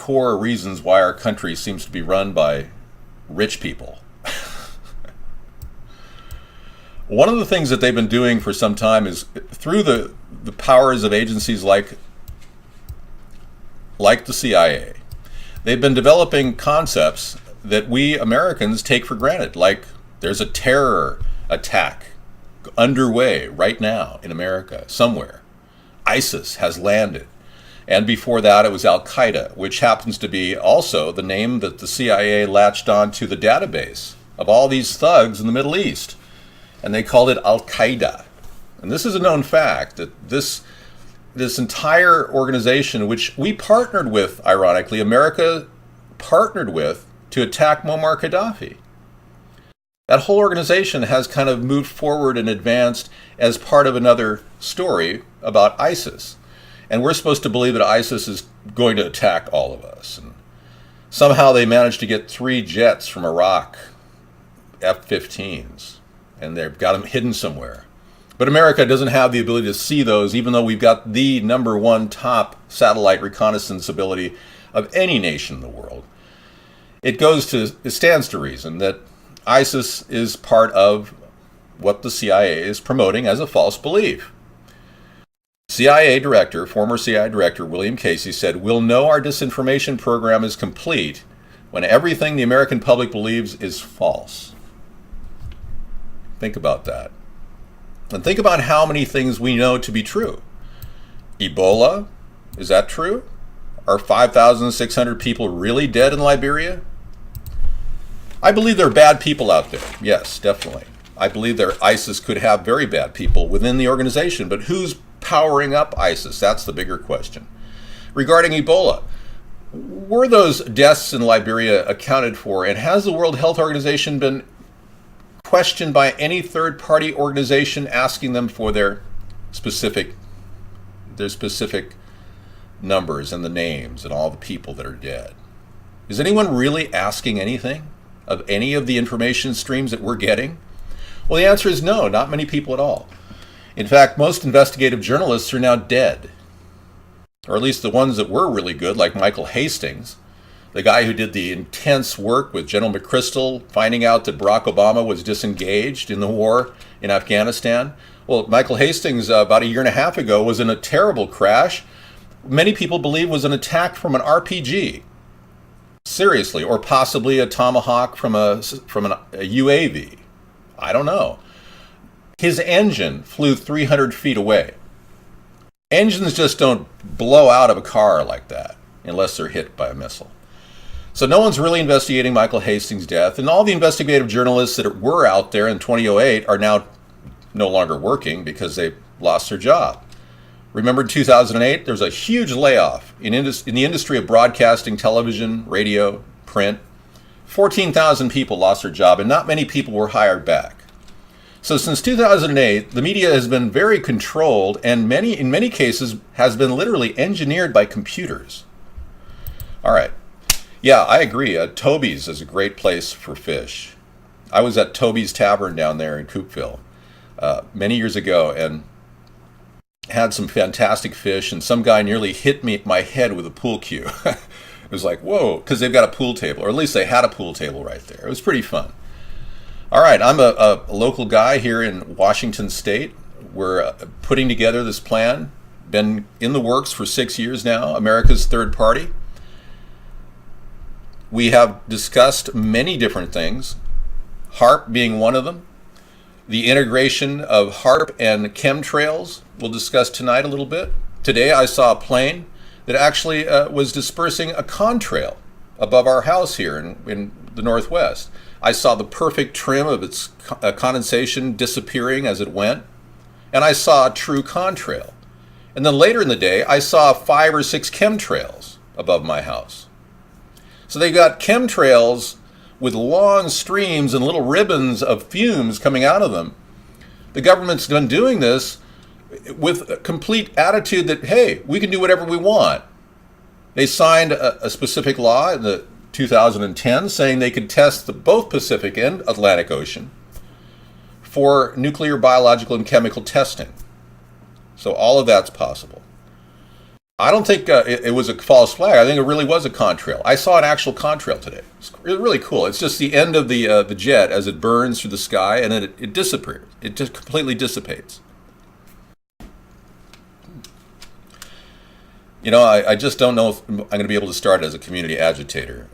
core reasons why our country seems to be run by rich people. One of the things that they've been doing for some time is through the powers of agencies like the CIA, they've been developing concepts that we Americans take for granted, like there's a terror attack underway right now in America somewhere. ISIS has landed. And before that, it was Al-Qaeda, which happens to be also the name that the CIA latched on to the database of all these thugs in the Middle East. And they called it Al-Qaeda. And this is a known fact, that this entire organization, which we partnered with, ironically, America partnered with to attack Muammar Gaddafi. That whole organization has kind of moved forward and advanced as part of another story about ISIS. And we're supposed to believe that ISIS is going to attack all of us. And somehow they managed to get 3 jets from Iraq, F-15s, and they've got them hidden somewhere. But America doesn't have the ability to see those, even though we've got the #1 top satellite reconnaissance ability of any nation in the world. It stands to reason that ISIS is part of what the CIA is promoting as a false belief. Former CIA director William Casey said, "We'll know our disinformation program is complete when everything the American public believes is false." Think about that. And think about how many things we know to be true. Ebola, is that true? Are 5,600 people really dead in Liberia? I believe there are bad people out there. Yes, definitely. I believe ISIS could have very bad people within the organization, but who's powering up ISIS? That's the bigger question. Regarding Ebola, were those deaths in Liberia accounted for, and has the World Health Organization been questioned by any third-party organization asking them for their specific numbers and the names and all the people that are dead? Is anyone really asking anything of any of the information streams that we're getting? Well, the answer is no, not many people at all. In fact, most investigative journalists are now dead. Or at least the ones that were really good, like Michael Hastings, the guy who did the intense work with General McChrystal, finding out that Barack Obama was disengaged in the war in Afghanistan. Well, Michael Hastings, about 1.5 years ago, was in a terrible crash. Many people believe was an attack from an RPG. Seriously, or possibly a Tomahawk from a UAV. I don't know. His engine flew 300 feet away. Engines just don't blow out of a car like that unless they're hit by a missile. So no one's really investigating Michael Hastings' death, and all the investigative journalists that were out there in 2008 are now no longer working because they lost their job. Remember in 2008, there was a huge layoff in the industry of broadcasting, television, radio, print. 14,000 people lost their job, and not many people were hired back. So since 2008, the media has been very controlled, and in many cases has been literally engineered by computers. All right. Yeah, I agree. Toby's is a great place for fish. I was at Toby's Tavern down there in Coopville many years ago and had some fantastic fish, and some guy nearly hit my head with a pool cue. It was like, whoa, because they've got a pool table, or at least they had a pool table right there. It was pretty fun. All right, I'm a local guy here in Washington State. We're putting together this plan. Been in the works for 6 years now, America's Third Party. We have discussed many different things, HARP being one of them. The integration of HARP and chemtrails we'll discuss tonight a little bit. Today I saw a plane that actually was dispersing a contrail above our house here in the Northwest. I saw the perfect trim of its condensation disappearing as it went, and I saw a true contrail. And then later in the day, I saw 5 or 6 chemtrails above my house. So they got chemtrails with long streams and little ribbons of fumes coming out of them. The government's been doing this with a complete attitude that, hey, we can do whatever we want. They signed a specific law in the 2010 saying they could test both Pacific and Atlantic Ocean for nuclear, biological, and chemical testing. So all of that's possible. I don't think it was a false flag. I think it really was a contrail. I saw an actual contrail today. It's really cool. It's just the end of the jet as it burns through the sky, and then it disappears. It just completely dissipates. You know, I just don't know if I'm going to be able to start as a community agitator.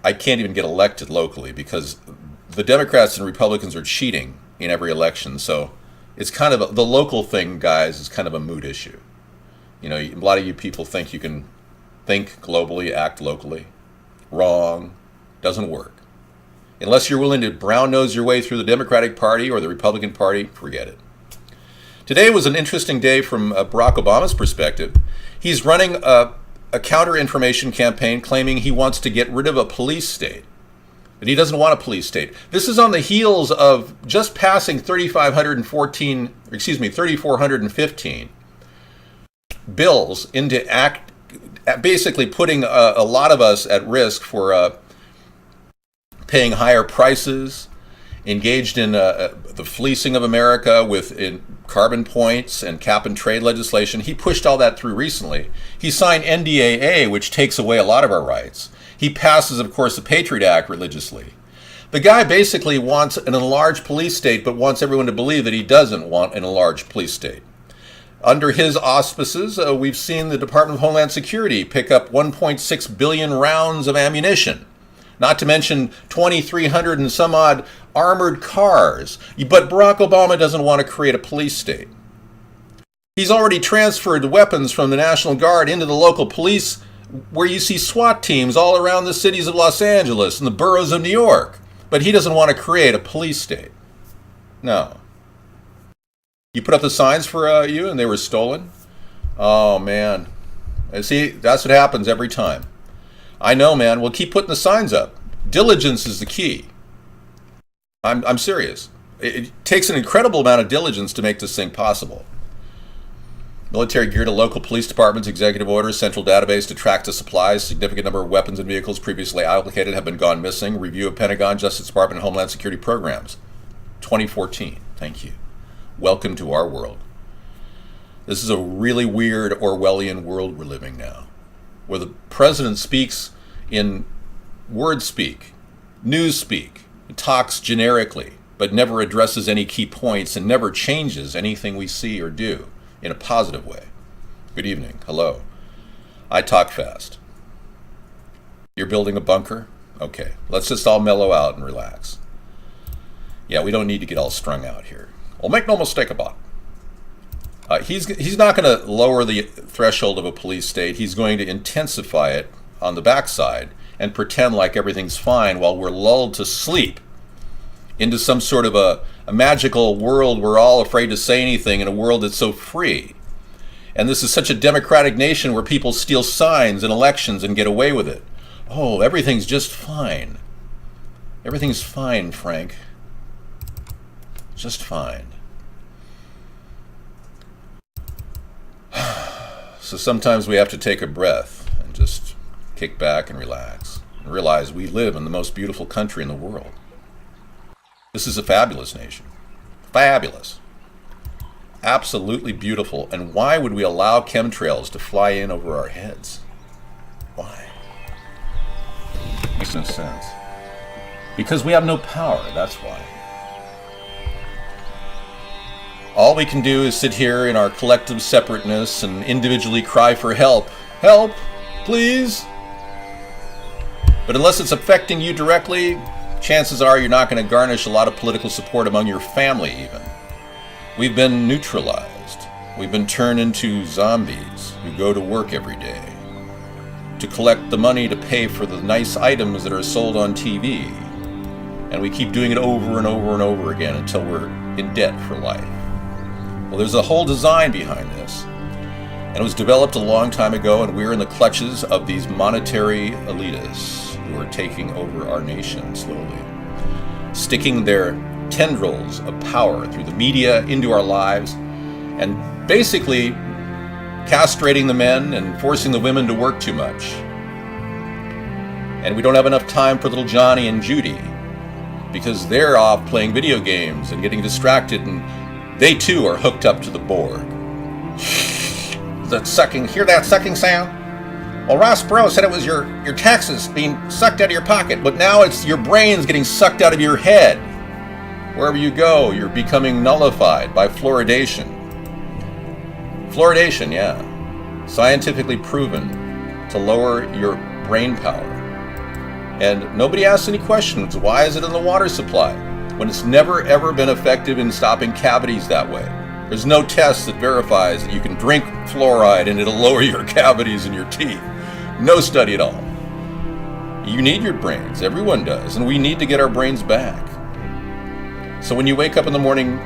I can't even get elected locally because the Democrats and Republicans are cheating in every election. So it's kind of the local thing, guys, is kind of a mood issue. You know, a lot of you people think you can think globally, act locally. Wrong. Doesn't work. Unless you're willing to brown nose your way through the Democratic Party or the Republican Party, forget it. Today was an interesting day from Barack Obama's perspective. He's running a counter-information campaign claiming he wants to get rid of a police state. That he doesn't want a police state. This is on the heels of just passing 3,415 bills into act, basically putting a lot of us at risk for paying higher prices, engaged in the fleecing of America with carbon points and cap and trade legislation. He pushed all that through recently. He signed NDAA, which takes away a lot of our rights. He passes, of course, the Patriot Act religiously. The guy basically wants an enlarged police state, but wants everyone to believe that he doesn't want an enlarged police state. Under his auspices, we've seen the Department of Homeland Security pick up 1.6 billion rounds of ammunition, not to mention 2,300 and some odd armored cars. But Barack Obama doesn't want to create a police state. He's already transferred weapons from the National Guard into the local police, where you see SWAT teams all around the cities of Los Angeles and the boroughs of New York. But he doesn't want to create a police state. No. You put up the signs for you and they were stolen? Oh, man. And see, that's what happens every time. I know, man. We'll keep putting the signs up. Diligence is the key. I'm serious. It takes an incredible amount of diligence to make this thing possible. Military gear to local police departments, executive orders, central database to track the supplies. Significant number of weapons and vehicles previously allocated have been gone missing. Review of Pentagon, Justice Department, and Homeland Security programs. 2014. Thank you. Welcome to our world. This is a really weird Orwellian world we're living now, where the president speaks in word speak, news speak, talks generically, but never addresses any key points and never changes anything we see or do in a positive way. Good evening. Hello. I talk fast. You're building a bunker? Okay. Let's just all mellow out and relax. Yeah, we don't need to get all strung out here. Well, make no mistake about it. He's not going to lower the threshold of a police state. He's going to intensify it on the backside and pretend like everything's fine while we're lulled to sleep into some sort of a magical world we're all afraid to say anything in a world that's so free. And this is such a democratic nation where people steal signs in elections and get away with it. Oh, everything's just fine. Everything's fine, Frank. Just fine. So sometimes we have to take a breath and just kick back and relax and realize we live in the most beautiful country in the world. This is a fabulous nation. Fabulous. Absolutely beautiful. And why would we allow chemtrails to fly in over our heads? Why? Makes no sense. Because we have no power, that's why. All we can do is sit here in our collective separateness and individually cry for help. Help, please. But unless it's affecting you directly, chances are you're not going to garnish a lot of political support among your family even. We've been neutralized. We've been turned into zombies who go to work every day to collect the money to pay for the nice items that are sold on TV. And we keep doing it over and over and over again until we're in debt for life. Well, there's a whole design behind this. And it was developed a long time ago, and we're in the clutches of these monetary elitists who are taking over our nation slowly, sticking their tendrils of power through the media into our lives, and basically castrating the men and forcing the women to work too much. And we don't have enough time for little Johnny and Judy because they're off playing video games and getting distracted, and they too are hooked up to the Borg. the sucking. Hear that sucking sound? Well, Ross Perot said it was your taxes being sucked out of your pocket, but now it's your brains getting sucked out of your head. Wherever you go, you're becoming nullified by fluoridation. Fluoridation, yeah. Scientifically proven to lower your brain power. And nobody asks any questions. Why is it in the water supply when it's never ever been effective in stopping cavities that way? There's no test that verifies that you can drink fluoride and it'll lower your cavities in your teeth. No study at all. You need your brains. Everyone does. And we need to get our brains back. So when you wake up in the morning,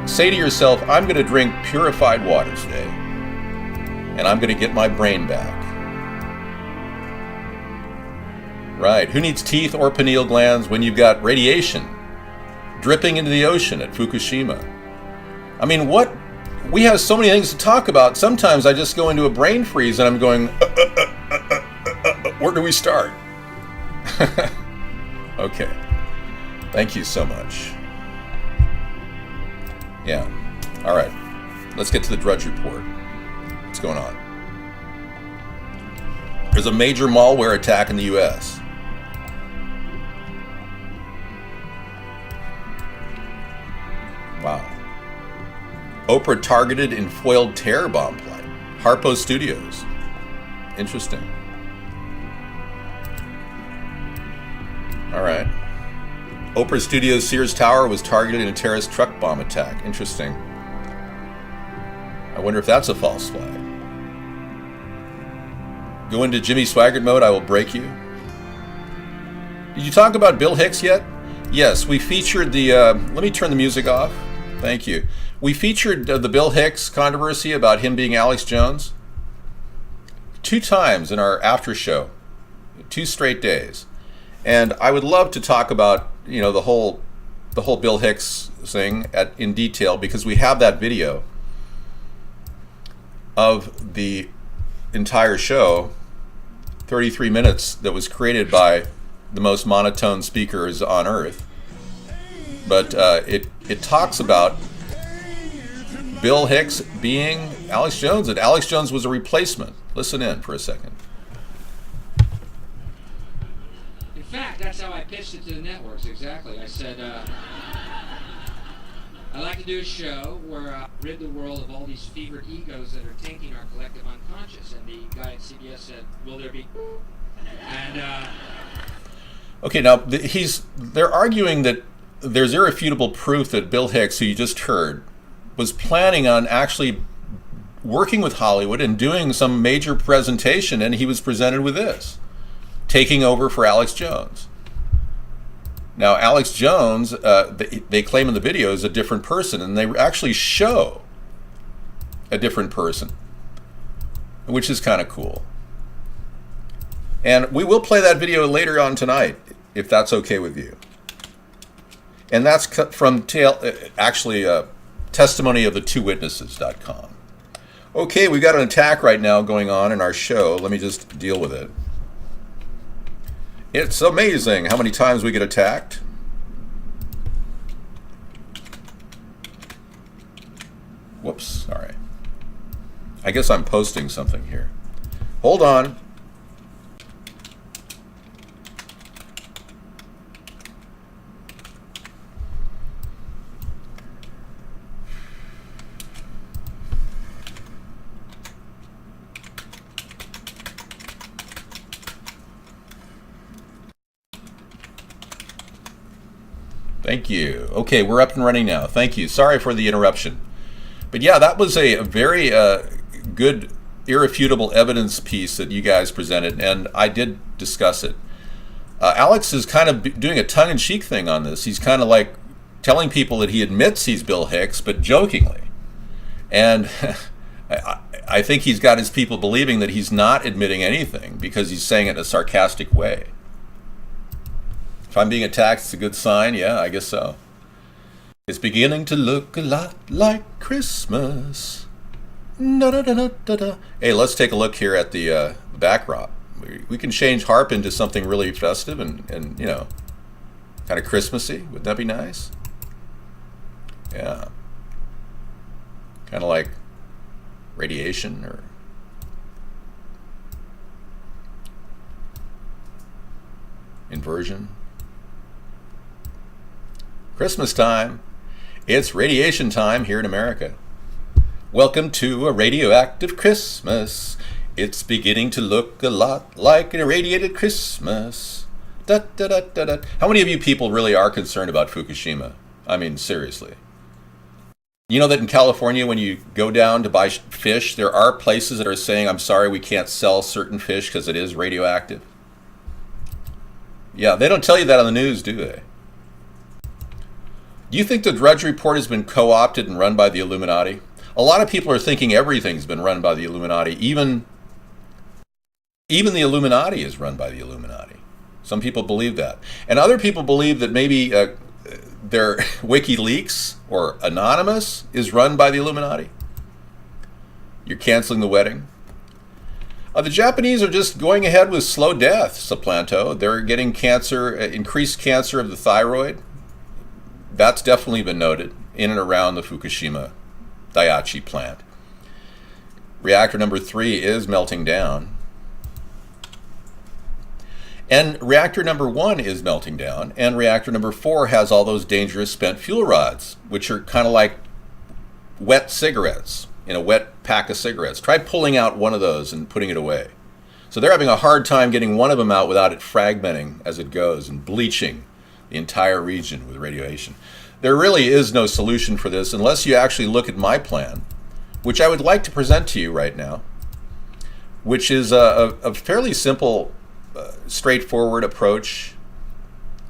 say to yourself, I'm going to drink purified water today. And I'm going to get my brain back. Right. Who needs teeth or pineal glands when you've got radiation dripping into the ocean at Fukushima? I mean, what? We have so many things to talk about. Sometimes I just go into a brain freeze and I'm going, where do we start? Okay. Thank you so much. Yeah. All right. Let's get to the Drudge Report. What's going on? There's a major malware attack in the U.S. Wow. Oprah targeted in foiled terror bomb plot. Harpo Studios. Interesting. All right. Oprah Studios Sears Tower was targeted in a terrorist truck bomb attack. Interesting. I wonder if that's a false flag. Go into Jimmy Swaggart mode, I will break you. Did you talk about Bill Hicks yet? Yes, we featured the... let me turn the music off. Thank you. We featured the Bill Hicks controversy about him being Alex Jones 2 times in our after show, 2 straight days, and I would love to talk about the whole Bill Hicks thing in detail, because we have that video of the entire show, 33 minutes, that was created by the most monotone speakers on earth, but it talks about Bill Hicks being Alex Jones, and Alex Jones was a replacement. Listen in for a second. In fact, that's how I pitched it to the networks, exactly. I said, I'd like to do a show where I rid the world of all these fevered egos that are tainting our collective unconscious. And the guy at CBS said, will there be... And, Okay, now they're arguing that there's irrefutable proof that Bill Hicks, who you just heard, was planning on actually working with Hollywood and doing some major presentation, and he was presented with this, taking over for Alex Jones. Now, Alex Jones, they claim in the video, is a different person, and they actually show a different person, which is kind of cool. And we will play that video later on tonight, if that's okay with you. And that's from testimonyofthe2witnesses.com. Okay, we've got an attack right now going on in our show. Let me just deal with it. It's amazing how many times we get attacked. Whoops, sorry. I guess I'm posting something here. Hold on. Thank you. Okay, we're up and running now. Thank you. Sorry for the interruption. But yeah, that was a very good, irrefutable evidence piece that you guys presented, and I did discuss it. Alex is kind of doing a tongue-in-cheek thing on this. He's kind of like telling people that he admits he's Bill Hicks, but jokingly. And I think he's got his people believing that he's not admitting anything because he's saying it in a sarcastic way. If I'm being attacked, it's a good sign. Yeah, I guess so. It's beginning to look a lot like Christmas. Da-da-da-da-da-da. Hey, let's take a look here at the backdrop. We can change harp into something really festive and kind of Christmassy. Wouldn't that be nice? Yeah. Kind of like radiation or Inversion. Christmas time. It's radiation time here in America. Welcome to a radioactive Christmas. It's beginning to look a lot like an irradiated Christmas. Da, da, da, da, da. How many of you people really are concerned about Fukushima? I mean, seriously. You know that in California, when you go down to buy fish, there are places that are saying, I'm sorry, we can't sell certain fish because it is radioactive? Yeah, they don't tell you that on the news, do they? Do you think the Drudge Report has been co-opted and run by the Illuminati? A lot of people are thinking everything's been run by the Illuminati. Even the Illuminati is run by the Illuminati. Some people believe that. And other people believe that maybe their WikiLeaks or Anonymous is run by the Illuminati. You're canceling the wedding. The Japanese are just going ahead with slow death, Saplanto. They're getting cancer, increased cancer of the thyroid. That's definitely been noted in and around the Fukushima Daiichi plant. Reactor number 3 is melting down. And reactor number 1 is melting down. And reactor number 4 has all those dangerous spent fuel rods, which are kind of like wet cigarettes, in a wet pack of cigarettes. Try pulling out one of those and putting it away. So they're having a hard time getting one of them out without it fragmenting as it goes and bleaching the entire region with radiation. There really is no solution for this unless you actually look at my plan, which I would like to present to you right now, which is a fairly simple, straightforward approach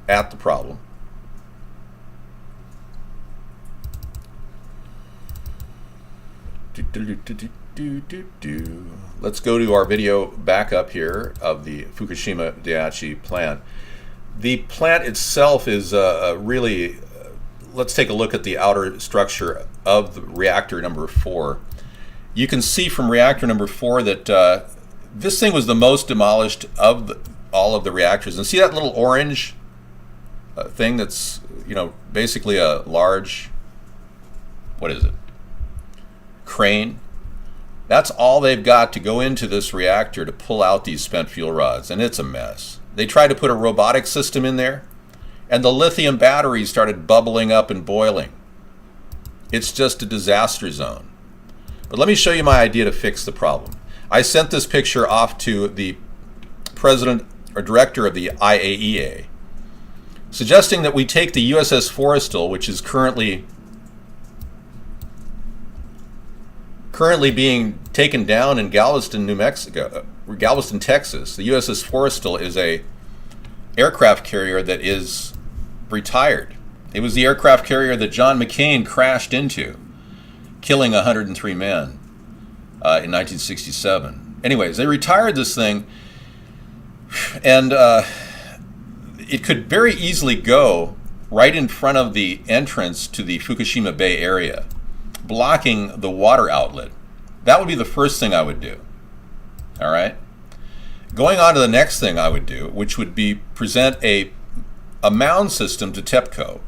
at the problem. Let's go to our video backup here of the Fukushima Daiichi plant. The plant itself is really, let's take a look at the outer structure of the reactor number 4. You can see from reactor number 4 that this thing was the most demolished of all of the reactors. And see that little orange thing that's, basically a large, what is it? Crane. That's all they've got to go into this reactor to pull out these spent fuel rods, and it's a mess. They tried to put a robotic system in there, and the lithium batteries started bubbling up and boiling. It's just a disaster zone. But let me show you my idea to fix the problem. I sent this picture off to the president or director of the IAEA, suggesting that we take the USS Forrestal, which is currently being taken down in Galveston, Galveston, Texas. The USS Forrestal is a aircraft carrier that is retired. It was the aircraft carrier that John McCain crashed into, killing 103 men in 1967. Anyways, they retired this thing, and it could very easily go right in front of the entrance to the Fukushima Bay area, blocking the water outlet. That would be the first thing I would do. All right? Going on to the next thing I would do, which would be present a mound system to TEPCO,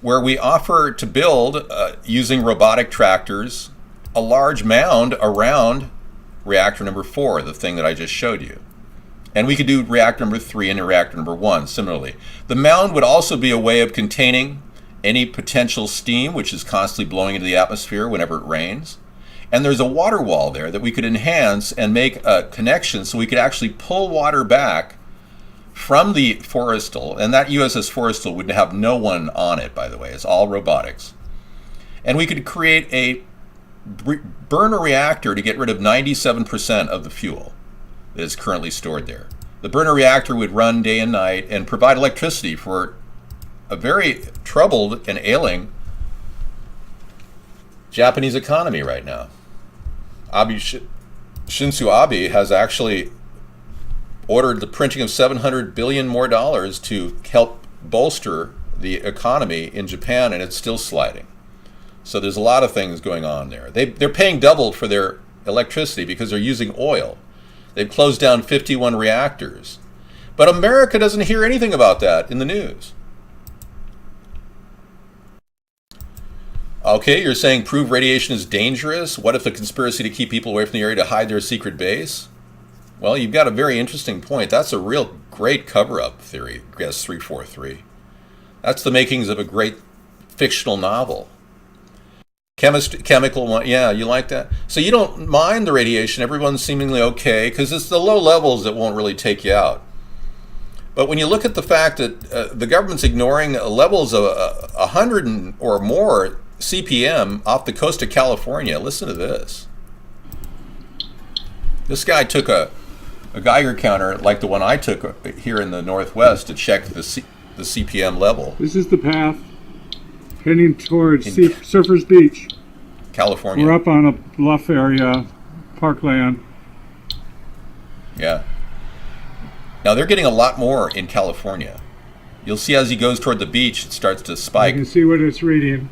where we offer to build, using robotic tractors, a large mound around reactor number 4, the thing that I just showed you. And we could do reactor number 3 and reactor number 1 similarly. The mound would also be a way of containing any potential steam, which is constantly blowing into the atmosphere whenever it rains. And there's a water wall there that we could enhance and make a connection so we could actually pull water back from the Forrestal. And that USS Forrestal would have no one on it, by the way. It's all robotics. And we could create a burner reactor to get rid of 97% of the fuel that is currently stored there. The burner reactor would run day and night and provide electricity for a very troubled and ailing Japanese economy right now. Shinzo Abe has actually ordered the printing of $700 billion more to help bolster the economy in Japan, and it's still sliding. So there's a lot of things going on there. They're paying double for their electricity because they're using oil. They've closed down 51 reactors. But America doesn't hear anything about that in the news. Okay, you're saying prove radiation is dangerous? What if the conspiracy to keep people away from the area to hide their secret base? Well, you've got a very interesting point. That's a real great cover-up theory, Guess 343. That's the makings of a great fictional novel. Chemical one, yeah, you like that? So you don't mind the radiation, everyone's seemingly okay, because it's the low levels that won't really take you out. But when you look at the fact that the government's ignoring levels of 100 or more CPM off the coast of California, listen to this. This guy took a Geiger counter like the one I took here in the Northwest to check the CPM level. This is the path heading towards Surfers Beach. California. We're up on a bluff area, parkland. Yeah. Now they're getting a lot more in California. You'll see as he goes toward the beach, it starts to spike. You can see what it's reading.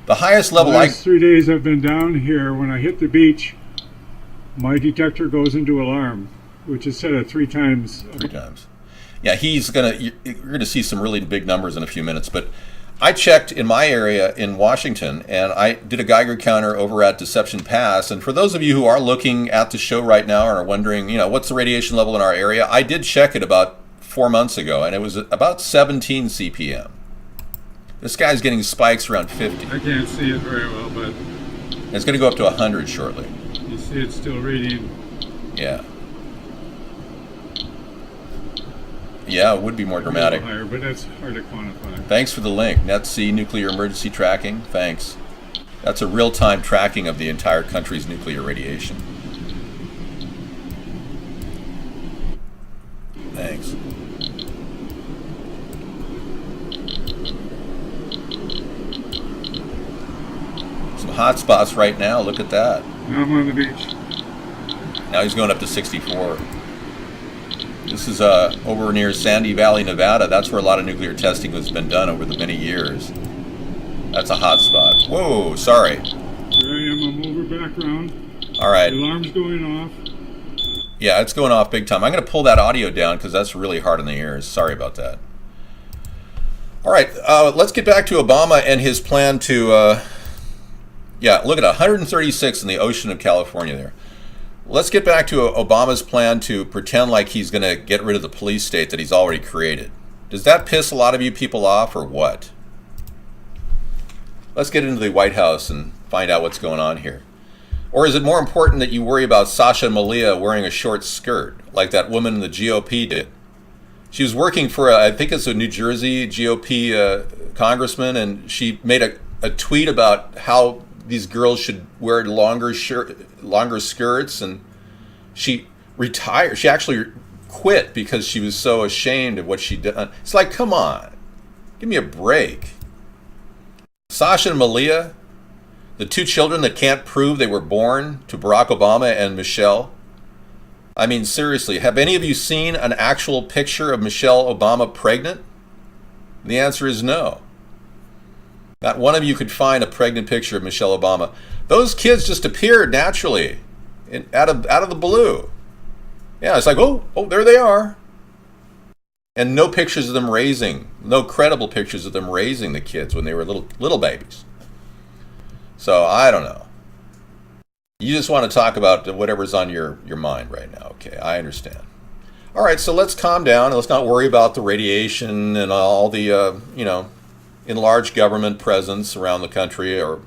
The highest level the last 3 days I've been down here, when I hit the beach, my detector goes into alarm, which is set at 3 times. 3 times. Yeah, you're gonna see some really big numbers in a few minutes, but I checked in my area in Washington, and I did a Geiger counter over at Deception Pass. And for those of you who are looking at the show right now and are wondering, what's the radiation level in our area, I did check it about 4 months ago, and it was about 17 CPM. This guy's getting spikes around 50. I can't see it very well, but And it's going to go up to 100 shortly. You see it's still reading. Yeah. Yeah, it would be more dramatic. Higher, but that's hard to quantify. Thanks for the link. NetC Nuclear Emergency Tracking. Thanks. That's a real-time tracking of the entire country's nuclear radiation. Thanks. Some hot spots right now. Look at that. Now I'm on the beach. Now he's going up to 64. This is over near Sandy Valley, Nevada. That's where a lot of nuclear testing has been done over the many years. That's a hot spot. Whoa, sorry. Here I am, I'm over background. All right. The alarm's going off. Yeah, it's going off big time. I'm going to pull that audio down because that's really hard on the ears. Sorry about that. All right, let's get back to Obama and his plan to, look at 136 in the ocean of California there. Let's get back to Obama's plan to pretend like he's going to get rid of the police state that he's already created. Does that piss a lot of you people off or what? Let's get into the White House and find out what's going on here. Or is it more important that you worry about Sasha Malia wearing a short skirt like that woman in the GOP did? She was working for, I think it's a New Jersey GOP congressman, and she made a tweet about how these girls should wear longer skirts, and she retired. She actually quit because she was so ashamed of what she did. It's like, come on, give me a break. Sasha and Malia, the 2 children that can't prove they were born to Barack Obama and Michelle. I mean, seriously, have any of you seen an actual picture of Michelle Obama pregnant? The answer is no. Not one of you could find a pregnant picture of Michelle Obama. Those kids just appeared naturally, out of the blue. Yeah, it's like, oh, there they are. And no pictures of them raising, no credible pictures of them raising the kids when they were little babies. So I don't know. You just want to talk about whatever's on your mind right now. Okay, I understand. All right, so let's calm down and let's not worry about the radiation and all the, enlarged government presence around the country or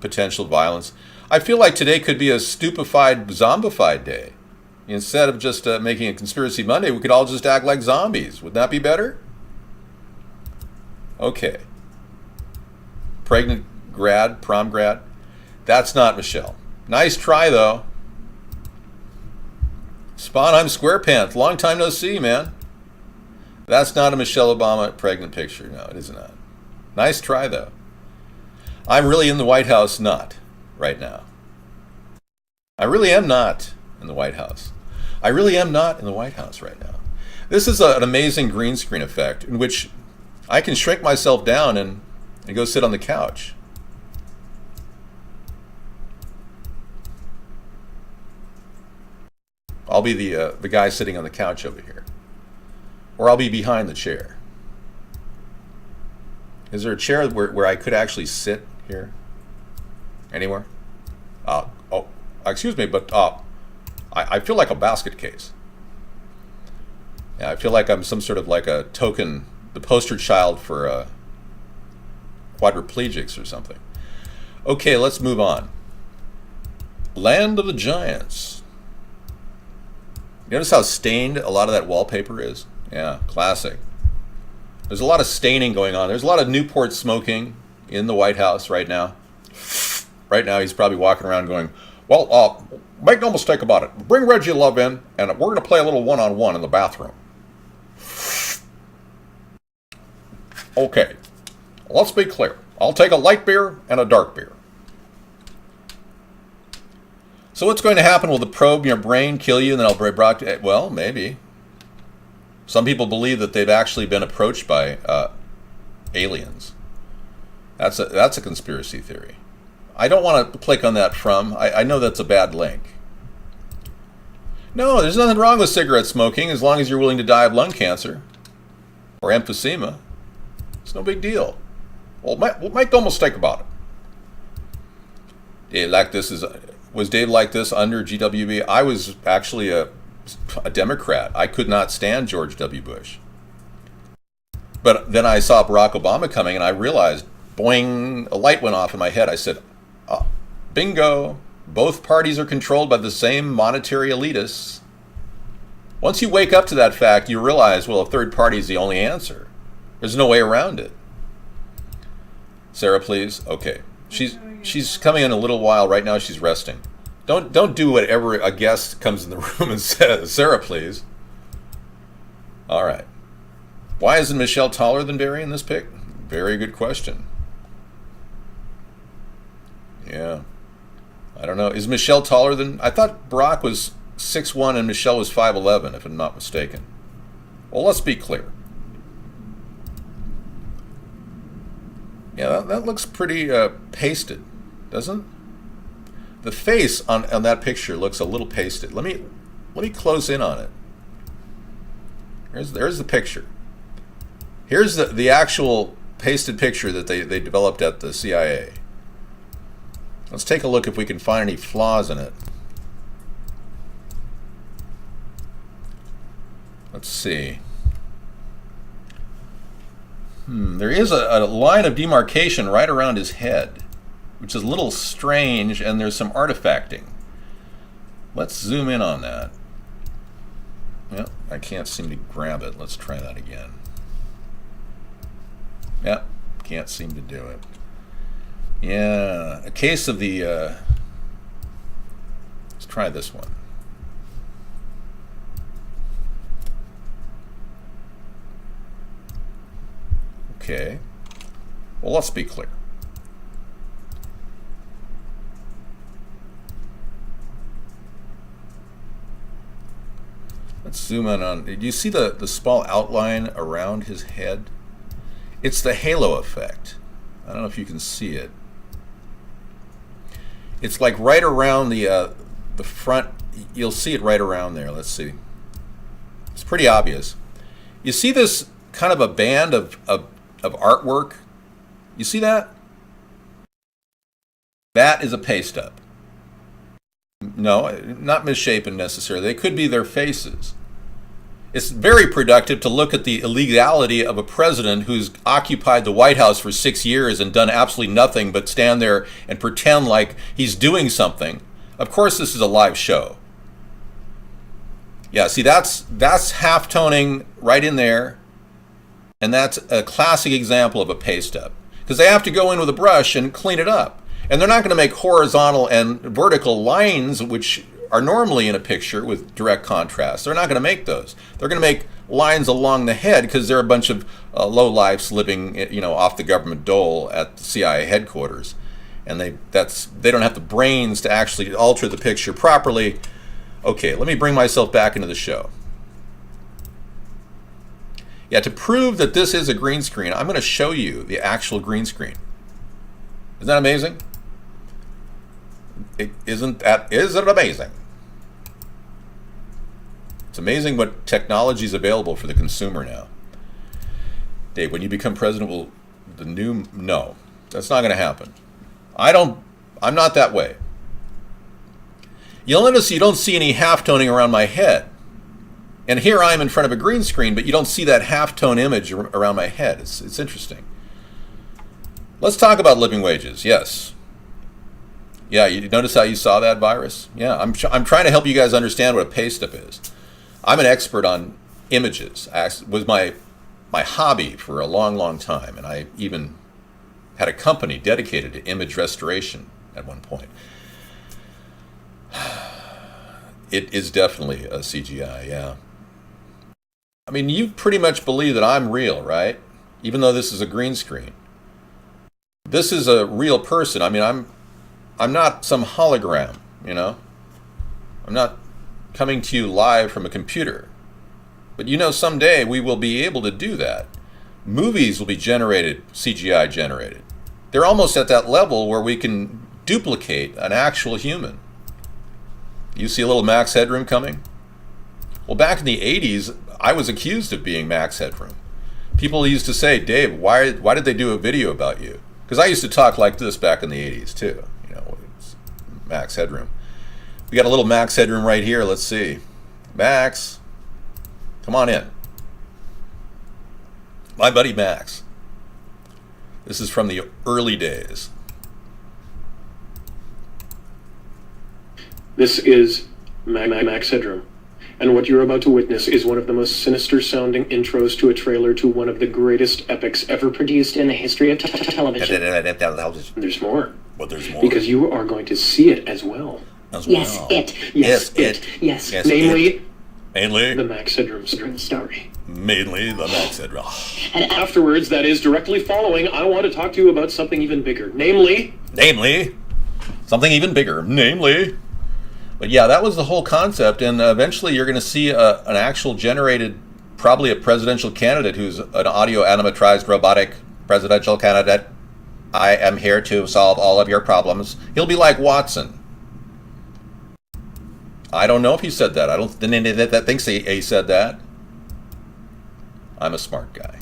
potential violence. I feel like today could be a stupefied, zombified day. Instead of just making a Conspiracy Monday, we could all just act like zombies. Would that be better? Okay. Pregnant grad, prom grad. That's not Michelle. Nice try, though. Sponheim SquarePants. Long time no see, man. That's not a Michelle Obama pregnant picture. No, it is not. Nice try, though. I'm really in the White House not right now. I really am not in the White House. I really am not in the White House right now. This is an amazing green screen effect in which I can shrink myself down and go sit on the couch. I'll be the guy sitting on the couch over here. Or I'll be behind the chair. Is there a chair where I could actually sit here? Anywhere? Excuse me, but I feel like a basket case. Yeah, I feel like I'm some sort of like a token, the poster child for quadriplegics or something. Okay, let's move on. Land of the Giants. Notice how stained a lot of that wallpaper is? Yeah, classic. There's a lot of staining going on. There's a lot of Newport smoking in the White House right now. Right now, he's probably walking around going, well, make no mistake about it. Bring Reggie Love in, and we're going to play a little one-on-one in the bathroom. Okay, let's be clear. I'll take a light beer and a dark beer. So what's going to happen? Will the probe in your brain kill you and then I'll be brought to... Well, maybe. Some people believe that they've actually been approached by aliens. That's a conspiracy theory. I don't want to click on that from. I know that's a bad link. No, there's nothing wrong with cigarette smoking as long as you're willing to die of lung cancer or emphysema. It's no big deal. Well, make no mistake about it. Dave, like this was Dave like this under GWB? I was actually a Democrat. I could not stand George W. Bush. But then I saw Barack Obama coming and I realized, boing, a light went off in my head. I said, bingo, both parties are controlled by the same monetary elitists. Once you wake up to that fact, you realize, well, a third party is the only answer. There's no way around it. Sarah, please. Okay. She's coming in a little while. Right now she's resting. Don't do whatever a guest comes in the room and says. Sarah, please. All right. Why isn't Michelle taller than Barry in this pic? Very good question. Yeah. I don't know. Is Michelle taller than... I thought Barack was 6'1" and Michelle was 5'11", if I'm not mistaken. Well, let's be clear. Yeah, that looks pretty pasted, doesn't it? The face on that picture looks a little pasted. Let me close in on it. There's the picture. Here's the actual pasted picture that they developed at the CIA. Let's take a look if we can find any flaws in it. Let's see. There is a line of demarcation right around his head, which is a little strange, and there's some artifacting. Let's zoom in on that. Yep, I can't seem to grab it. Let's try that again. Yep, can't seem to do it. Yeah, a case of the... let's try this one. Okay. Well, let's be clear. Let's zoom in on... Do you see the small outline around his head? It's the halo effect. I don't know if you can see it. It's like right around the front. You'll see it right around there. Let's see. It's pretty obvious. You see this kind of a band of artwork? You see that? That is a paste up. No, not misshapen necessarily. They could be their faces. It's very productive to look at the illegality of a president who's occupied the White House for 6 years and done absolutely nothing but stand there and pretend like he's doing something. Of course, this is a live show. Yeah, see, that's half-toning right in there. And that's a classic example of a paste up. Because they have to go in with a brush and clean it up. And they're not going to make horizontal and vertical lines, which are normally in a picture with direct contrast. They're not going to make those. They're going to make lines along the head because they're a bunch of lowlifes living, off the government dole at the CIA headquarters. And they don't have the brains to actually alter the picture properly. Okay, let me bring myself back into the show. Yeah, to prove that this is a green screen, I'm going to show you the actual green screen. Isn't that amazing? Isn't it amazing? It's amazing what technology is available for the consumer now. Dave, when you become president, no, that's not going to happen. I'm not that way. You'll notice you don't see any half-toning around my head. And here I am in front of a green screen, but you don't see that halftone image around my head. It's interesting. Let's talk about living wages. Yes. Yeah, you notice how you saw that virus? Yeah, I'm trying to help you guys understand what a pay stub is. I'm an expert on images. It was my hobby for a long, long time, and I even had a company dedicated to image restoration at one point. It is definitely a CGI, yeah. I mean, you pretty much believe that I'm real, right? Even though this is a green screen. This is a real person. I mean, I'm not some hologram, you know? I'm not coming to you live from a computer. But you know, someday we will be able to do that. Movies will be generated, CGI generated. They're almost at that level where we can duplicate an actual human. You see a little Max Headroom coming? Well, back in the 80s, I was accused of being Max Headroom. People used to say, Dave, why did they do a video about you? Because I used to talk like this back in the 80s, too. You know, it's Max Headroom. We got a little Max Headroom right here. Let's see. Max, come on in. My buddy Max. This is from the early days. This is Max Headroom, and what you're about to witness is one of the most sinister-sounding intros to a trailer to one of the greatest epics ever produced in the history of television. There's more. But there's more. Because you are going to see it as well. Yes, it. Yes, it. Yes. Namely, Mainly the Max Headroom story. Mainly the Max Headroom. And afterwards, that is directly following, I want to talk to you about something even bigger. Namely, something even bigger. Namely. But yeah, that was the whole concept, and eventually you're going to see an actual generated, probably a presidential candidate who's an audio animatrized robotic presidential candidate. I am here to solve all of your problems. He'll be like Watson. I don't know if he said that. I don't think anybody that thinks he said that. I'm a smart guy.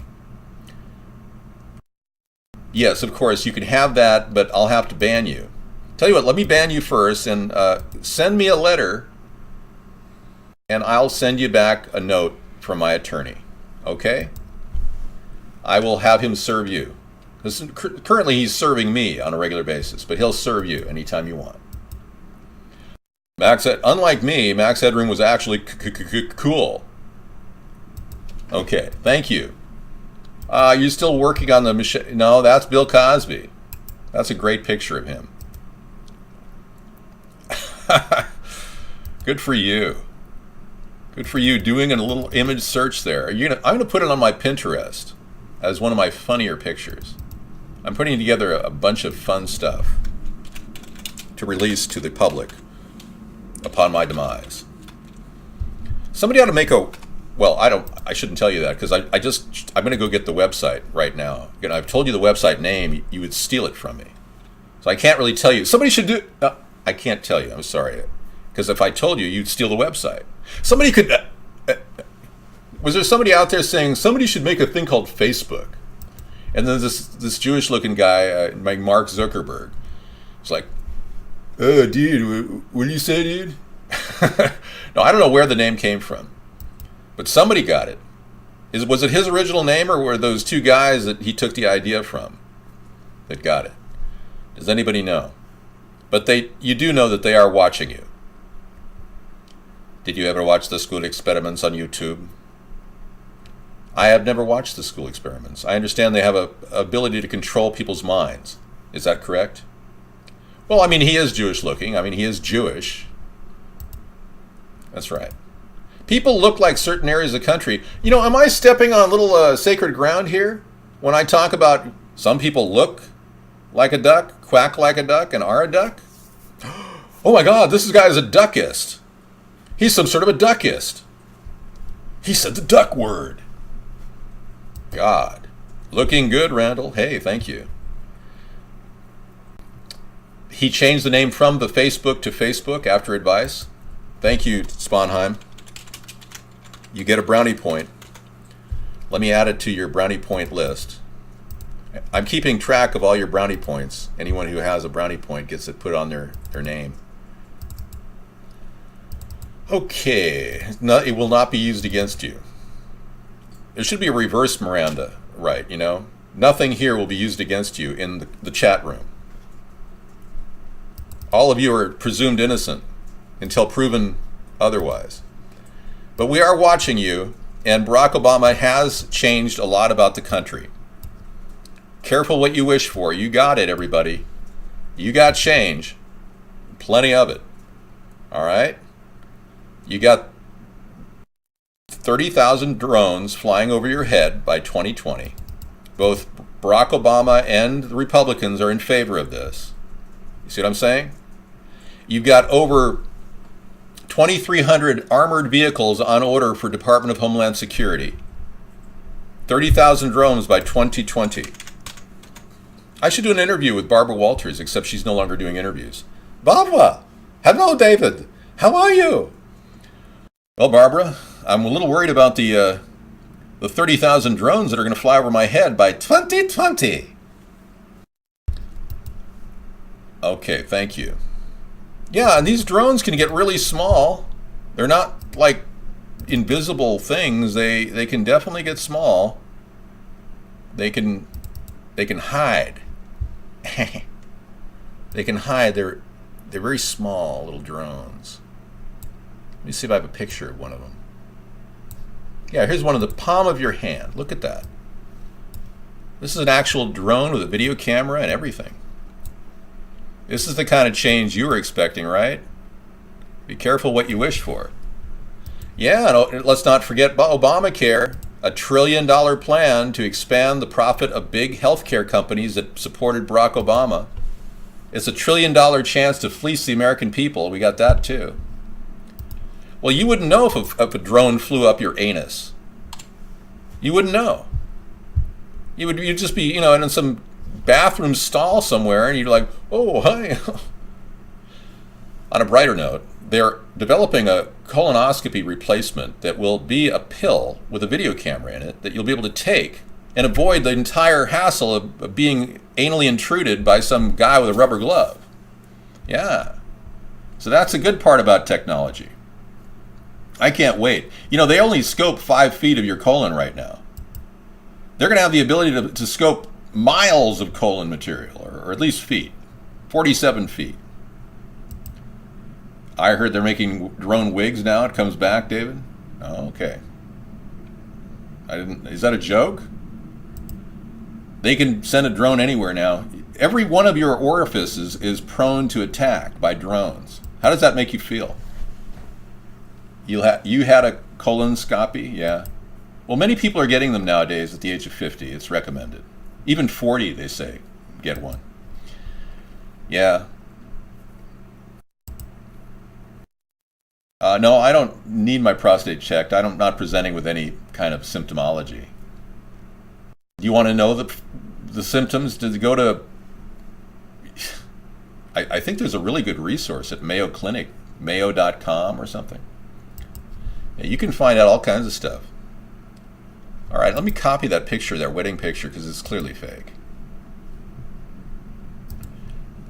Yes, of course, you can have that, but I'll have to ban you. Tell you what, let me ban you first and send me a letter, and I'll send you back a note from my attorney. Okay? I will have him serve you. Currently, he's serving me on a regular basis, but he'll serve you anytime you want. Unlike me, Max Headroom was actually cool. Okay, thank you. You're still working on the machine? No, that's Bill Cosby. That's a great picture of him. Good for you. Good for you doing a little image search there. I'm going to put it on my Pinterest as one of my funnier pictures. I'm putting together a bunch of fun stuff to release to the public upon my demise. Somebody ought to make I shouldn't tell you that because I'm going to go get the website right now. Again, I've told you the website name, you would steal it from me. So I can't really tell you. Somebody should do, I can't tell you, I'm sorry. Because if I told you, you'd steal the website. Somebody could, was there somebody out there saying somebody should make a thing called Facebook? And then this Jewish looking guy, like Mark Zuckerberg, was like, oh, dude, what did you say, dude? No, I don't know where the name came from. But somebody got it. Was it his original name, or were those two guys that he took the idea from that got it? Does anybody know? But you do know that they are watching you. Did you ever watch the school experiments on YouTube? I have never watched the school experiments. I understand they have a ability to control people's minds. Is that correct? Well, I mean, he is Jewish looking. I mean, he is Jewish. That's right. People look like certain areas of the country. You know, am I stepping on a little sacred ground here when I talk about some people look like a duck, quack like a duck, and are a duck? Oh my God, this guy is a duckist. He's some sort of a duckist. He said the duck word. God. Looking good, Randall. Hey, thank you. He changed the name from the Facebook to Facebook after advice. Thank you, Sponheim. You get a brownie point. Let me add it to your brownie point list. I'm keeping track of all your brownie points. Anyone who has a brownie point gets it put on their name. Okay, no, it will not be used against you. There should be a reverse Miranda, right? You know, nothing here will be used against you in the chat room. All of you are presumed innocent until proven otherwise. But we are watching you, and Barack Obama has changed a lot about the country. Careful what you wish for. You got it, everybody. You got change. Plenty of it. All right? You got 30,000 drones flying over your head by 2020. Both Barack Obama and the Republicans are in favor of this. You see what I'm saying? You've got over 2,300 armored vehicles on order for Department of Homeland Security. 30,000 drones by 2020. I should do an interview with Barbara Walters, except she's no longer doing interviews. Barbara! Hello, David! How are you? Well, Barbara, I'm a little worried about the 30,000 drones that are going to fly over my head by 2020. Okay, thank you. Yeah, and these drones can get really small. They're not like invisible things. They can definitely get small. They can hide. They can hide. They're very small little drones. Let me see if I have a picture of one of them. Yeah, here's one of the palm of your hand. Look at that. This is an actual drone with a video camera and everything. This is the kind of change you were expecting, right? Be careful what you wish for. Yeah, and let's not forget Obamacare, a $1 trillion plan to expand the profit of big healthcare companies that supported Barack Obama. It's a $1 trillion chance to fleece the American people. We got that too. Well, you wouldn't know if a drone flew up your anus. You wouldn't know. You'd just be, in some bathroom stall somewhere, and you're like, oh, hi. On a brighter note, they're developing a colonoscopy replacement that will be a pill with a video camera in it that you'll be able to take and avoid the entire hassle of being anally intruded by some guy with a rubber glove. Yeah. So that's a good part about technology. I can't wait. They only scope 5 feet of your colon right now. They're going to have the ability to scope miles of colon material, or at least feet. 47 feet. I heard they're making drone wigs now. It comes back, David? Oh, okay. Is that a joke? They can send a drone anywhere now. Every one of your orifices is prone to attack by drones. How does that make you feel? You had a colonoscopy? Yeah. Well, many people are getting them nowadays at the age of 50. It's recommended. Even 40, they say, get one. Yeah. No, I don't need my prostate checked. I'm not presenting with any kind of symptomology. Do you want to know the symptoms? Did you go to... I think there's a really good resource at Mayo Clinic, mayo.com or something. Yeah, you can find out all kinds of stuff. All right, let me copy that picture, that wedding picture, because it's clearly fake.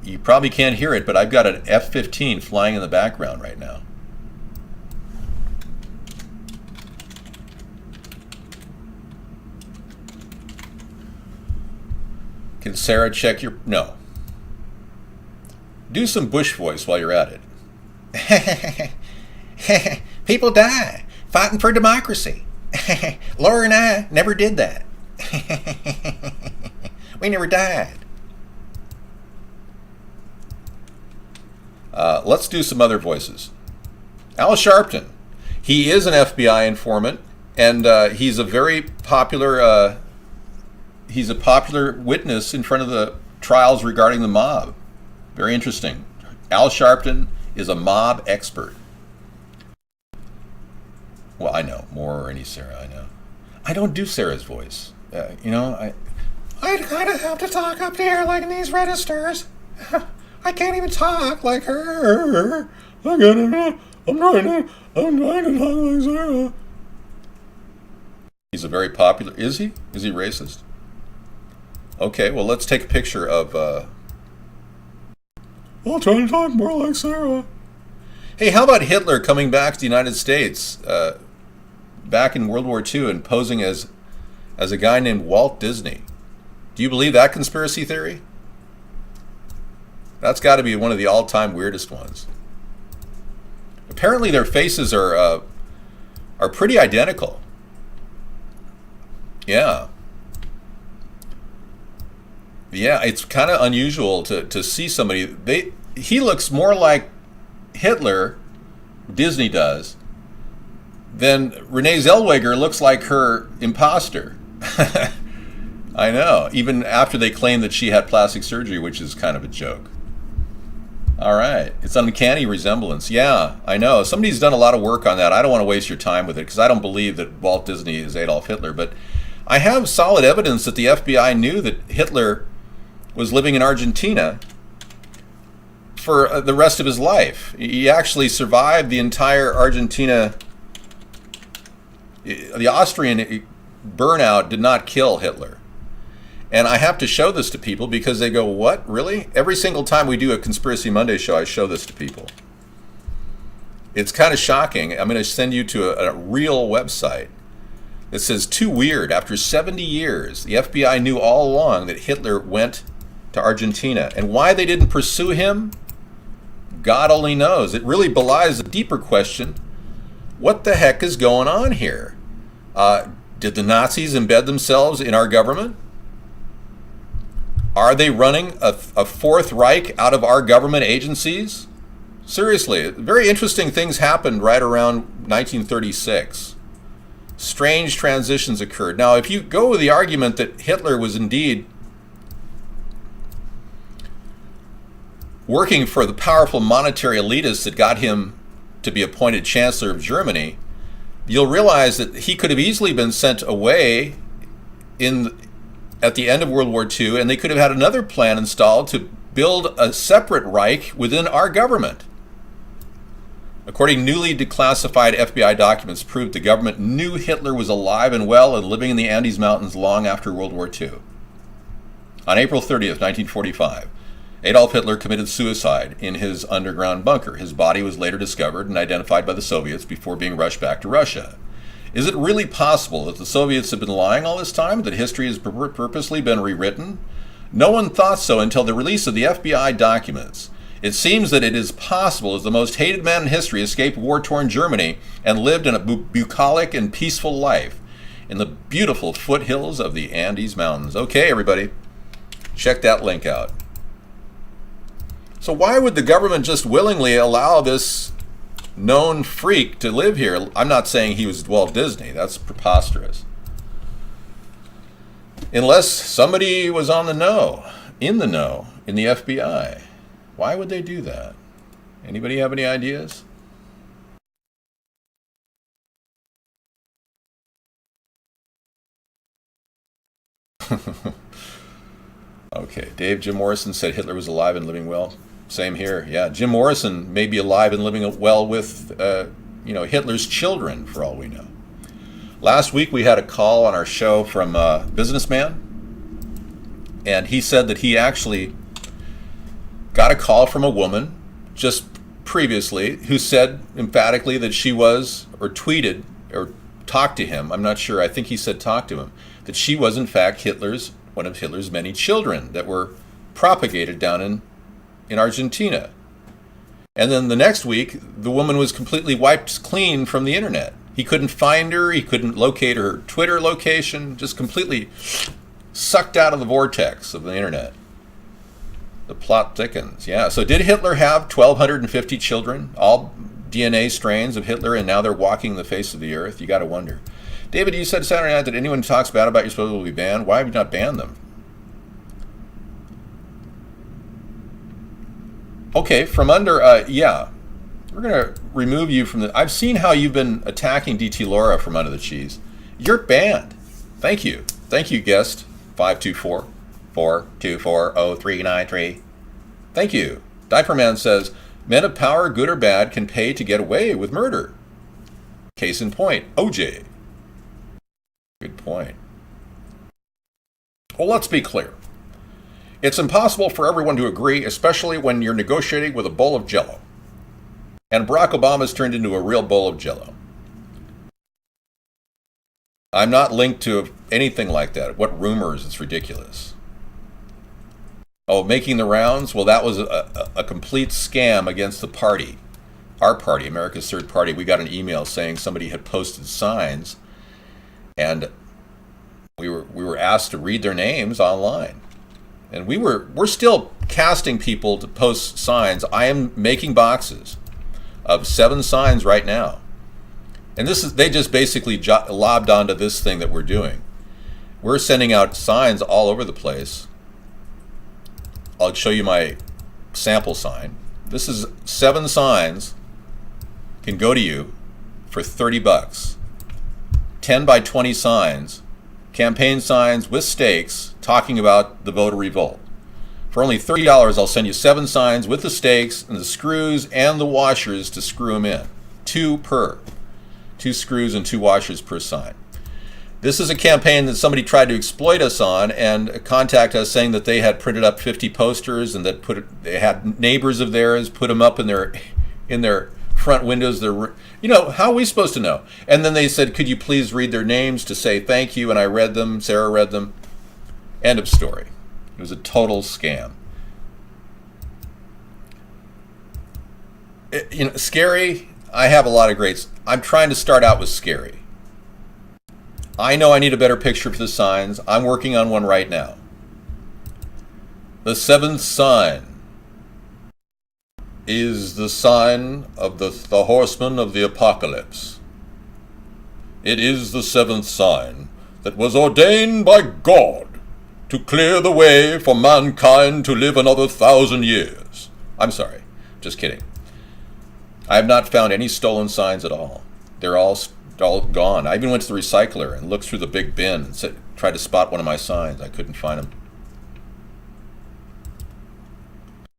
You probably can't hear it, but I've got an F-15 flying in the background right now. Can Sarah check your... No. Do some Bush voice while you're at it. People die fighting for democracy. Laura and I never did that. We never died. Let's do some other voices. Al Sharpton. He is an FBI informant, and he's a very popular... he's a popular witness in front of the trials regarding the mob. Very interesting. Al Sharpton is a mob expert. Well, I know. More or any Sarah, I know. I don't do Sarah's voice. I kind of have to talk up here like in these registers. I can't even talk like her. I'm trying to talk like Sarah. He's a very popular... Is he? Is he racist? Okay, well, let's take a picture of... I'll try to talk more like Sarah. Hey, how about Hitler coming back to the United States back in World War II and posing as a guy named Walt Disney? Do you believe that conspiracy theory? That's got to be one of the all-time weirdest ones. Apparently their faces are pretty identical. Yeah. Yeah, it's kind of unusual to see somebody. He looks more like Hitler, Disney does, than Renee Zellweger looks like her imposter. I know, even after they claim that she had plastic surgery, which is kind of a joke. All right, it's uncanny resemblance. Yeah, I know. Somebody's done a lot of work on that. I don't want to waste your time with it because I don't believe that Walt Disney is Adolf Hitler, but I have solid evidence that the FBI knew that Hitler was living in Argentina for the rest of his life. He actually survived the entire Argentina. The Austrian burnout did not kill Hitler. And I have to show this to people because they go, what, really? Every single time we do a Conspiracy Monday show, I show this to people. It's kind of shocking. I'm going to send you to a real website that says, too weird. After 70 years, the FBI knew all along that Hitler went to Argentina. And why they didn't pursue him, God only knows. It really belies a deeper question. What the heck is going on here? Did the Nazis embed themselves in our government? Are they running a Fourth Reich out of our government agencies? Seriously, very interesting things happened right around 1936. Strange transitions occurred. Now, if you go with the argument that Hitler was indeed working for the powerful monetary elitists that got him to be appointed Chancellor of Germany, you'll realize that he could have easily been sent away at the end of World War II, and they could have had another plan installed to build a separate Reich within our government. According newly declassified FBI documents proved the government knew Hitler was alive and well and living in the Andes Mountains long after World War II. On April 30th, 1945, Adolf Hitler committed suicide in his underground bunker. His body was later discovered and identified by the Soviets before being rushed back to Russia. Is it really possible that the Soviets have been lying all this time, that history has purposely been rewritten? No one thought so until the release of the FBI documents. It seems that it is possible as the most hated man in history escaped war-torn Germany and lived in a bucolic and peaceful life in the beautiful foothills of the Andes Mountains. Okay, everybody, check that link out. So why would the government just willingly allow this known freak to live here? I'm not saying he was Walt Disney. That's preposterous. Unless somebody was in the know, in the FBI. Why would they do that? Anybody have any ideas? Okay, Jim Morrison said Hitler was alive and living well. Same here. Yeah, Jim Morrison may be alive and living well with, Hitler's children, for all we know. Last week we had a call on our show from a businessman, and he said that he actually got a call from a woman just previously who said emphatically that she was, or tweeted, or talked to him. I'm not sure. I think he said talk to him. That she was in fact one of Hitler's many children that were propagated down in Argentina. And then the next week, the woman was completely wiped clean from the internet. He couldn't find her. He couldn't locate her Twitter location. Just completely sucked out of the vortex of the internet. The plot thickens. Yeah. So did Hitler have 1,250 children, all DNA strains of Hitler, and now they're walking the face of the earth? You got to wonder. David, you said Saturday night that anyone who talks bad about you supposed to be banned. Why have you not banned them? Okay, from under, yeah. We're going to remove you from the... I've seen how you've been attacking DT Laura from under the cheese. You're banned. Thank you. Thank you, guest 524-424-0393. Thank you. Diaper Man says, men of power, good or bad, can pay to get away with murder. Case in point, OJ. Good point. Well, let's be clear. It's impossible for everyone to agree, especially when you're negotiating with a bowl of Jell-O. And Barack Obama's turned into a real bowl of jello. I'm not linked to anything like that. What rumors? It's ridiculous. Oh, making the rounds? Well, that was a complete scam against the party. Our party, America's Third Party. We got an email saying somebody had posted signs, and we were asked to read their names online. And we're still casting people to post signs. I am making boxes of 7 signs right now. And they just basically lobbed onto this thing that we're doing. We're sending out signs all over the place. I'll show you my sample sign. This is 7 signs, can go to you for $30. 10 by 20 signs, campaign signs with stakes talking about the voter revolt. For only $30, I'll send you 7 signs with the stakes and the screws and the washers to screw them in. 2 per. 2 screws and 2 washers per sign. This is a campaign that somebody tried to exploit us on and contact us saying that they had printed up 50 posters and that they had neighbors of theirs put them up in their front windows. How are we supposed to know? And then they said, could you please read their names to say thank you? And I read them. Sarah read them. End of story. It was a total scam. Scary. I have a lot of greats. I'm trying to start out with scary. I know I need a better picture for the signs. I'm working on one right now. The 7th sign is the sign of the horseman of the apocalypse. It is the 7th sign that was ordained by God to clear the way for mankind to live another 1,000 years. I'm sorry, just kidding. I have not found any stolen signs at all. They're all gone. I even went to the recycler and looked through the big bin and tried to spot one of my signs. I couldn't find them.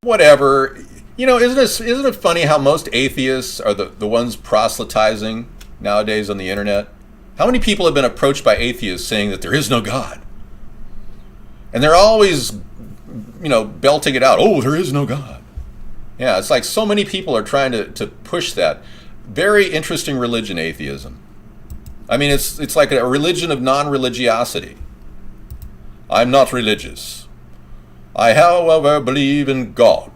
Whatever. Isn't it funny how most atheists are the ones proselytizing nowadays on the internet? How many people have been approached by atheists saying that there is no God? And they're always, belting it out. Oh, there is no God. Yeah, it's like so many people are trying to push that. Very interesting religion, atheism. I mean, it's like a religion of non-religiosity. I'm not religious. I, however, believe in God,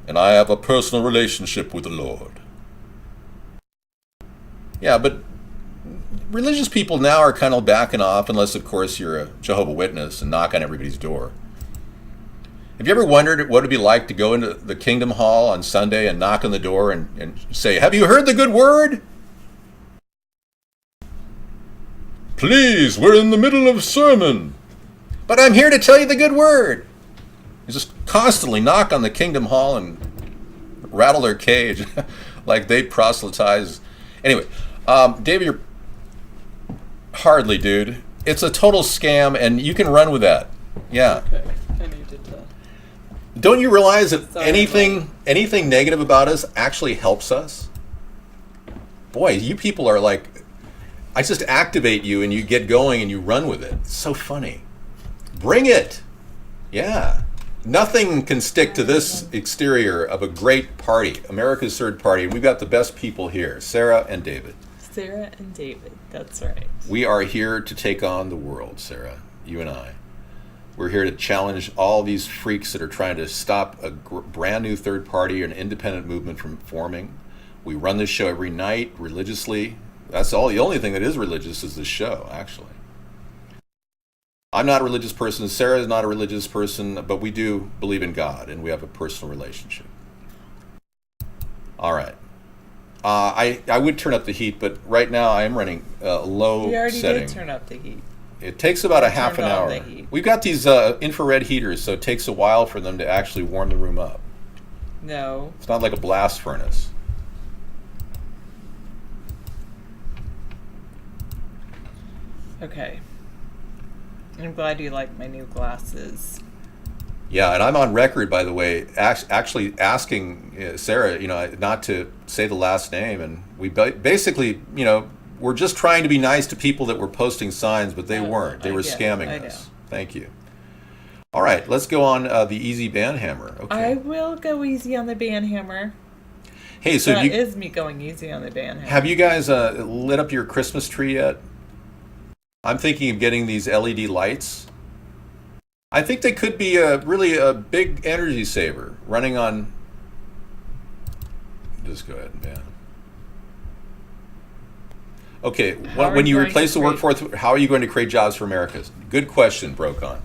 and I have a personal relationship with the Lord. Yeah, but religious people now are kind of backing off, unless, of course, you're a Jehovah's Witness and knock on everybody's door. Have you ever wondered what it would be like to go into the Kingdom Hall on Sunday and knock on the door and say, have you heard the good word? Please, we're in the middle of sermon. But I'm here to tell you the good word. You just constantly knock on the Kingdom Hall and rattle their cage like they proselytize. Anyway, David, you're hardly, dude. It's a total scam, and you can run with that. Yeah. Okay, I needed to. Don't you realize that Sorry, anything negative about us actually helps us? Boy, you people are like, I just activate you and you get going and you run with it. It's so funny. Bring it. Yeah. Nothing can stick to this exterior of a great party, America's Third Party. We've got the best people here, Sarah and David. Sarah and David, that's right. We are here to take on the world, Sarah, you and I. We're here to challenge all these freaks that are trying to stop a brand new third party or an independent movement from forming. We run this show every night religiously. That's all. The only thing that is religious is this show, actually. I'm not a religious person. Sarah is not a religious person, but we do believe in God, and we have a personal relationship. All right. I would turn up the heat, but right now I am running low setting. We already did turn up the heat. It takes about a half an hour. The heat. We've got these infrared heaters, so it takes a while for them to actually warm the room up. No. It's not like a blast furnace. Okay. I'm glad you like my new glasses. Yeah, and I'm on record, by the way, actually asking Sarah, not to say the last name, and we basically, we're just trying to be nice to people that were posting signs, but they weren't. They were scamming us. Thank you. All right, let's go on the easy band hammer. Okay. I will go easy on the band hammer. Hey, so That is me going easy on the bandhand. have you guys lit up your Christmas tree yet? I'm thinking of getting these LED lights. I think they could be really a big energy saver running on. Just go ahead and ban. Okay, How are when you you going replace to the create- workforce, how are you going to create jobs for Americans? Good question, Brocon.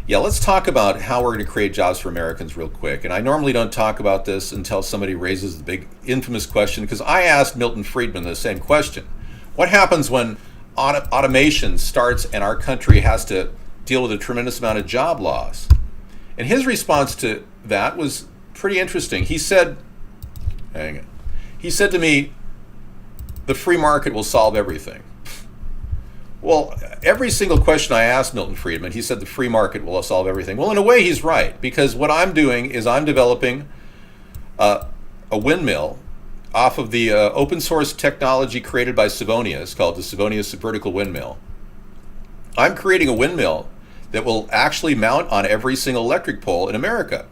Yeah, let's talk about how we're going to create jobs for Americans real quick. And I normally don't talk about this until somebody raises the big infamous question, because I asked Milton Friedman the same question. What happens when automation starts and our country has to deal with a tremendous amount of job loss? And his response to that was pretty interesting. He said, hang on. He said to me, the free market will solve everything. Well, every single question I asked Milton Friedman, he said the free market will solve everything. Well, in a way, he's right, because what I'm doing is I'm developing a windmill off of the open source technology created by Savonius called the Savonius vertical windmill. I'm creating a windmill that will actually mount on every single electric pole in America.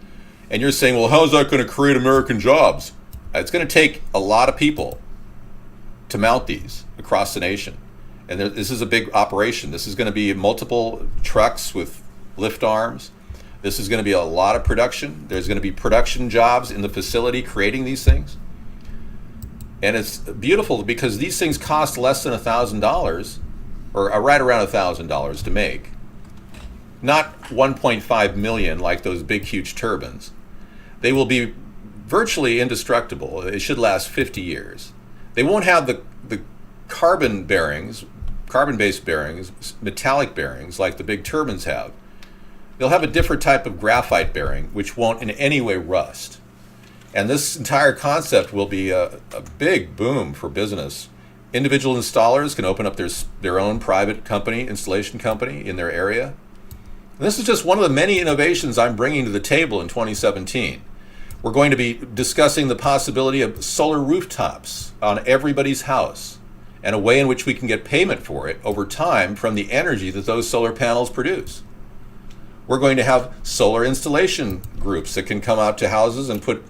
And you're saying, well, how's that going to create American jobs? It's going to take a lot of people to mount these across the nation. And this is a big operation. This is going to be multiple trucks with lift arms. This is going to be a lot of production. There's going to be production jobs in the facility creating these things. And it's beautiful because these things cost less than $1,000, or right around $1,000 to make. Not 1.5 million like those big, huge turbines. They will be virtually indestructible. It should last 50 years. They won't have the carbon-based bearings, metallic bearings like the big turbines have. They'll have a different type of graphite bearing, which won't in any way rust. And this entire concept will be a big boom for business. Individual installers can open up their own private company, installation company in their area. And this is just one of the many innovations I'm bringing to the table in 2017. We're going to be discussing the possibility of solar rooftops on everybody's house, and a way in which we can get payment for it over time from the energy that those solar panels produce. We're going to have solar installation groups that can come out to houses and put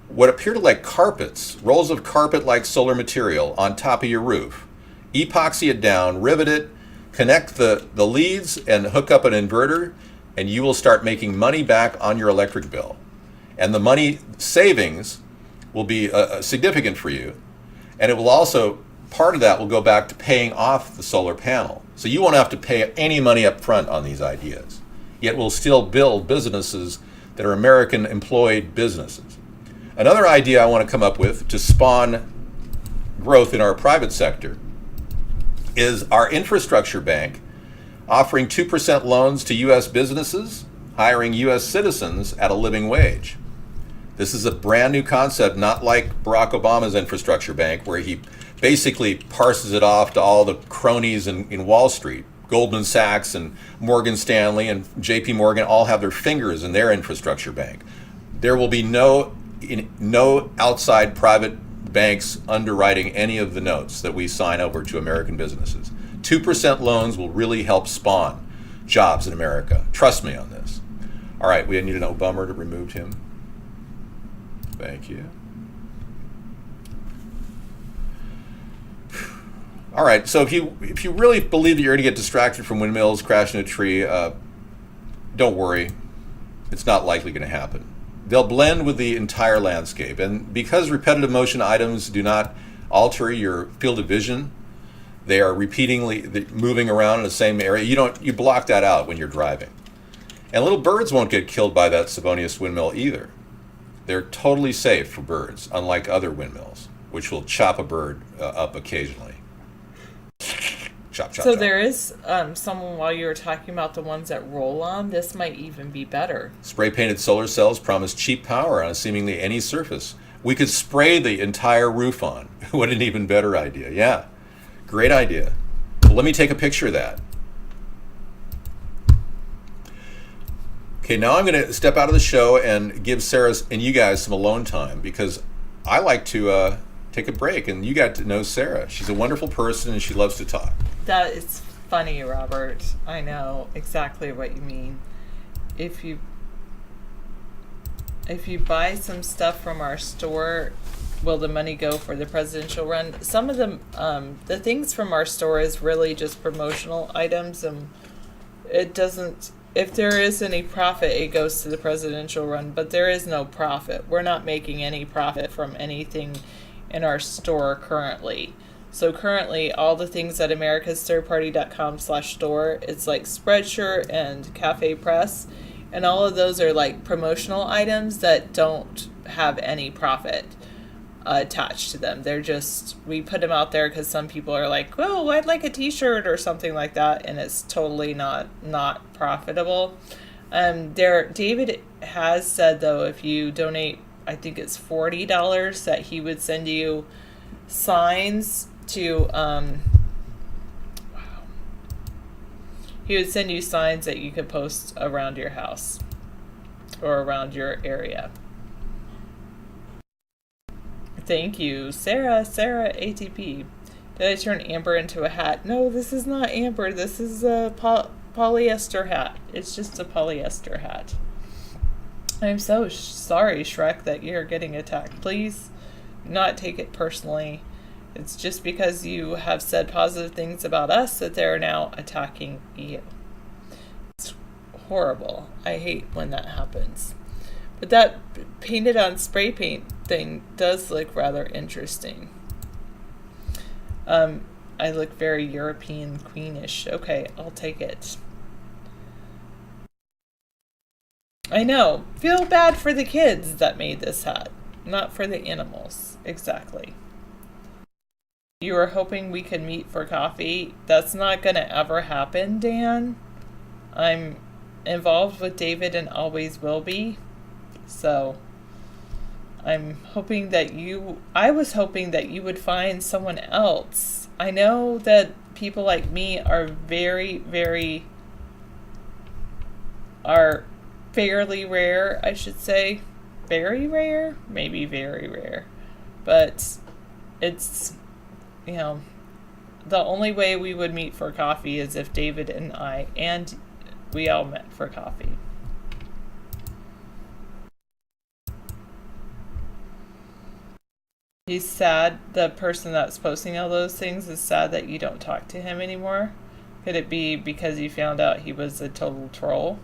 what appear to like carpets, rolls of carpet-like solar material on top of your roof. Epoxy it down, rivet it, connect the leads and hook up an inverter, and you will start making money back on your electric bill. And the money savings will be significant for you. And it will also, part of that will go back to paying off the solar panel. So you won't have to pay any money up front on these ideas. Yet we'll still build businesses that are American employed businesses. Another idea I want to come up with to spawn growth in our private sector is our infrastructure bank offering 2% loans to U.S. businesses, hiring U.S. citizens at a living wage. This is a brand new concept, not like Barack Obama's infrastructure bank, where he basically parses it off to all the cronies in Wall Street. Goldman Sachs and Morgan Stanley and JP Morgan all have their fingers in their infrastructure bank. There will be no outside private banks underwriting any of the notes that we sign over to American businesses. 2% loans will really help spawn jobs in America. Trust me on this. All right, we need an Obama to remove him. Thank you. All right, so if you really believe that you're going to get distracted from windmills, crash in a tree, don't worry. It's not likely going to happen. They'll blend with the entire landscape, and because repetitive motion items do not alter your field of vision, they are repeatedly moving around in the same area. You block that out when you're driving. And little birds won't get killed by that Savonius windmill either. They're totally safe for birds, unlike other windmills, which will chop a bird up occasionally. Chop, chop, So chop. there is someone, while you were talking about the ones that roll on, this might even be better. Spray painted solar cells promise cheap power on seemingly any surface. We could spray the entire roof on. What an even better idea. Yeah, great idea. Well, let me take a picture of that. Okay, now I'm going to step out of the show and give Sarah and you guys some alone time, because I like to take a break, and you got to know Sarah. She's a wonderful person and she loves to talk. That is funny, Robert. I know exactly what you mean. If you buy some stuff from our store will the money go for the presidential run? Some of them, the things from our store is really just promotional items, and it doesn't, if there is any profit, it goes to the presidential run, but there is no profit. We're not making any profit from anything in our store currently. So currently, all the things at americasthirdparty.com/store, it's like Spreadshirt and Cafe Press, and all of those are like promotional items that don't have any profit attached to them. They're just, we put them out there because some people are like, oh, I'd like a t-shirt or something like that, and it's totally not profitable. David has said, though, if you donate, I think it's $40, that he would send you signs to he would send you signs that you could post around your house or around your area. Thank you, Sarah ATP. Did I turn amber into a hat? No, this is not amber. This is a polyester hat. It's just a polyester hat. I'm so sorry, Shrek, that you're getting attacked. Please not take it personally. It's just because you have said positive things about us that they're now attacking you. It's horrible. I hate when that happens. But that painted on spray paint thing does look rather interesting. I look very European queenish. Okay, I'll take it. I know. Feel bad for the kids that made this hat, not for the animals. Exactly. You were hoping we could meet for coffee. That's not going to ever happen, Dan. I'm involved with David and always will be. So I'm hoping that I was hoping that you would find someone else. I know that people like me are are fairly rare, I should say. Very rare? Maybe very rare. But it's, the only way we would meet for coffee is if David and we all met for coffee. He's sad, the person that's posting all those things is sad that you don't talk to him anymore. Could it be because you found out he was a total troll?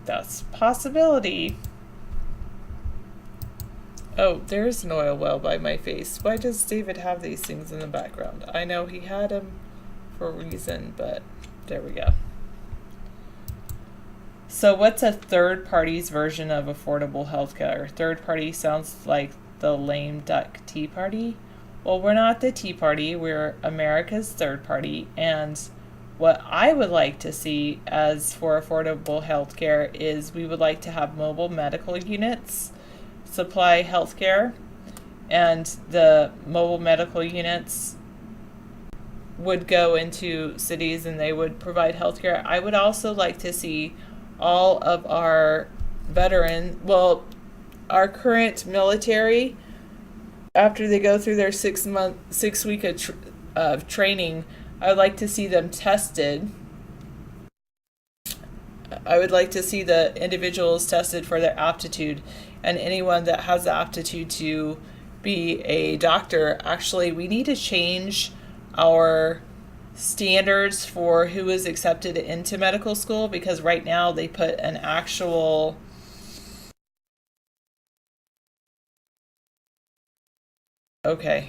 That's a possibility. Oh, there's an oil well by my face. Why does David have these things in the background? I know he had them for a reason, but there we go. So what's a third party's version of affordable healthcare? Third party sounds like the lame duck Tea Party. Well, we're not the Tea Party. We're America's third party. And what I would like to see as for affordable healthcare is we would like to have mobile medical units supply healthcare. And the mobile medical units would go into cities and they would provide healthcare. I would also like to see all of our our current military, after they go through their 6 week of training, I would like to see them tested. I would like to see the individuals tested for their aptitude, and anyone that has the aptitude to be a doctor. Actually, we need to change our standards for who is accepted into medical school, because right now they put an actual the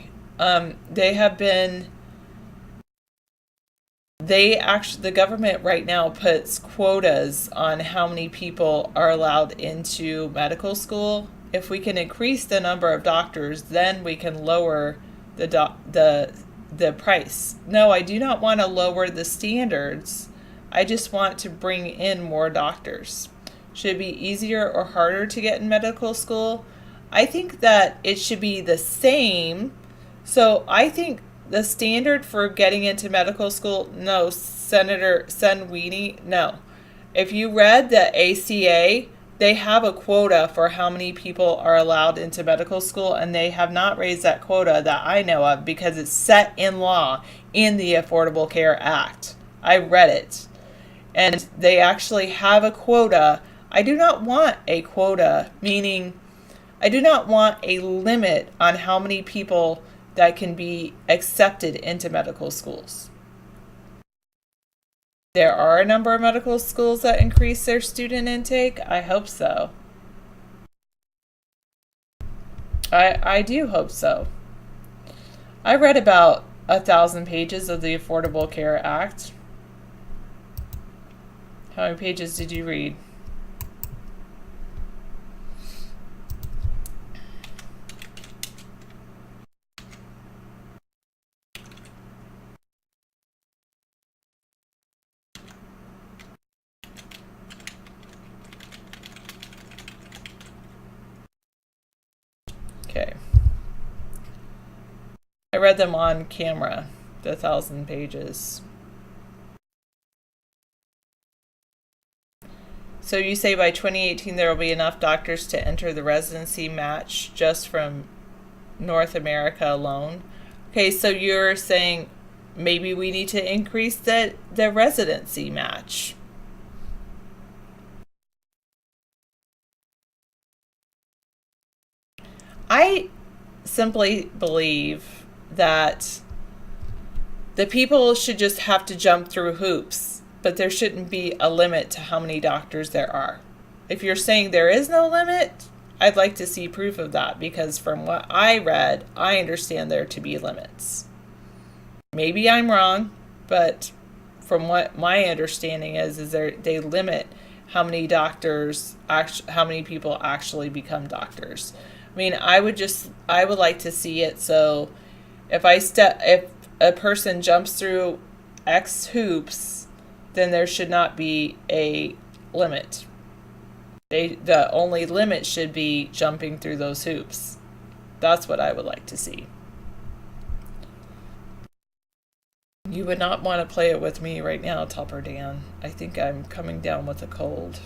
government right now puts quotas on how many people are allowed into medical school. If we can increase the number of doctors, then we can lower the price. No, I do not want to lower the standards. I just want to bring in more doctors. Should it be easier or harder to get in medical school? I think that it should be the same. So I think the standard for getting into medical school, no, Senator Senweenie, no. If you read the ACA, they have a quota for how many people are allowed into medical school, and they have not raised that quota that I know of because it's set in law in the Affordable Care Act. I read it. And they actually have a quota. I do not want a quota, meaning I do not want a limit on how many people that can be accepted into medical schools. There are a number of medical schools that increase their student intake. I hope so. I do hope so. I read about 1,000 pages of the Affordable Care Act. How many pages did you read? Okay. I read them on camera, the 1,000 pages. So you say by 2018 there will be enough doctors to enter the residency match just from North America alone. Okay, so you're saying maybe we need to increase the residency match. I simply believe that the people should just have to jump through hoops, but there shouldn't be a limit to how many doctors there are. If you're saying there is no limit, I'd like to see proof of that, because from what I read, I understand there to be limits. Maybe I'm wrong, but from what my understanding is they limit how many doctors, how many people actually become doctors. I mean, I would like to see it so if a person jumps through X hoops, then there should not be a limit. The only limit should be jumping through those hoops. That's what I would like to see. You would not want to play it with me right now, Topper Dan. I think I'm coming down with a cold.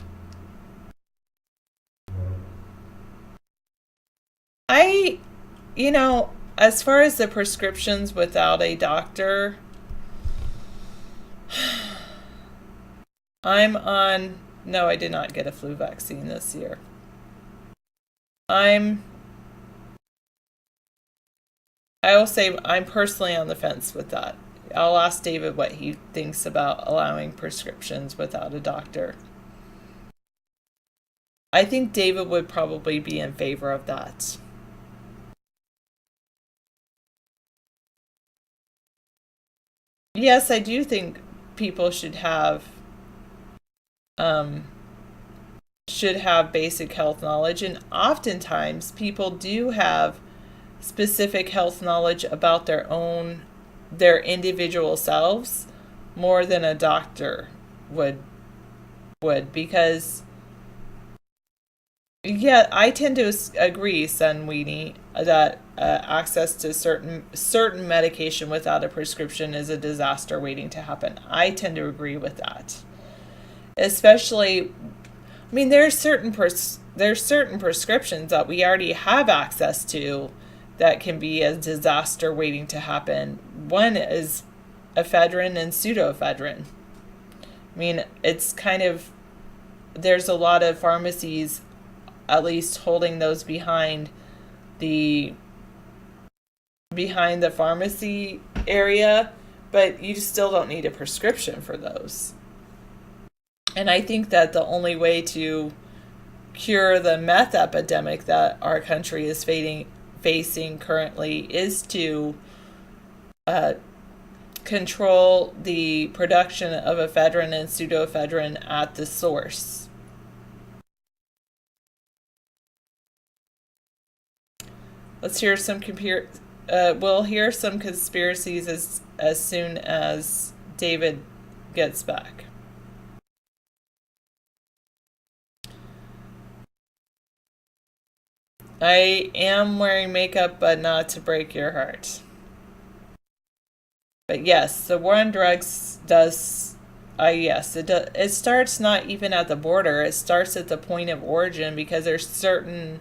As far as the prescriptions without a doctor, no, I did not get a flu vaccine this year. I will say I'm personally on the fence with that. I'll ask David what he thinks about allowing prescriptions without a doctor. I think David would probably be in favor of that. Yes, I do think people should have basic health knowledge, and oftentimes people do have specific health knowledge about their individual selves more than a doctor would, because yeah, I tend to agree, Sunweenie, that access to certain medication without a prescription is a disaster waiting to happen. I tend to agree with that. Especially, I mean, there's certain prescriptions that we already have access to that can be a disaster waiting to happen. One is ephedrine and pseudoephedrine. I mean, it's there's a lot of pharmacies at least holding those behind the pharmacy area, but you still don't need a prescription for those. And I think that the only way to cure the meth epidemic that our country is facing currently is to control the production of ephedrine and pseudoephedrine at the source. Let's hear some we'll hear some conspiracies as soon as David gets back. I am wearing makeup, but not to break your heart. But yes, the war on drugs does. Yes, it does. It starts not even at the border. It starts at the point of origin, because there's certain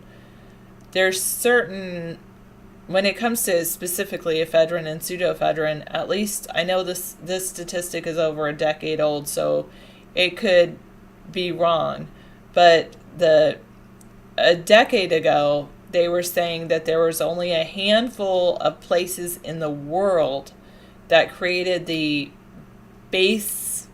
when it comes to specifically ephedrine and pseudoephedrine, at least I know this statistic is over a decade old, so it could be wrong, but a decade ago they were saying that there was only a handful of places in the world that created the base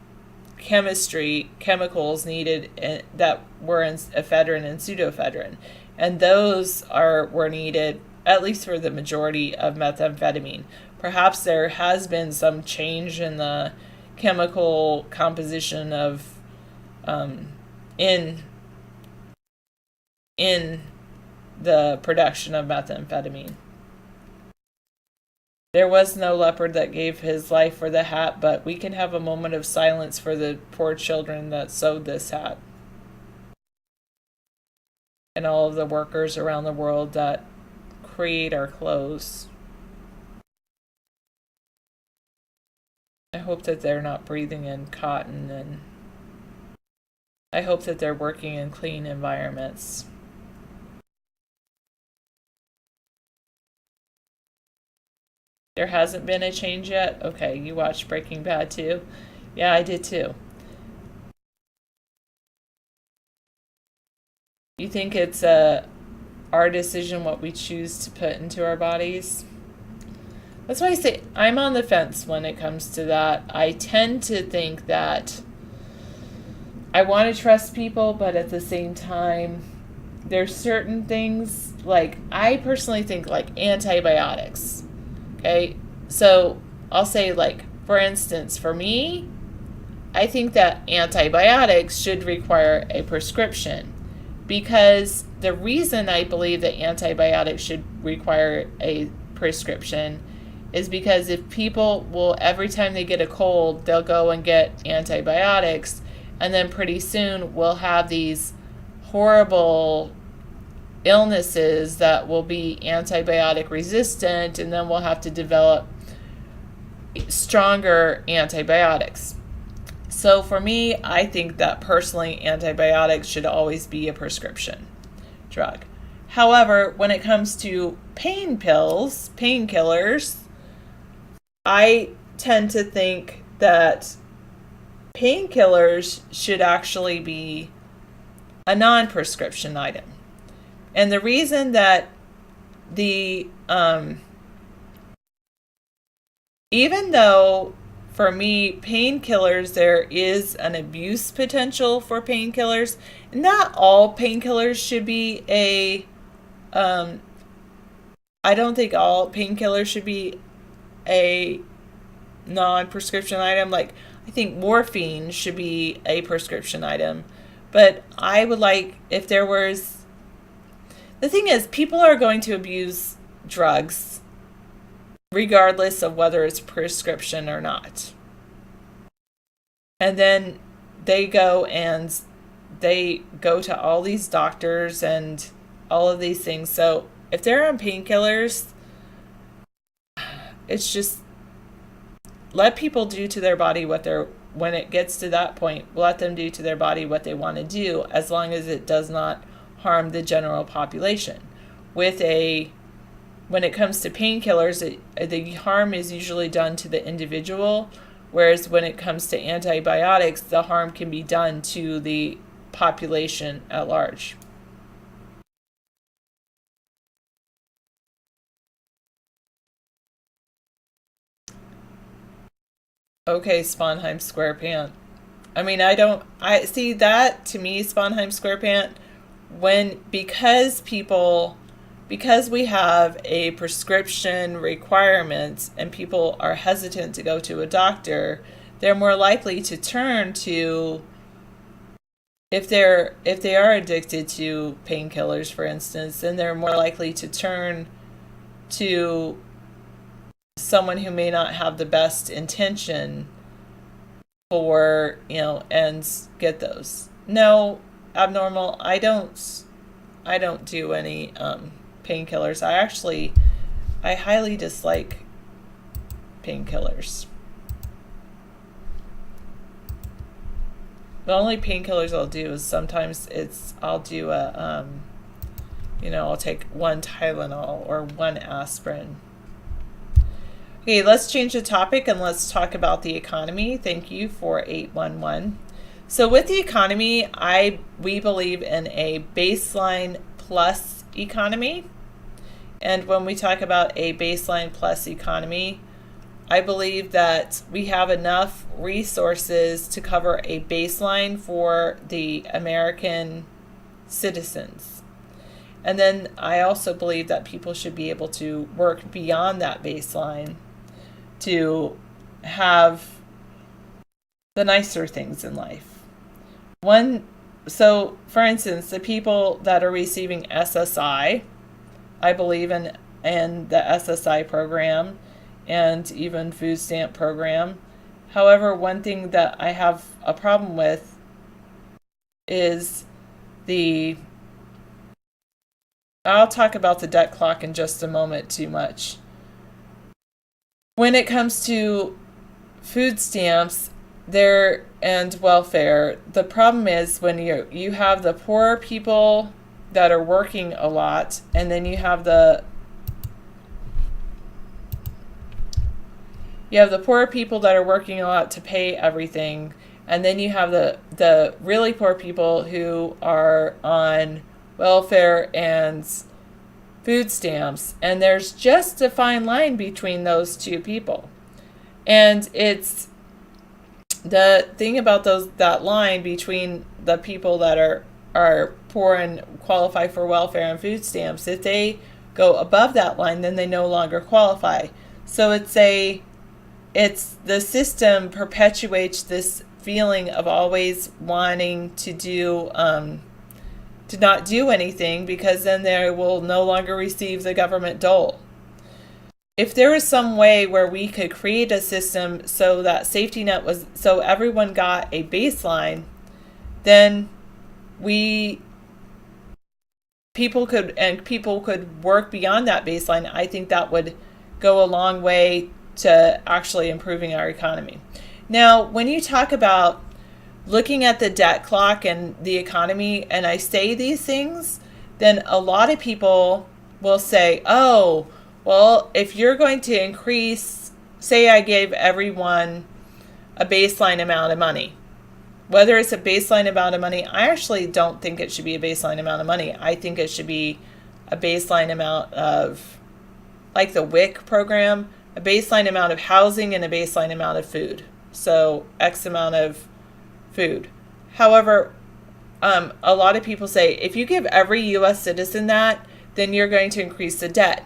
chemicals needed that were in ephedrine and pseudoephedrine. And those were needed, at least for the majority of methamphetamine. Perhaps there has been some change in the chemical composition of in the production of methamphetamine. There was no leopard that gave his life for the hat, but we can have a moment of silence for the poor children that sewed this hat. And all of the workers around the world that create our clothes. I hope that they're not breathing in cotton, and I hope that they're working in clean environments. There hasn't been a change yet? Okay, you watched Breaking Bad too? Yeah, I did too. You think it's our decision what we choose to put into our bodies? That's why I say I'm on the fence when it comes to that. I tend to think that I want to trust people, but at the same time, there's certain things, like I personally think like antibiotics. Okay, so I'll say, like, for instance, for me, I think that antibiotics should require a prescription, because the reason I believe that antibiotics should require a prescription is because if people will, every time they get a cold, they'll go and get antibiotics, and then pretty soon we'll have these horrible illnesses that will be antibiotic resistant, and then we'll have to develop stronger antibiotics. So for me, I think that personally antibiotics should always be a prescription drug. However, when it comes to painkillers, I tend to think that painkillers should actually be a non-prescription item. And the reason that even though for me, painkillers, there is an abuse potential for painkillers. Not all painkillers should be I don't think all painkillers should be a non-prescription item. Like, I think morphine should be a prescription item. But I would like, if there was, the thing is, people are going to abuse drugs regardless of whether it's prescription or not. And then they go to all these doctors and all of these things. So if they're on painkillers, it's just let people do to their body when it gets to that point, let them do to their body what they want to do, as long as it does not harm the general population. When it comes to painkillers, the harm is usually done to the individual, whereas when it comes to antibiotics, the harm can be done to the population at large. Okay, Sponheim square pant. I mean, I see that, to me, Sponheim square pant, because we have a prescription requirement and people are hesitant to go to a doctor, they're more likely to turn to, if they are addicted to painkillers, for instance, then they're more likely to turn to someone who may not have the best intention for, and get those. No, abnormal, I don't do any painkillers. I highly dislike painkillers. The only painkillers I'll do is sometimes I'll do I'll take one Tylenol or one aspirin. Okay, let's change the topic and let's talk about the economy. Thank you for 811. So with the economy, we believe in a baseline plus economy. And when we talk about a baseline plus economy, I believe that we have enough resources to cover a baseline for the American citizens. And then I also believe that people should be able to work beyond that baseline to have the nicer things in life. So for instance, the people that are receiving SSI, I believe in the SSI program and even food stamp program. However, one thing that I have a problem with is I'll talk about the debt clock in just a moment too much. When it comes to food stamps and welfare, the problem is when you have the poor people that are working a lot, and then you have the poor people that are working a lot to pay everything, and then you have the really poor people who are on welfare and food stamps, and there's just a fine line between those two people. And it's the thing about that line between the people that are poor and qualify for welfare and food stamps, if they go above that line, then they no longer qualify. So the system perpetuates this feeling of always wanting to not do anything, because then they will no longer receive the government dole. If there was some way where we could create a system so that safety net so everyone got a baseline, then people could work beyond that baseline. I think that would go a long way to actually improving our economy. Now, when you talk about looking at the debt clock and the economy, and I say these things, then a lot of people will say, oh, well, if you're going to increase, say I gave everyone a baseline amount of money, whether it's a baseline amount of money, I actually don't think it should be a baseline amount of money. I think it should be a baseline amount of, like the WIC program, a baseline amount of housing and a baseline amount of food. So X amount of food. However, a lot of people say if you give every U.S. citizen that, then you're going to increase the debt.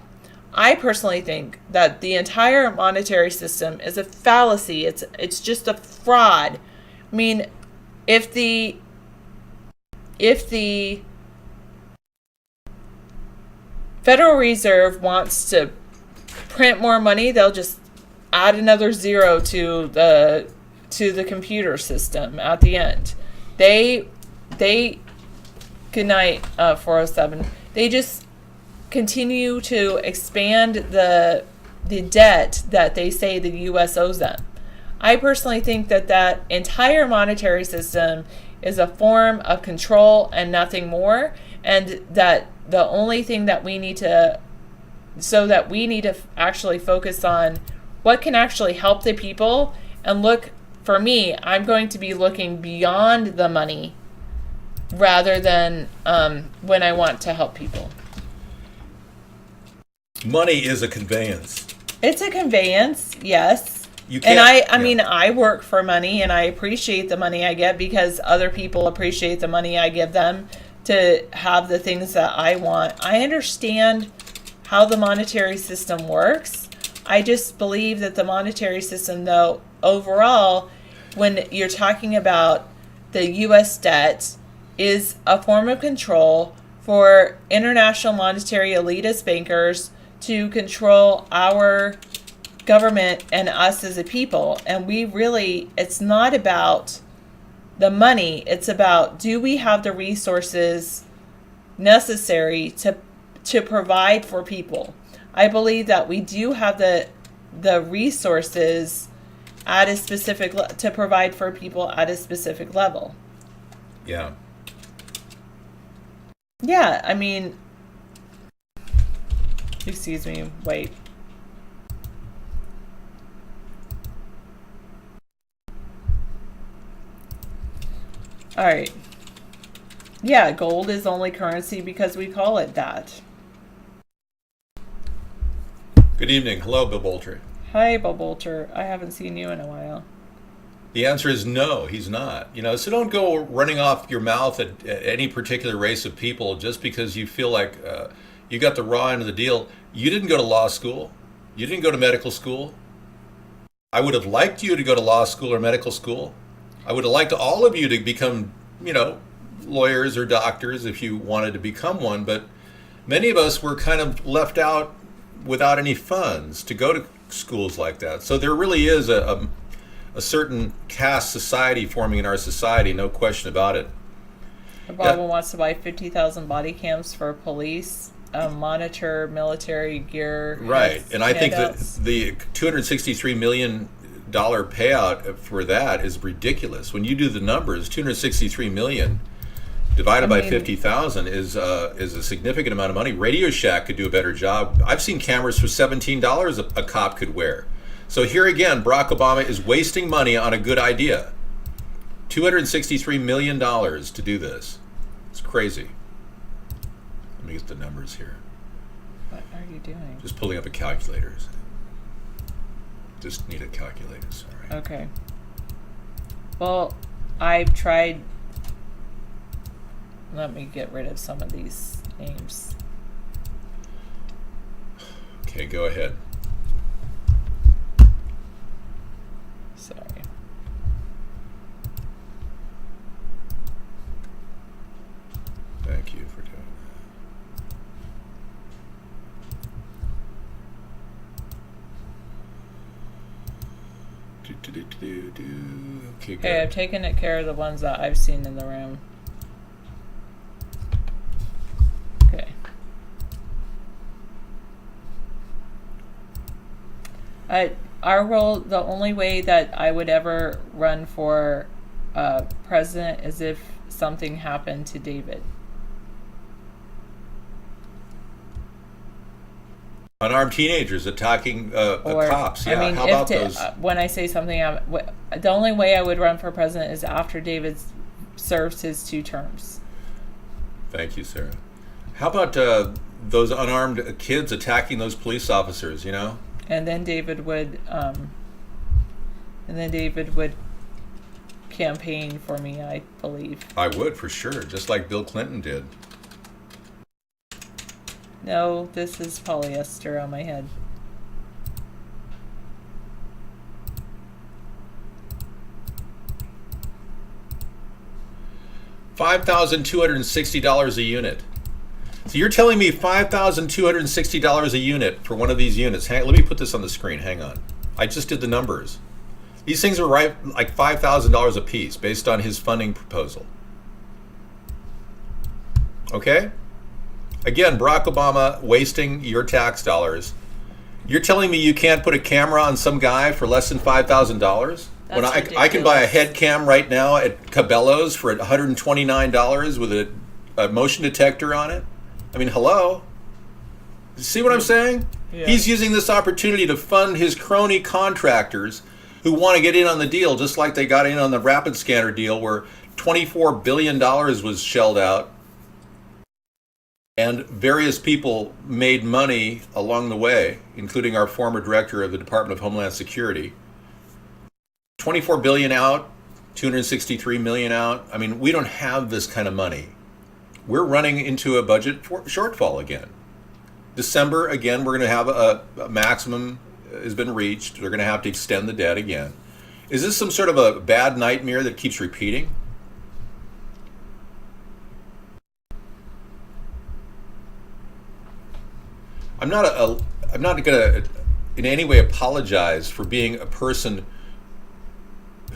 I personally think that the entire monetary system is a fallacy. It's just a fraud. I mean, if the Federal Reserve wants to print more money, they'll just add another zero to the computer system at the end. They good night, 407. They just continue to expand the debt that they say the U.S. owes them. I personally think that entire monetary system is a form of control and nothing more, and that the only thing that we need to actually focus on what can actually help the people. And look, for me, I'm going to be looking beyond the money rather than when I want to help people. Money is a conveyance. It's a conveyance, yes. And I mean, I work for money, and I appreciate the money I get because other people appreciate the money I give them to have the things that I want. I understand how the monetary system works. I just believe that the monetary system, though, overall, when you're talking about the U.S. debt, is a form of control for international monetary elitist bankers to control our government and us as a people. And it's not about the money. It's about, do we have the resources necessary to provide for people? I believe that we do have the resources at a specific to provide for people at a specific level. Yeah. Yeah, I mean, excuse me, wait. All right. Yeah, gold is only currency because we call it that. Good evening. Hello, Bill Bolter. Hi, Bob Bolter. I haven't seen you in a while. The answer is no, he's not. So don't go running off your mouth at any particular race of people just because you feel like you got the raw end of the deal. You didn't go to law school. You didn't go to medical school. I would have liked you to go to law school or medical school. I would have liked all of you to become, lawyers or doctors if you wanted to become one, but many of us were kind of left out without any funds to go to schools like that. So there really is a certain caste society forming in our society, no question about it. Obama wants to buy 50,000 body cams for police, monitor military gear. Right, and I think that handouts. the $263 million payout for that is ridiculous. When you do the numbers, $263 million divided by 50,000 is a significant amount of money. Radio Shack could do a better job. I've seen cameras for $17 a cop could wear. So here again, Barack Obama is wasting money on a good idea. $263 million to do this. It's crazy. Let me get the numbers here. What are you doing? Just pulling up a calculator. Just need a calculator, sorry. Okay. Well, I've tried. Let me get rid of some of these names. Okay, go ahead. Sorry. Thank you for doing that. Okay, Okay, I've good. taken care of the ones that I've seen in the room. Okay. Our role, the only way that I would ever run for president is if something happened to David. Unarmed teenagers attacking cops. Yeah, I mean, how about if those? When I say something, the only way I would run for president is after David serves his 2 terms. Thank you, Sarah. How about those unarmed kids attacking those police officers? And then David would, campaign for me, I believe. I would for sure, just like Bill Clinton did. No, this is polyester on my head. $5,260 a unit. So you're telling me $5,260 a unit for one of these units. Let me put this on the screen. Hang on. I just did the numbers. These things are right like $5,000 a piece based on his funding proposal. Okay? Again, Barack Obama wasting your tax dollars. You're telling me you can't put a camera on some guy for less than $5,000? When I can buy a head cam right now at Cabela's for $129 with a motion detector on it? I mean, hello? See what I'm saying? Yeah. He's using this opportunity to fund his crony contractors who want to get in on the deal, just like they got in on the rapid scanner deal where $24 billion was shelled out. And various people made money along the way, including our former director of the Department of Homeland Security. 24 billion out, 263 million out. I mean, we don't have this kind of money. We're running into a budget shortfall again. December, again, we're going to have a maximum has been reached. They're going to have to extend the debt again. Is this some sort of a bad nightmare that keeps repeating? I'm not going to in any way apologize for being a person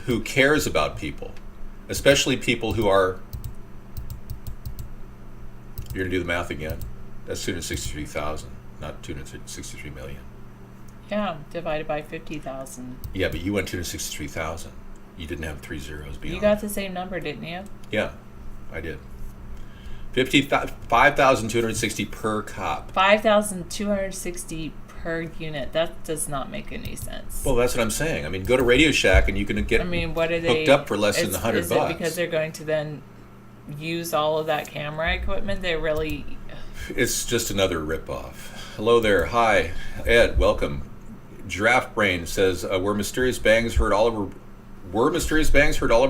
who cares about people, especially people who are. You're going to do the math again. That's 263,000, not 263 million. Yeah, divided by 50,000. Yeah, but you went 263,000. You didn't have 3 zeros beyond. You got the same number, didn't you? Yeah, I did. 5,260 per cop. 5,260 per unit. That does not make any sense. Well, that's what I'm saying. I mean, go to Radio Shack and you can get what are they hooked up for less than $100. Is it because they're going to then use all of that camera equipment. They really. It's just another ripoff. Hello there. Hi, Ed. Welcome. Giraffe Brain says, were mysterious bangs heard all over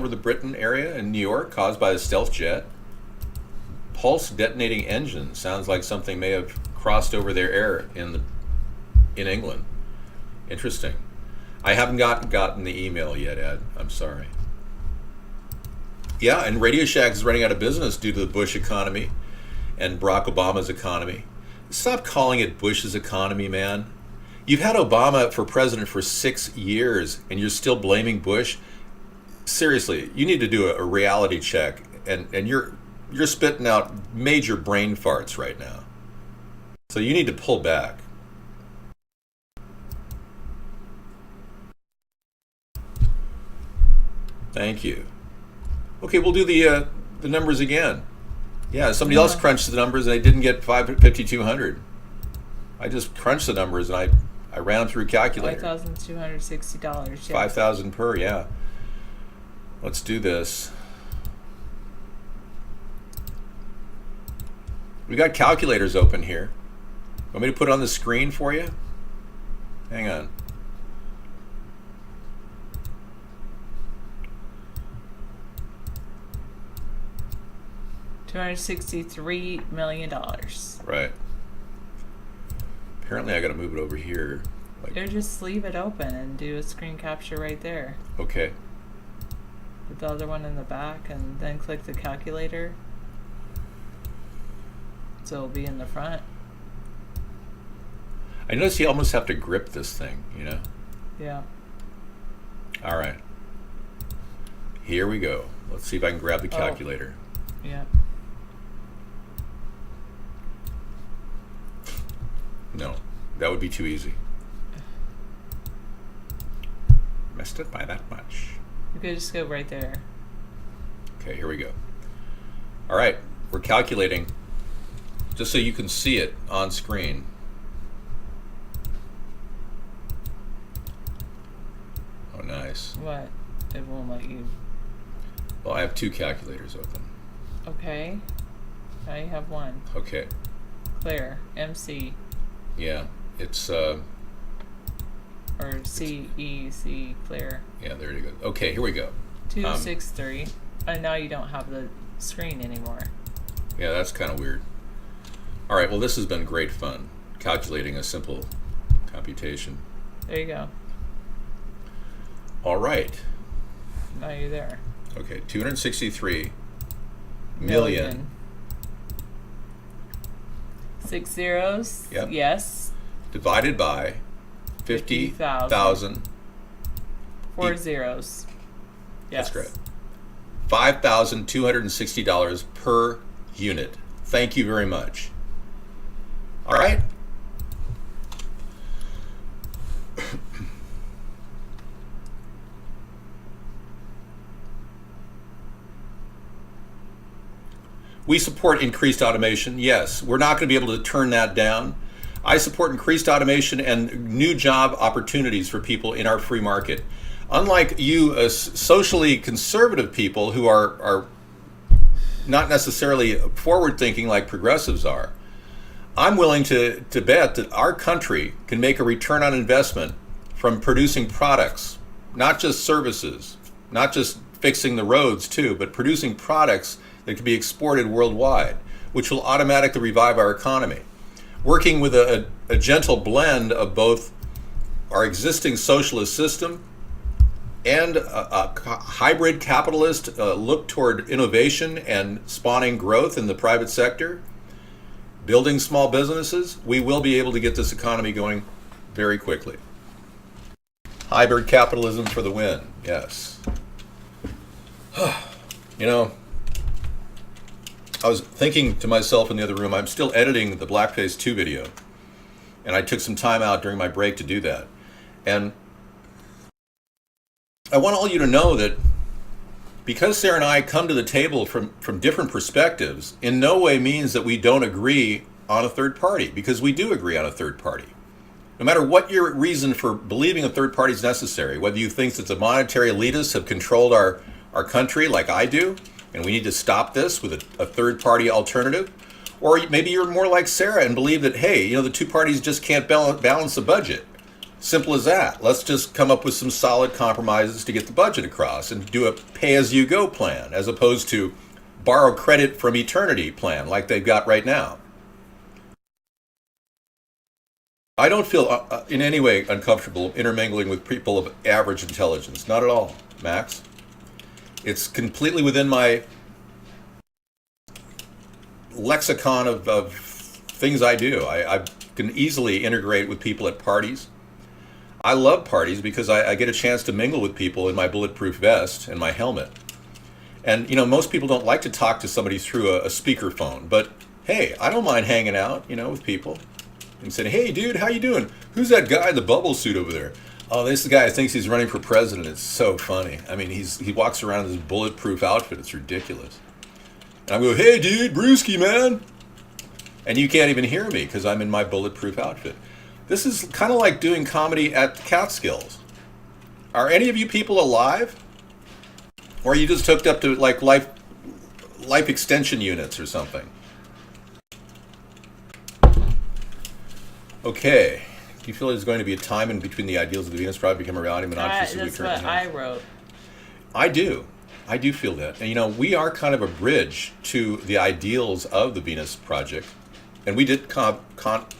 the Britain area in New York caused by a stealth jet? Pulse detonating engine sounds like something may have crossed over their air in England. Interesting. I haven't gotten the email yet, Ed. I'm sorry. Yeah, and Radio Shack is running out of business due to the Bush economy and Barack Obama's economy. Stop calling it Bush's economy, man. You've had Obama for president for 6 years and you're still blaming Bush? Seriously, you need to do a reality check, and you're spitting out major brain farts right now. So you need to pull back. Thank you. Okay, we'll do the numbers again. Yeah, somebody else crunched the numbers and they didn't get 5,200. I just crunched the numbers and I ran them through a calculator. $5,260. Yeah. 5,000 per, yeah. Let's do this. We got calculators open here. Want me to put it on the screen for you? Hang on. $263 million. Right. Apparently I got to move it over here. Or just leave it open and do a screen capture right there. Okay. Put the other one in the back and then click the calculator. So it'll be in the front. I notice you almost have to grip this thing, you know? Yeah. All right. Here we go. Let's see if I can grab the calculator. Yeah. No, that would be too easy. Missed it by that much. You could just go right there. Okay, here we go. All right, we're calculating just so you can see it on screen. Oh, nice. What? It won't let you. Well, I have two calculators open. Okay. Now you have one. Okay. Clear. MC. Yeah, it's Or CEC. Clear. yeah, there you go. Okay, here we go. 263. And now you don't have the screen anymore. Yeah, that's kind of weird. All right, well, this has been great fun, calculating a simple computation. There you go. All right. Now you're there. Okay, 263 million. 6 zeros. Yep. Yes. Divided by 50,000. 4 zeros. Yes. That's great. $5,260 per unit. Thank you very much. All right. We support increased automation. Yes, we're not going to be able to turn that down. I support increased automation and new job opportunities for people in our free market. Unlike you, socially conservative people who are not necessarily forward thinking like progressives are, I'm willing to bet that our country can make a return on investment from producing products, not just services, not just fixing the roads too, but producing products that can be exported worldwide, which will automatically revive our economy. Working with a gentle blend of both our existing socialist system and a hybrid capitalist look toward innovation and spawning growth in the private sector, building small businesses, we will be able to get this economy going very quickly. Hybrid capitalism for the win, yes. You know, I was thinking to myself in the other room, I'm still editing the Blackface 2 video, and I took some time out during my break to do that. And I want all you to know that because Sarah and I come to the table from different perspectives, in no way means that we don't agree on a third party, because we do agree on a third party. No matter what your reason for believing a third party is necessary, whether you think that the monetary elitists have controlled our country like I do, and we need to stop this with a third-party alternative. Or maybe you're more like Sarah and believe that, hey, you know, the two parties just can't balance the budget. Simple as that. Let's just come up with some solid compromises to get the budget across and do a pay-as-you-go plan as opposed to borrow credit from eternity plan like they've got right now. I don't feel in any way uncomfortable intermingling with people of average intelligence. Not at all, Max. It's completely within my lexicon of things I do. I can easily integrate with people at parties. I love parties because I get a chance to mingle with people in my bulletproof vest and my helmet. And, you know, most people don't like to talk to somebody through a speakerphone. But, hey, I don't mind hanging out, you know, with people. And saying, hey, dude, how you doing? Who's that guy in the bubble suit over there? Oh, this guy thinks he's running for president. It's so funny. I mean, he walks around in this bulletproof outfit. It's ridiculous. And I go, hey, dude, brewski, man. And you can't even hear me because I'm in my bulletproof outfit. This is kind of like doing comedy at the Catskills. Are any of you people alive? Or are you just hooked up to like life extension units or something? Okay. Do you feel there's going to be a time in between the ideals of the Venus Project become a reality and That's what I wrote. I do. I do feel that. And, you know, we are kind of a bridge to the ideals of the Venus Project. And we did contact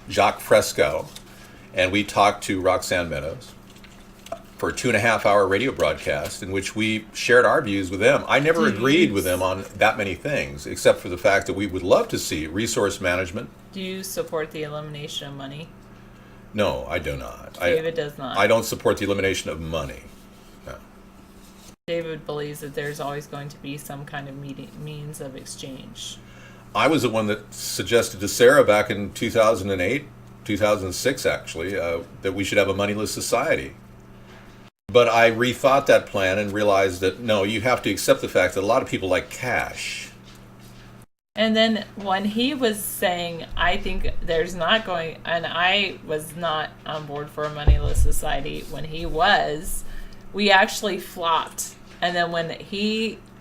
Jacques Fresco, and we talked to Roxanne Meadows for a 2.5-hour radio broadcast in which we shared our views with them. I never agreed with them on that many things, except for the fact that we would love to see resource management. Do you support the elimination of money? No, I do not. David does not. I don't support the elimination of money. No. David believes that there's always going to be some kind of means of exchange. I was the one that suggested to Sarah back in 2008, 2006 actually, that we should have a moneyless society. But I rethought that plan and realized that, no, you have to accept the fact that a lot of people like cash. And then when he was saying, I think there's not going, and I was not on board for a moneyless society when he was, we actually flopped. And then when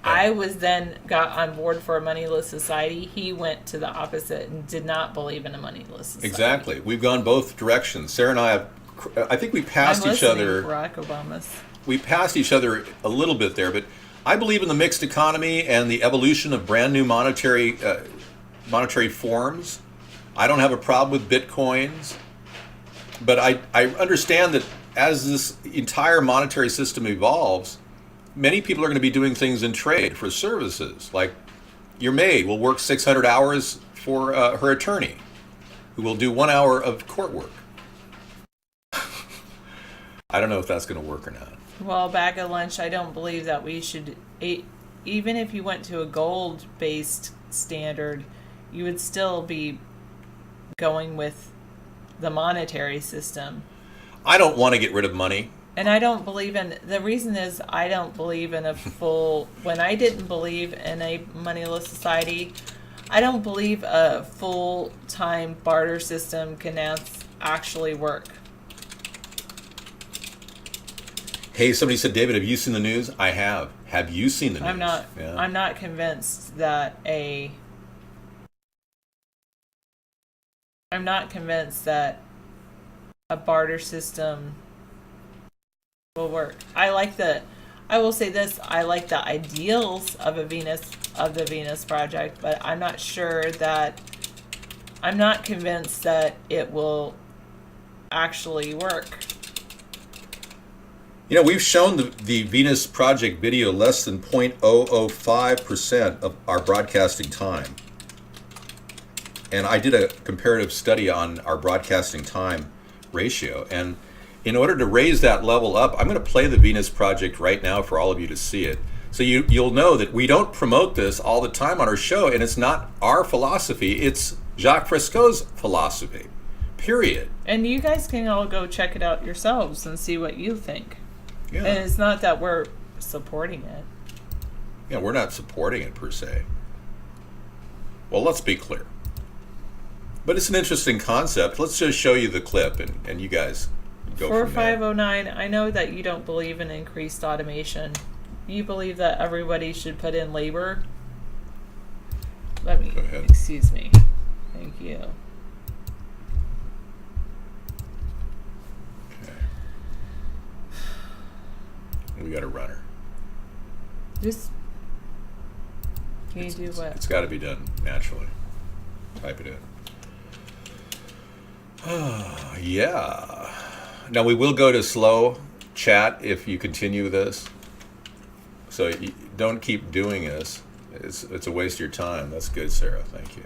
I was then got on board for a moneyless society, he went to the opposite and did not believe in a moneyless society. Exactly. We've gone both directions. Sarah and I think we passed each other. Barack Obama's. We passed each other a little bit there, but I believe in the mixed economy and the evolution of brand new monetary forms. I don't have a problem with bitcoins, but I understand that as this entire monetary system evolves, many people are going to be doing things in trade for services. Like your maid will work 600 hours for her attorney, who will do 1 hour of court work. I don't know if that's going to work or not. Well, bag of lunch, I don't believe that we should, even if you went to a gold-based standard, you would still be going with the monetary system. I don't want to get rid of money. And I don't believe in, the reason is I don't believe in a full, when I didn't believe in a moneyless society, I don't believe a full-time barter system can actually work. Hey, somebody said, David, have you seen the news? I have. Have you seen the news? I'm not convinced that a barter system will work. I will say this, I like the ideals of the Venus Project, but I'm not convinced that it will actually work. You know, we've shown the Venus Project video less than 0.005% of our broadcasting time. And I did a comparative study on our broadcasting time ratio. And in order to raise that level up, I'm going to play the Venus Project right now for all of you to see it. So you'll know that we don't promote this all the time on our show, and it's not our philosophy, it's Jacques Fresco's philosophy, period. And you guys can all go check it out yourselves and see what you think. Yeah. And it's not that we're supporting it. Yeah, we're not supporting it per se. Well, let's be clear. But it's an interesting concept. Let's just show you the clip and you guys go from there. 4509, I know that you don't believe in increased automation. you believe that everybody should put in labor? Let me, Go ahead. excuse me. Thank you. Okay. We got a runner. Just, can you do what? It's got to be done naturally. Type it in. Yeah. Now we will go to slow chat if you continue this. So you don't keep doing this. It's a waste of your time. That's good, Sarah. Thank you.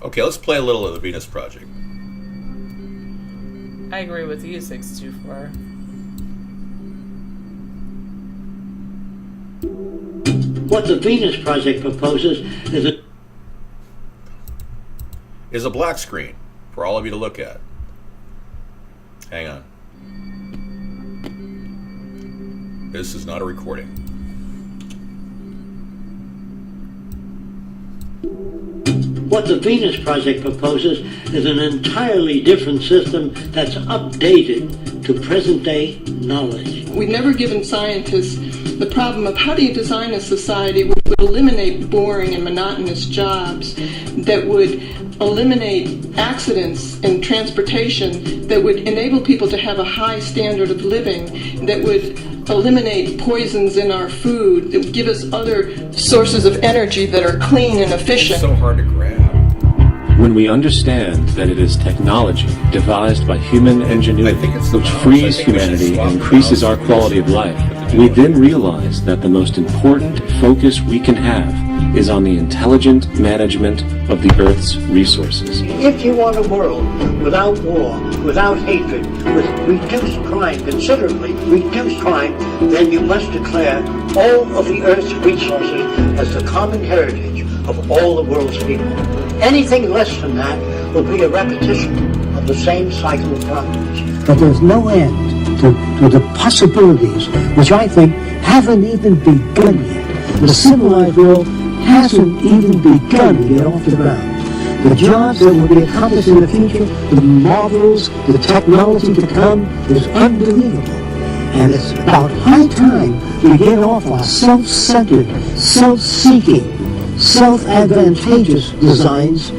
Okay, let's play a little of the Venus Project. I agree with you, 624. What the Venus Project proposes Is a black screen for all of you to look at. Hang on. This is not a recording. What the Venus Project proposes is an entirely different system that's updated to present-day knowledge. We've never given scientists the problem of how do you design a society which would eliminate boring and monotonous jobs, that would eliminate accidents in transportation, that would enable people to have a high standard of living, that would eliminate poisons in our food, that would give us other sources of energy that are clean and efficient. It's so hard to grab. When we understand that it is technology devised by human ingenuity which frees humanity and increases our quality of life, we then realize that the most important focus we can have is on the intelligent management of the Earth's resources. If you want a world without war, without hatred, with reduced crime, considerably reduced crime, then you must declare all of the Earth's resources as the common heritage of all the world's people. Anything less than that will be a repetition of the same cycle of progress. But there's no end to the possibilities, which I think haven't even begun yet. The civilized world hasn't even begun to get off the ground. The jobs that will be accomplished in the future, the marvels, the technology to come is unbelievable. And it's about high time we get off our self-centered, self-seeking, self-advantageous designs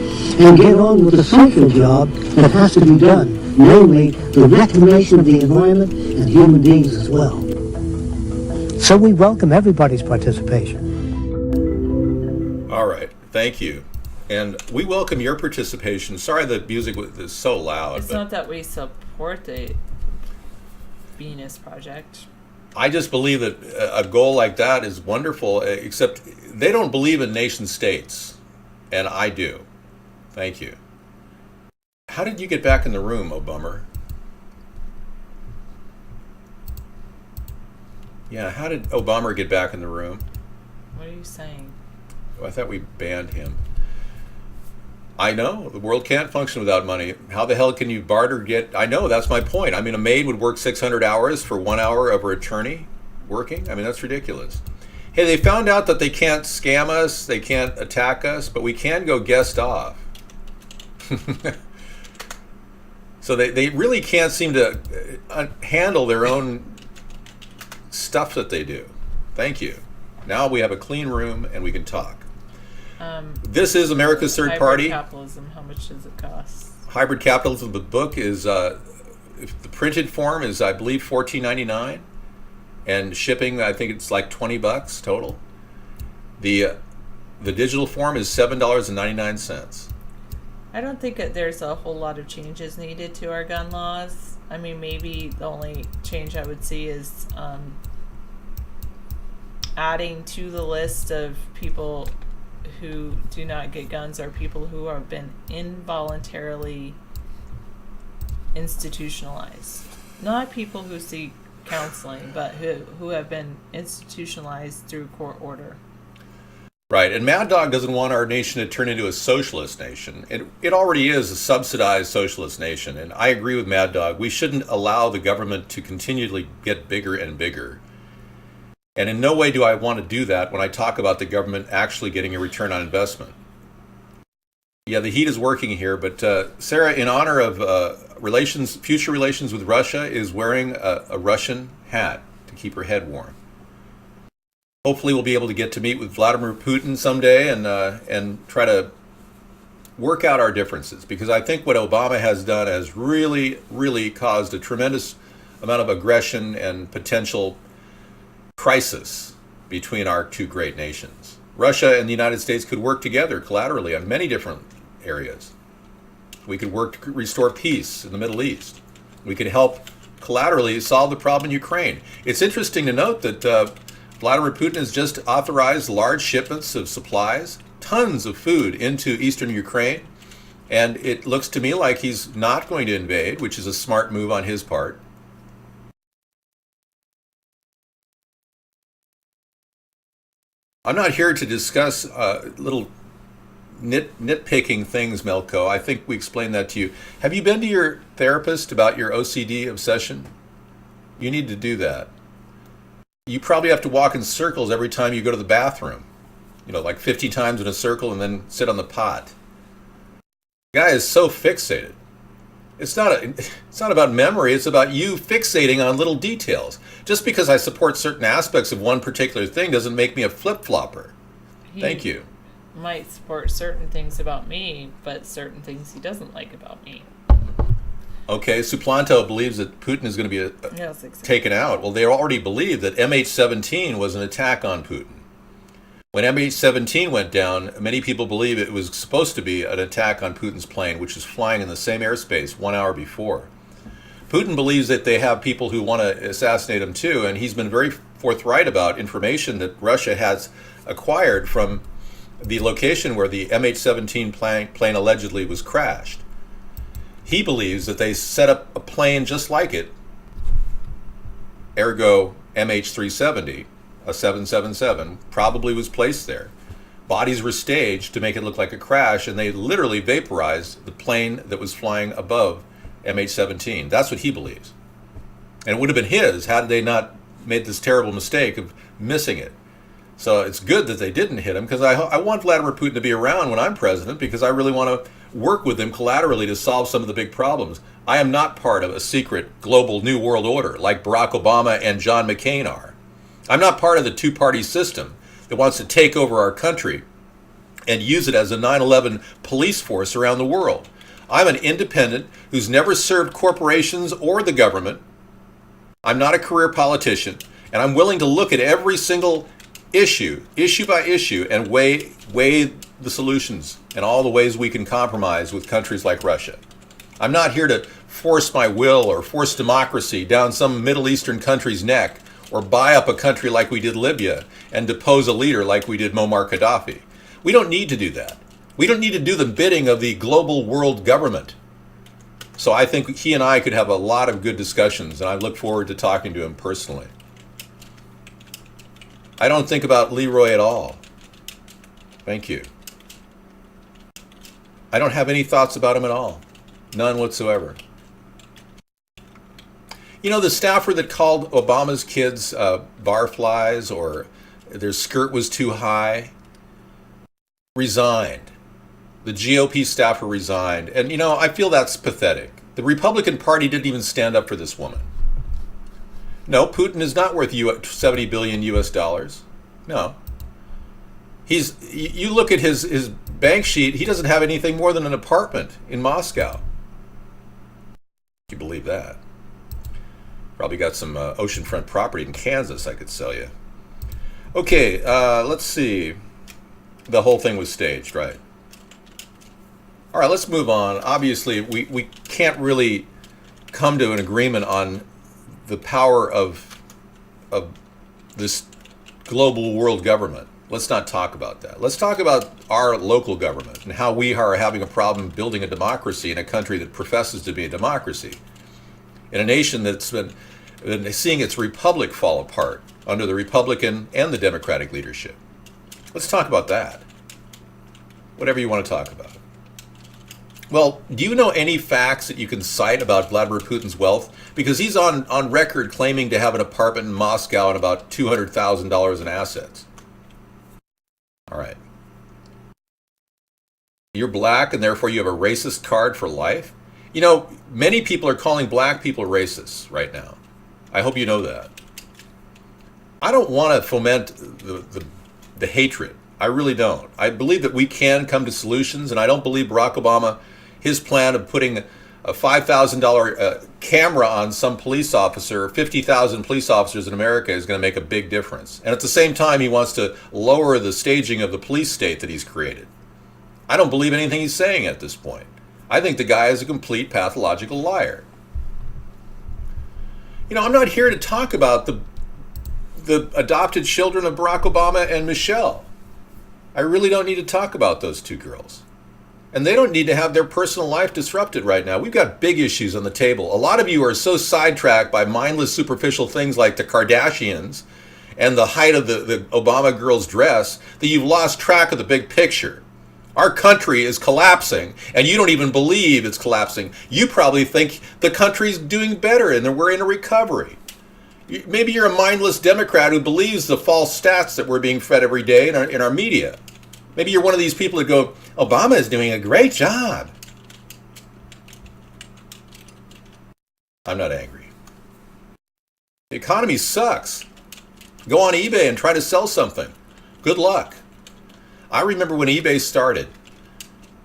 and get on with the social job that has to be done, namely the reclamation of the environment and human beings as well. So we welcome everybody's participation. All right, thank you. And we welcome your participation. Sorry the music is so loud. It's not that we support the Venus Project. I just believe that a goal like that is wonderful, except they don't believe in nation states, and I do. Thank you. How did you get back in the room, oh bummer? Yeah, how did Obama get back in the room? What are you saying? I thought we banned him. I know, the world can't function without money. How the hell can you barter get... I know, that's my point. I mean, a maid would work 600 hours for 1 hour of her attorney working? I mean, that's ridiculous. Hey, they found out that they can't scam us, they can't attack us, but we can go guest off. So they really can't seem to handle their own stuff that they do. Thank you. Now we have a clean room and we can talk. This is America's Third Party. Hybrid Capitalism, how much does it cost? Hybrid Capitalism, the book is, the printed form is, I believe, $14.99. And shipping, I think it's like $20 total. The digital form is $7.99. I don't think that there's a whole lot of changes needed to our gun laws. I mean, maybe the only change I would see is adding to the list of people who do not get guns are people who have been involuntarily institutionalized. Not people who seek counseling, but who have been institutionalized through court order. Right, and Mad Dog doesn't want our nation to turn into a socialist nation. It already is a subsidized socialist nation, and I agree with Mad Dog. We shouldn't allow the government to continually get bigger and bigger. And in no way do I want to do that when I talk about the government actually getting a return on investment. Yeah, the heat is working here, but Sarah, in honor of future relations with Russia, is wearing a Russian hat to keep her head warm. Hopefully, we'll be able to get to meet with Vladimir Putin someday and try to work out our differences, because I think what Obama has done has really, really caused a tremendous amount of aggression and potential crisis between our two great nations. Russia and the United States could work together collaterally on many different areas. We could work to restore peace in the Middle East. We could help collaterally solve the problem in Ukraine. It's interesting to note that Vladimir Putin has just authorized large shipments of supplies, tons of food into eastern Ukraine, and it looks to me like he's not going to invade, which is a smart move on his part. I'm not here to discuss little nitpicking things, Melko. I think we explained that to you. Have you been to your therapist about your OCD obsession? You need to do that. You probably have to walk in circles every time you go to the bathroom. You know, like 50 times in a circle and then sit on the pot. The guy is so fixated. It's not about memory, it's about you fixating on little details. Just because I support certain aspects of one particular thing doesn't make me a flip-flopper. Thank you. Might support certain things about me, but certain things he doesn't like about me. Okay, Suplanto believes that Putin is going to be taken out. Well, they already believe that MH17 was an attack on Putin. When MH17 went down, many people believe it was supposed to be an attack on Putin's plane, which was flying in the same airspace 1 hour before. Putin believes that they have people who want to assassinate him too, and he's been very forthright about information that Russia has acquired from the location where the MH17 plane allegedly was crashed. He believes that they set up a plane just like it, ergo MH370, a 777, probably was placed there. Bodies were staged to make it look like a crash, and they literally vaporized the plane that was flying above MH17. That's what he believes. And it would have been his had they not made this terrible mistake of missing it. So it's good that they didn't hit him, because I want Vladimir Putin to be around when I'm president, because I really want to work with him collaterally to solve some of the big problems. I am not part of a secret global new world order like Barack Obama and John McCain are. I'm not part of the two-party system that wants to take over our country and use it as a 9/11 police force around the world. I'm an independent who's never served corporations or the government. I'm not a career politician, and I'm willing to look at every single issue by issue, and weigh the solutions and all the ways we can compromise with countries like Russia. I'm not here to force my will or force democracy down some Middle Eastern country's neck, or buy up a country like we did Libya and depose a leader like we did Muammar Gaddafi. We don't need to do that. We don't need to do the bidding of the global world government. So I think he and I could have a lot of good discussions, and I look forward to talking to him personally. I don't think about Leroy at all. Thank you. I don't have any thoughts about him at all. None whatsoever. You know, the staffer that called Obama's kids barflies, or their skirt was too high, resigned. The GOP staffer resigned. And, you know, I feel that's pathetic. The Republican Party didn't even stand up for this woman. No, Putin is not worth 70 billion US dollars. No. You look at his bank sheet, he doesn't have anything more than an apartment in Moscow. You believe that? Probably got some oceanfront property in Kansas I could sell you. Okay, let's see. The whole thing was staged, right? All right, let's move on. Obviously, we can't really come to an agreement on the power of this global world government. Let's not talk about that. Let's talk about our local government and how we are having a problem building a democracy in a country that professes to be a democracy, in a nation that's been seeing its republic fall apart under the Republican and the Democratic leadership. Let's talk about that. Whatever you want to talk about. Well, do you know any facts that you can cite about Vladimir Putin's wealth? Because he's on record claiming to have an apartment in Moscow and about $200,000 in assets. All right. You're black and therefore you have a racist card for life? You know, many people are calling black people racists right now. I hope you know that. I don't want to foment the hatred. I really don't. I believe that we can come to solutions, and I don't believe Barack Obama, his plan of putting a $5,000 camera on some police officer, 50,000 police officers in America, is going to make a big difference. And at the same time, he wants to lower the staging of the police state that he's created. I don't believe anything he's saying at this point. I think the guy is a complete pathological liar. You know, I'm not here to talk about the adopted children of Barack Obama and Michelle. I really don't need to talk about those two girls. And they don't need to have their personal life disrupted right now. We've got big issues on the table. A lot of you are so sidetracked by mindless, superficial things like the Kardashians and the height of the Obama girl's dress that you've lost track of the big picture. Our country is collapsing, and you don't even believe it's collapsing. You probably think the country's doing better and that we're in a recovery. Maybe you're a mindless Democrat who believes the false stats that we're being fed every day in our media. Maybe you're one of these people that go, Obama is doing a great job. I'm not angry. The economy sucks. Go on eBay and try to sell something. Good luck. I remember when eBay started.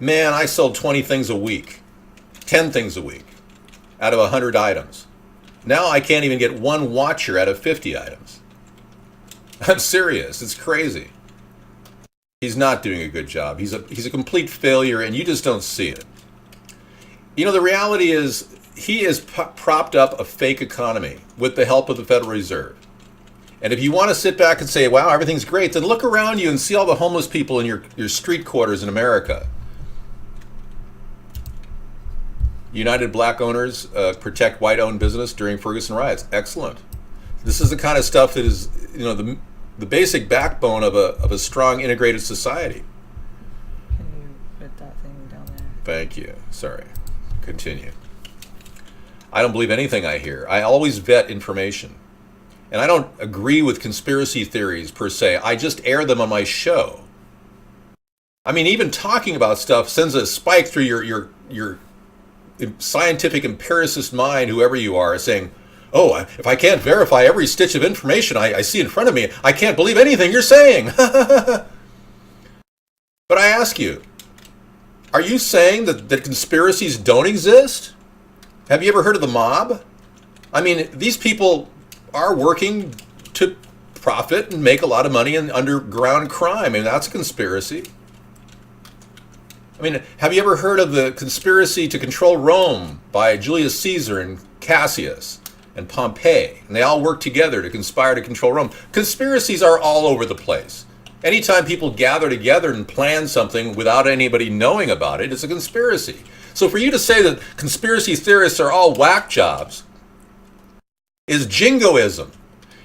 Man, I sold 20 things a week. 10 things a week out of 100 items. Now I can't even get one watcher out of 50 items. I'm serious. It's crazy. He's not doing a good job. He's a complete failure, and you just don't see it. You know, the reality is he has propped up a fake economy with the help of the Federal Reserve. And if you want to sit back and say, wow, everything's great, then look around you and see all the homeless people in your street quarters in America. United Black Owners protect white-owned business during Ferguson riots. Excellent. This is the kind of stuff that is, you know, the basic backbone of a strong, integrated society. Can you put that thing down there? Thank you. Sorry. Continue. I don't believe anything I hear. I always vet information. And I don't agree with conspiracy theories per se. I just air them on my show. I mean, even talking about stuff sends a spike through your scientific empiricist mind, whoever you are, saying, oh, if I can't verify every stitch of information I see in front of me, I can't believe anything you're saying. But I ask you, are you saying that conspiracies don't exist? Have you ever heard of the mob? I mean, these people are working to profit and make a lot of money in underground crime. I mean, that's a conspiracy. I mean, have you ever heard of the conspiracy to control Rome by Julius Caesar and Cassius and Pompey? And they all work together to conspire to control Rome. Conspiracies are all over the place. Anytime people gather together and plan something without anybody knowing about it, it's a conspiracy. So for you to say that conspiracy theorists are all whack jobs is jingoism.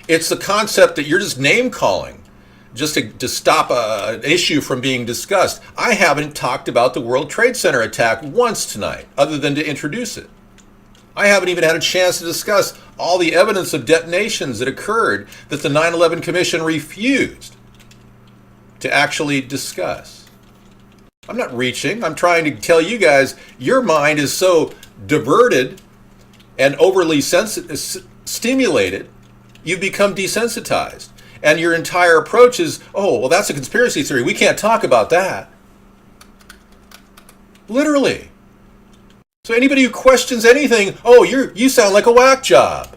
It's the concept that you're just name calling just to stop an issue from being discussed. I haven't talked about the World Trade Center attack once tonight, other than to introduce it. I haven't even had a chance to discuss all the evidence of detonations that occurred that the 9/11 Commission refused to actually discuss. I'm not reaching. I'm trying to tell you guys, your mind is so diverted and overly stimulated, you've become desensitized. And your entire approach is, oh, well, that's a conspiracy theory. We can't talk about that. Literally. So anybody who questions anything, oh, you sound like a whack job.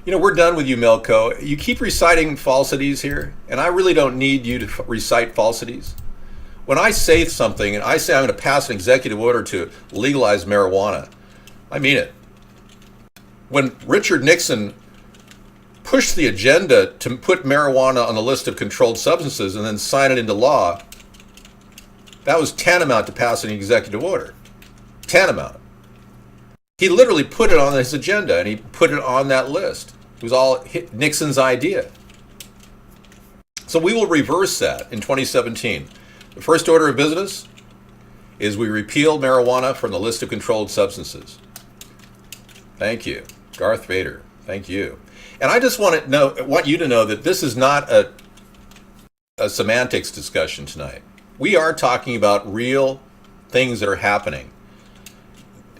You know, we're done with you, Melco. You keep reciting falsities here, and I really don't need you to recite falsities. When I say something, and I say I'm going to pass an executive order to legalize marijuana, I mean it. When Richard Nixon pushed the agenda to put marijuana on the list of controlled substances and then sign it into law, that was tantamount to passing an executive order. Tantamount. He literally put it on his agenda, and he put it on that list. It was all Nixon's idea. So we will reverse that in 2017. The first order of business is we repeal marijuana from the list of controlled substances. Thank you. Darth Vader, thank you. And I just want you to know that this is not a semantics discussion tonight. We are talking about real things that are happening.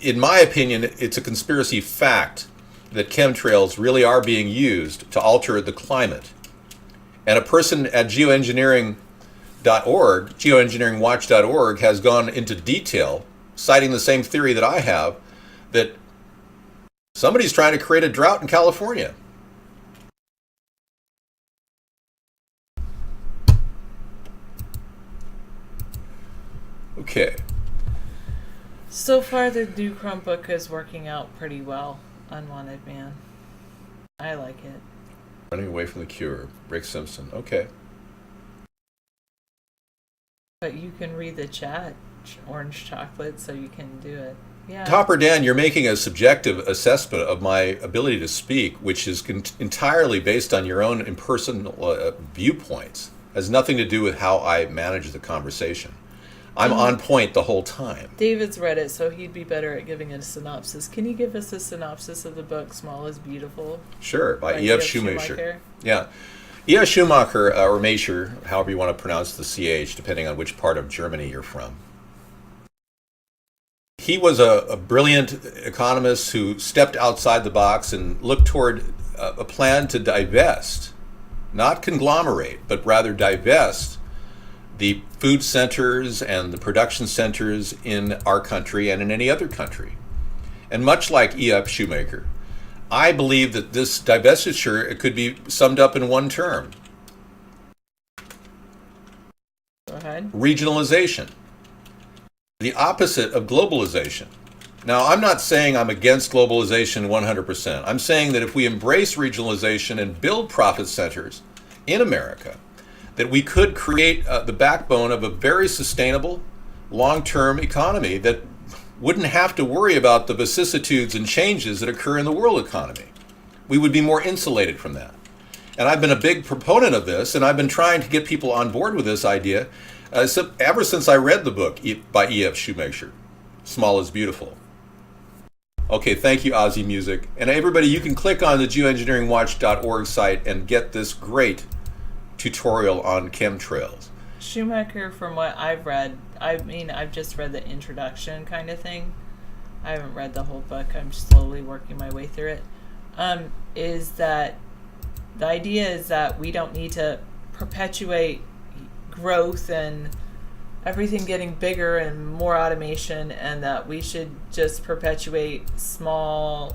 In my opinion, it's a conspiracy fact that chemtrails really are being used to alter the climate. And a person at geoengineeringwatch.org, has gone into detail, citing the same theory that I have, that somebody's trying to create a drought in California. Okay. So far, the new Chromebook is working out pretty well. Unwanted Man. I like it. Running away from the cure. Rick Simpson. Okay. But you can read the chat, Orange Chocolate, so you can do it. Yeah. Topper Dan, you're making a subjective assessment of my ability to speak, which is entirely based on your own impersonal viewpoints. Has nothing to do with how I manage the conversation. I'm on point the whole time. David's read it, so he'd be better at giving a synopsis. Can you give us a synopsis of the book Small is Beautiful? Sure, by E.F. Schumacher. Yeah. E.F. Schumacher, or Macher, however you want to pronounce the CH, depending on which part of Germany you're from. He was a brilliant economist who stepped outside the box and looked toward a plan to divest, not conglomerate, but rather divest the food centers and the production centers in our country and in any other country. And much like E.F. Schumacher, I believe that this divestiture could be summed up in one term. Go ahead. Regionalization. The opposite of globalization. Now, I'm not saying I'm against globalization 100%. I'm saying that if we embrace regionalization and build profit centers in America, that we could create the backbone of a very sustainable, long-term economy that wouldn't have to worry about the vicissitudes and changes that occur in the world economy. We would be more insulated from that. And I've been a big proponent of this, and I've been trying to get people on board with this idea ever since I read the book by E.F. Schumacher, Small is Beautiful. Okay, thank you, Aussie Music. And everybody, you can click on the geoengineeringwatch.org site and get this great tutorial on chemtrails. Schumacher, from what I've read, I've just read the introduction kind of thing. I haven't read the whole book. I'm slowly working my way through it. Is that the idea is that we don't need to perpetuate growth and everything getting bigger and more automation, and that we should just perpetuate small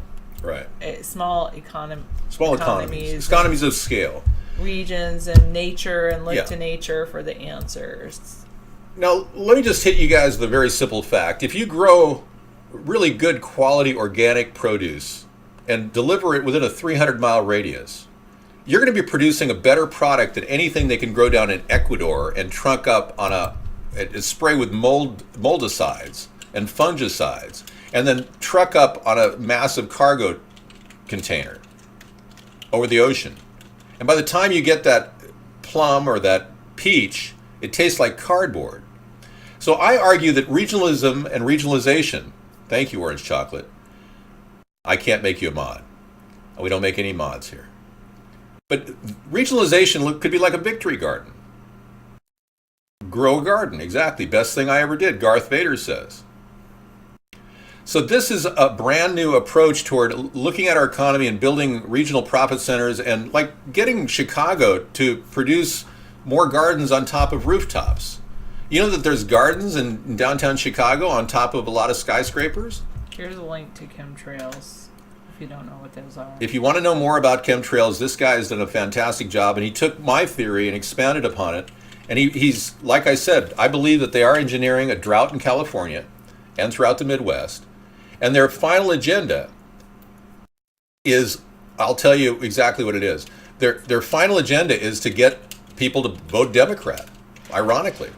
economies of scale, regions and nature, and look to nature for the answers. Now, let me just hit you guys with a very simple fact. If you grow really good quality organic produce and deliver it within a 300-mile radius, you're going to be producing a better product than anything they can grow down in Ecuador and trunk up on a spray with moldicides and fungicides, and then truck up on a massive cargo container over the ocean. And by the time you get that plum or that peach, it tastes like cardboard. So I argue that regionalism and regionalization, thank you, Orange Chocolate, I can't make you a mod. We don't make any mods here. But regionalization could be like a victory garden. Grow a garden, exactly. Best thing I ever did, Darth Vader says. So this is a brand new approach toward looking at our economy and building regional profit centers, and like getting Chicago to produce more gardens on top of rooftops. You know that there's gardens in downtown Chicago on top of a lot of skyscrapers? Here's a link to chemtrails, if you don't know what those are. If you want to know more about chemtrails, this guy has done a fantastic job, and he took my theory and expanded upon it. And he's, like I said, I believe that they are engineering a drought in California and throughout the Midwest. And their final agenda is, I'll tell you exactly what it is. Their final agenda is to get people to vote Democrat, ironically.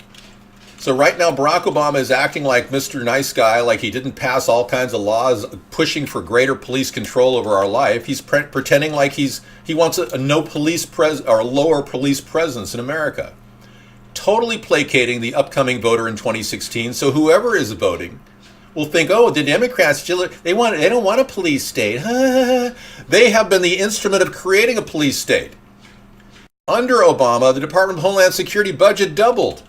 So right now, Barack Obama is acting like Mr. Nice Guy, like he didn't pass all kinds of laws pushing for greater police control over our life. He's pretending like he wants a no police or a lower police presence in America. Totally placating the upcoming voter in 2016. So whoever is voting will think, oh, the Democrats, they don't want a police state. They have been the instrument of creating a police state. Under Obama, the Department of Homeland Security budget doubled.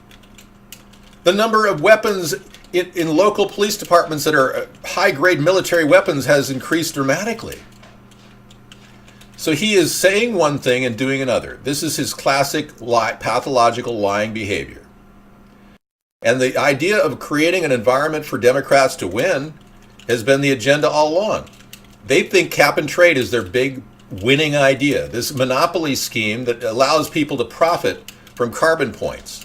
The number of weapons in local police departments that are high-grade military weapons has increased dramatically. So he is saying one thing and doing another. This is his classic pathological lying behavior. And the idea of creating an environment for Democrats to win has been the agenda all along. They think cap and trade is their big winning idea, this monopoly scheme that allows people to profit from carbon points.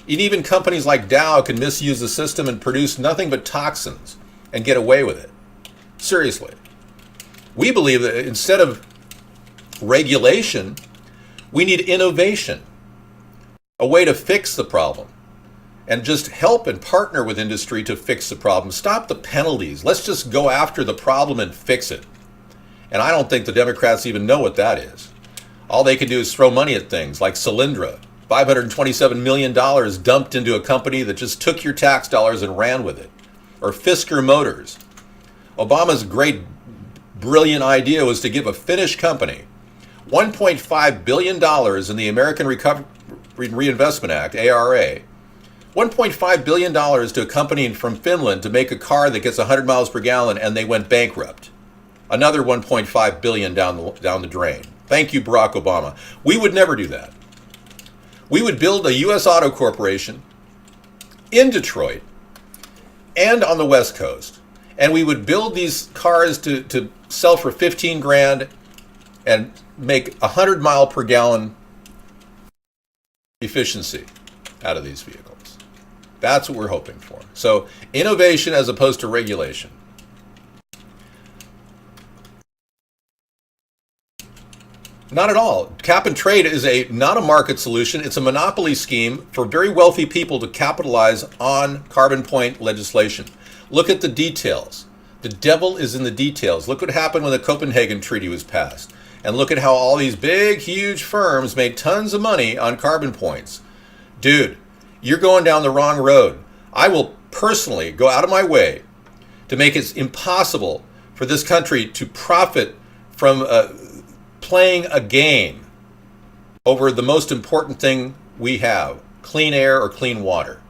And even companies like Dow can misuse the system and produce nothing but toxins and get away with it. Seriously. We believe that instead of regulation, we need innovation, a way to fix the problem, and just help and partner with industry to fix the problem. Stop the penalties. Let's just go after the problem and fix it. And I don't think the Democrats even know what that is. All they can do is throw money at things like Solyndra, $527 million dumped into a company that just took your tax dollars and ran with it. Or Fisker Motors. Obama's great, brilliant idea was to give a Finnish company $1.5 billion in the American Reinvestment Act, ARA, $1.5 billion to a company from Finland to make a car that gets 100 miles per gallon, and they went bankrupt. Another $1.5 billion down the drain. Thank you, Barack Obama. We would never do that. We would build a U.S. auto corporation in Detroit and on the West Coast, and we would build these cars to sell for 15 grand and make 100 mile per gallon efficiency out of these vehicles. That's what we're hoping for. So innovation as opposed to regulation. Not at all. Cap and trade is not a market solution. It's a monopoly scheme for very wealthy people to capitalize on carbon point legislation. Look at the details. The devil is in the details. Look what happened when the Copenhagen Treaty was passed. And look at how all these big, huge firms made tons of money on carbon points. Dude, you're going down the wrong road. I will personally go out of my way to make it impossible for this country to profit from playing a game over the most important thing we have, clean air or clean water.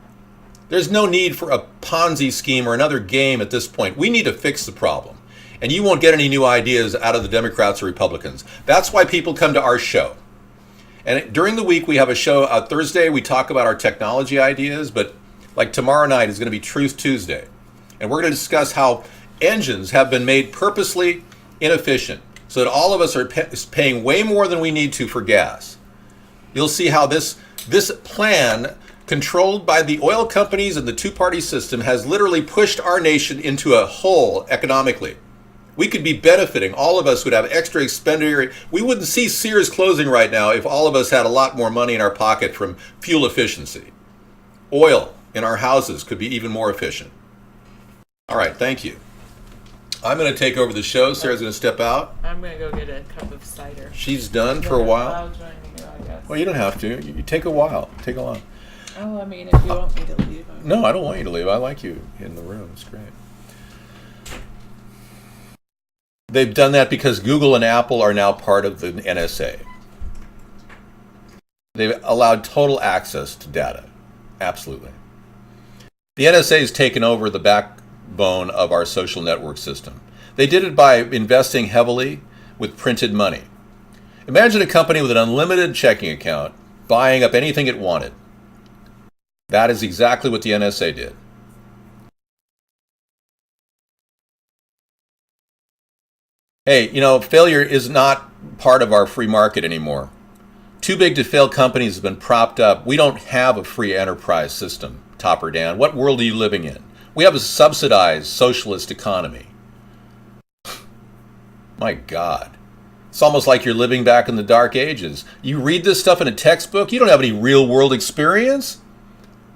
There's no need for a Ponzi scheme or another game at this point. We need to fix the problem. And you won't get any new ideas out of the Democrats or Republicans. That's why people come to our show. And during the week, we have a show. Thursday, we talk about our technology ideas, but like tomorrow night is going to be Truth Tuesday. And we're going to discuss how engines have been made purposely inefficient so that all of us are paying way more than we need to for gas. You'll see how this plan, controlled by the oil companies and the two-party system, has literally pushed our nation into a hole economically. We could be benefiting. All of us would have extra expenditure. We wouldn't see Sears closing right now if all of us had a lot more money in our pocket from fuel efficiency. Oil in our houses could be even more efficient. All right, thank you. I'm going to take over the show. Sarah's going to step out. I'm going to go get a cup of cider. She's done for a while. I'll join you, I guess. Well, you don't have to. You take a while. Take a while. Oh, I mean, if you want me to leave. No, I don't want you to leave. I like you in the room. It's great. They've done that because Google and Apple are now part of the NSA. They've allowed total access to data. Absolutely. The NSA has taken over the backbone of our social network system. They did it by investing heavily with printed money. Imagine a company with an unlimited checking account buying up anything it wanted. That is exactly what the NSA did. Hey, failure is not part of our free market anymore. Too big to fail companies have been propped up. We don't have a free enterprise system, top or down. What world are you living in? We have a subsidized socialist economy. My God. It's almost like you're living back in the dark ages. You read this stuff in a textbook, you don't have any real world experience.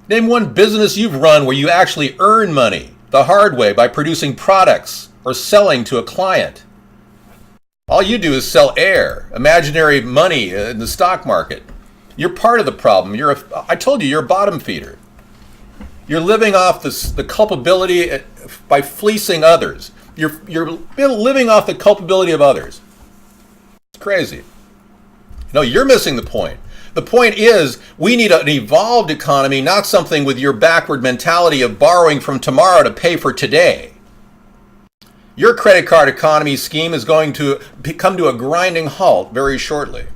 Name one business you've run where you actually earn money the hard way by producing products or selling to a client. All you do is sell air, imaginary money in the stock market. You're part of the problem. I told you, you're a bottom feeder. You're living off the culpability by fleecing others. You're living off the culpability of others. It's crazy. No, you're missing the point. The point is, we need an evolved economy, not something with your backward mentality of borrowing from tomorrow to pay for today. Your credit card economy scheme is going to come to a grinding halt very shortly.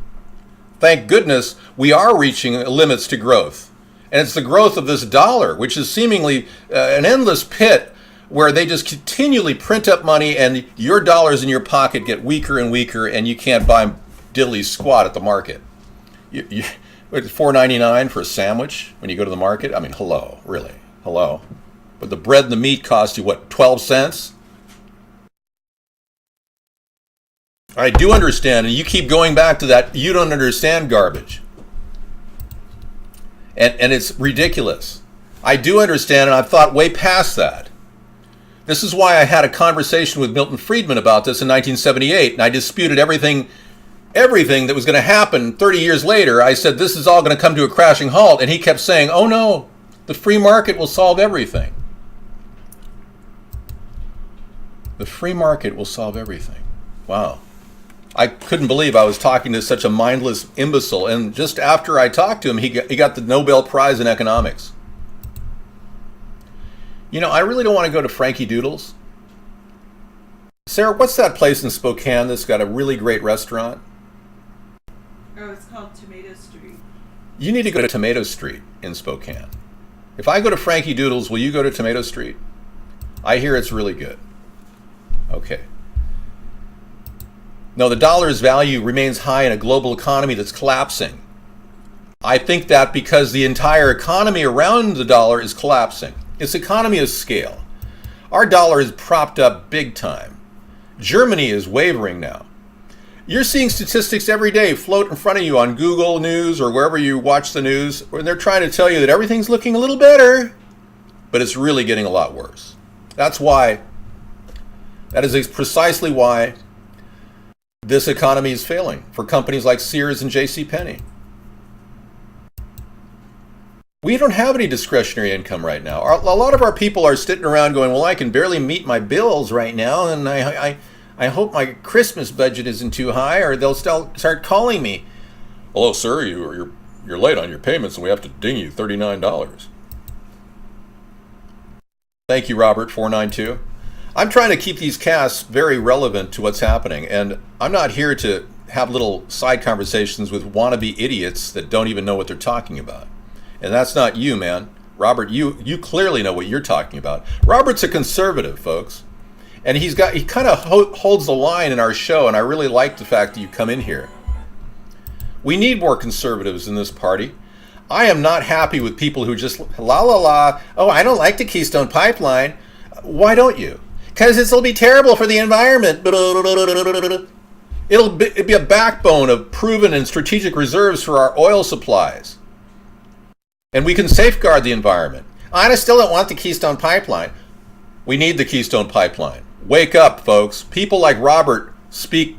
Thank goodness we are reaching limits to growth. And it's the growth of this dollar, which is seemingly an endless pit where they just continually print up money and your dollars in your pocket get weaker and weaker and you can't buy diddly squat at the market. It's $4.99 for a sandwich when you go to the market? I mean, hello, really, hello. But the bread and the meat cost you, what, 12 cents? I do understand, and you keep going back to that you don't understand garbage. And it's ridiculous. I do understand, and I've thought way past that. This is why I had a conversation with Milton Friedman about this in 1978, and I disputed everything that was going to happen 30 years later. I said, this is all going to come to a crashing halt, and he kept saying, oh no, the free market will solve everything. The free market will solve everything. Wow. I couldn't believe I was talking to such a mindless imbecile, and just after I talked to him, he got the Nobel Prize in economics. You know, I really don't want to go to Frankie Doodle's. Sarah, what's that place in Spokane that's got a really great restaurant? Oh, it's called Tomato Street. You need to go to Tomato Street in Spokane. If I go to Frankie Doodle's, will you go to Tomato Street? I hear it's really good. Okay. No, the dollar's value remains high in a global economy that's collapsing. I think that because the entire economy around the dollar is collapsing. It's economy of scale. Our dollar is propped up big time. Germany is wavering now. You're seeing statistics every day float in front of you on Google News or wherever you watch the news, where they're trying to tell you that everything's looking a little better, but it's really getting a lot worse. That is precisely why this economy is failing for companies like Sears and JCPenney. We don't have any discretionary income right now. A lot of our people are sitting around going, well, I can barely meet my bills right now, and I hope my Christmas budget isn't too high, or they'll start calling me. Hello, sir, you're late on your payments, and we have to ding you $39. Thank you, Robert, 492. I'm trying to keep these casts very relevant to what's happening, and I'm not here to have little side conversations with wannabe idiots that don't even know what they're talking about. And that's not you, man. Robert, you clearly know what you're talking about. Robert's a conservative, folks. And he kind of holds the line in our show, and I really like the fact that you come in here. We need more conservatives in this party. I am not happy with people who just la la la, oh, I don't like the Keystone Pipeline. Why don't you? Because it'll be terrible for the environment. It'll be a backbone of proven and strategic reserves for our oil supplies. And we can safeguard the environment. I still don't want the Keystone Pipeline. We need the Keystone Pipeline. Wake up, folks. People like Robert speak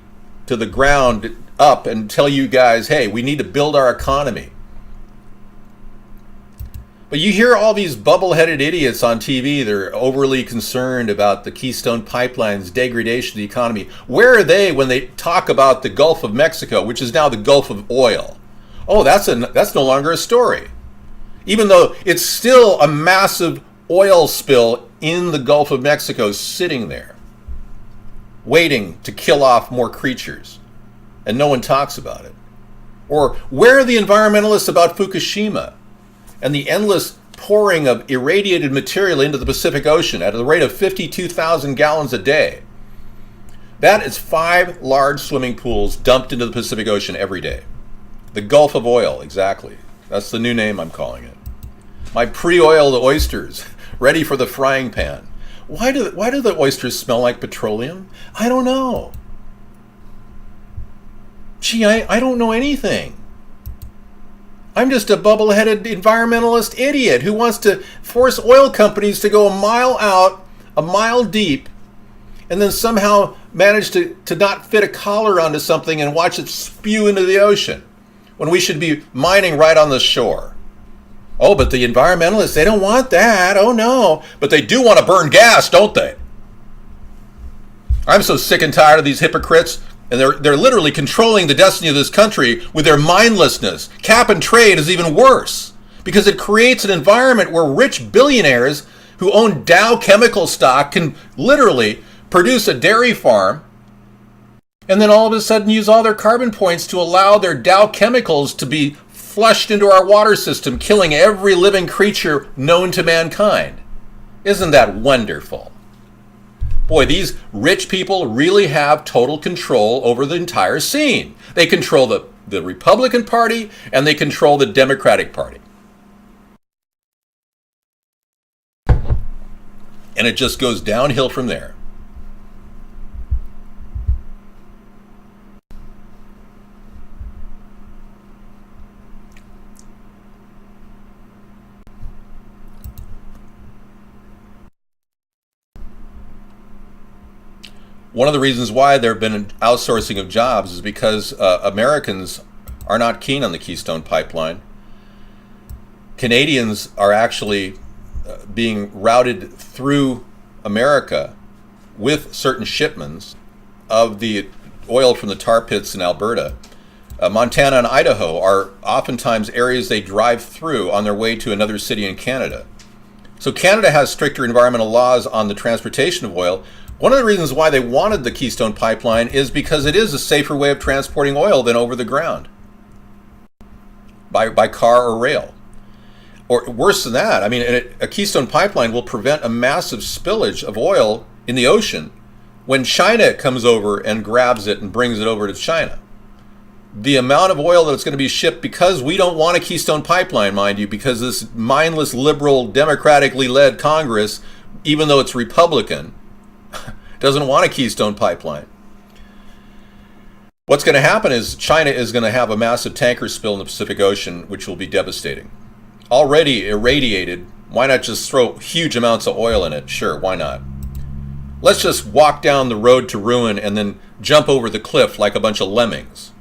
to the ground up and tell you guys, hey, we need to build our economy. But you hear all these bubble-headed idiots on TV. They're overly concerned about the Keystone Pipeline's degradation of the economy. Where are they when they talk about the Gulf of Mexico, which is now the Gulf of Oil? Oh, that's no longer a story. Even though it's still a massive oil spill in the Gulf of Mexico sitting there, waiting to kill off more creatures, and no one talks about it. Or where are the environmentalists about Fukushima and the endless pouring of irradiated material into the Pacific Ocean at the rate of 52,000 gallons a day? That is 5 large swimming pools dumped into the Pacific Ocean every day. The Gulf of Oil, exactly. That's the new name I'm calling it. My pre-oiled oysters, ready for the frying pan. Why do the oysters smell like petroleum? I don't know. Gee, I don't know anything. I'm just a bubble-headed environmentalist idiot who wants to force oil companies to go a mile out, a mile deep, and then somehow manage to not fit a collar onto something and watch it spew into the ocean, when we should be mining right on the shore. Oh, but the environmentalists, they don't want that. Oh, no. But they do want to burn gas, don't they? I'm so sick and tired of these hypocrites And they're literally controlling the destiny of this country with their mindlessness. Cap and trade is even worse because it creates an environment where rich billionaires who own Dow chemical stock can literally produce a dairy farm and then all of a sudden use all their carbon points to allow their Dow chemicals to be flushed into our water system, killing every living creature known to mankind. Isn't that wonderful? Boy, these rich people really have total control over the entire scene. They control the Republican Party and they control the Democratic Party. And it just goes downhill from there. One of the reasons why there have been an outsourcing of jobs is because Americans are not keen on the Keystone Pipeline. Canadians are actually being routed through America with certain shipments of the oil from the tar pits in Alberta. Montana and Idaho are oftentimes areas they drive through on their way to another city in Canada. So Canada has stricter environmental laws on the transportation of oil. One of the reasons why they wanted the Keystone Pipeline is because it is a safer way of transporting oil than over the ground, by car or rail. Or worse than that, I mean, a Keystone Pipeline will prevent a massive spillage of oil in the ocean when China comes over and grabs it and brings it over to China. The amount of oil that's going to be shipped, because we don't want a Keystone Pipeline, mind you, because this mindless, liberal, democratically led Congress, even though it's Republican, doesn't want a Keystone Pipeline. What's going to happen is China is going to have a massive tanker spill in the Pacific Ocean, which will be devastating. Already irradiated, why not just throw huge amounts of oil in it? Sure, why not? Let's just walk down the road to ruin and then jump over the cliff like a bunch of lemmings.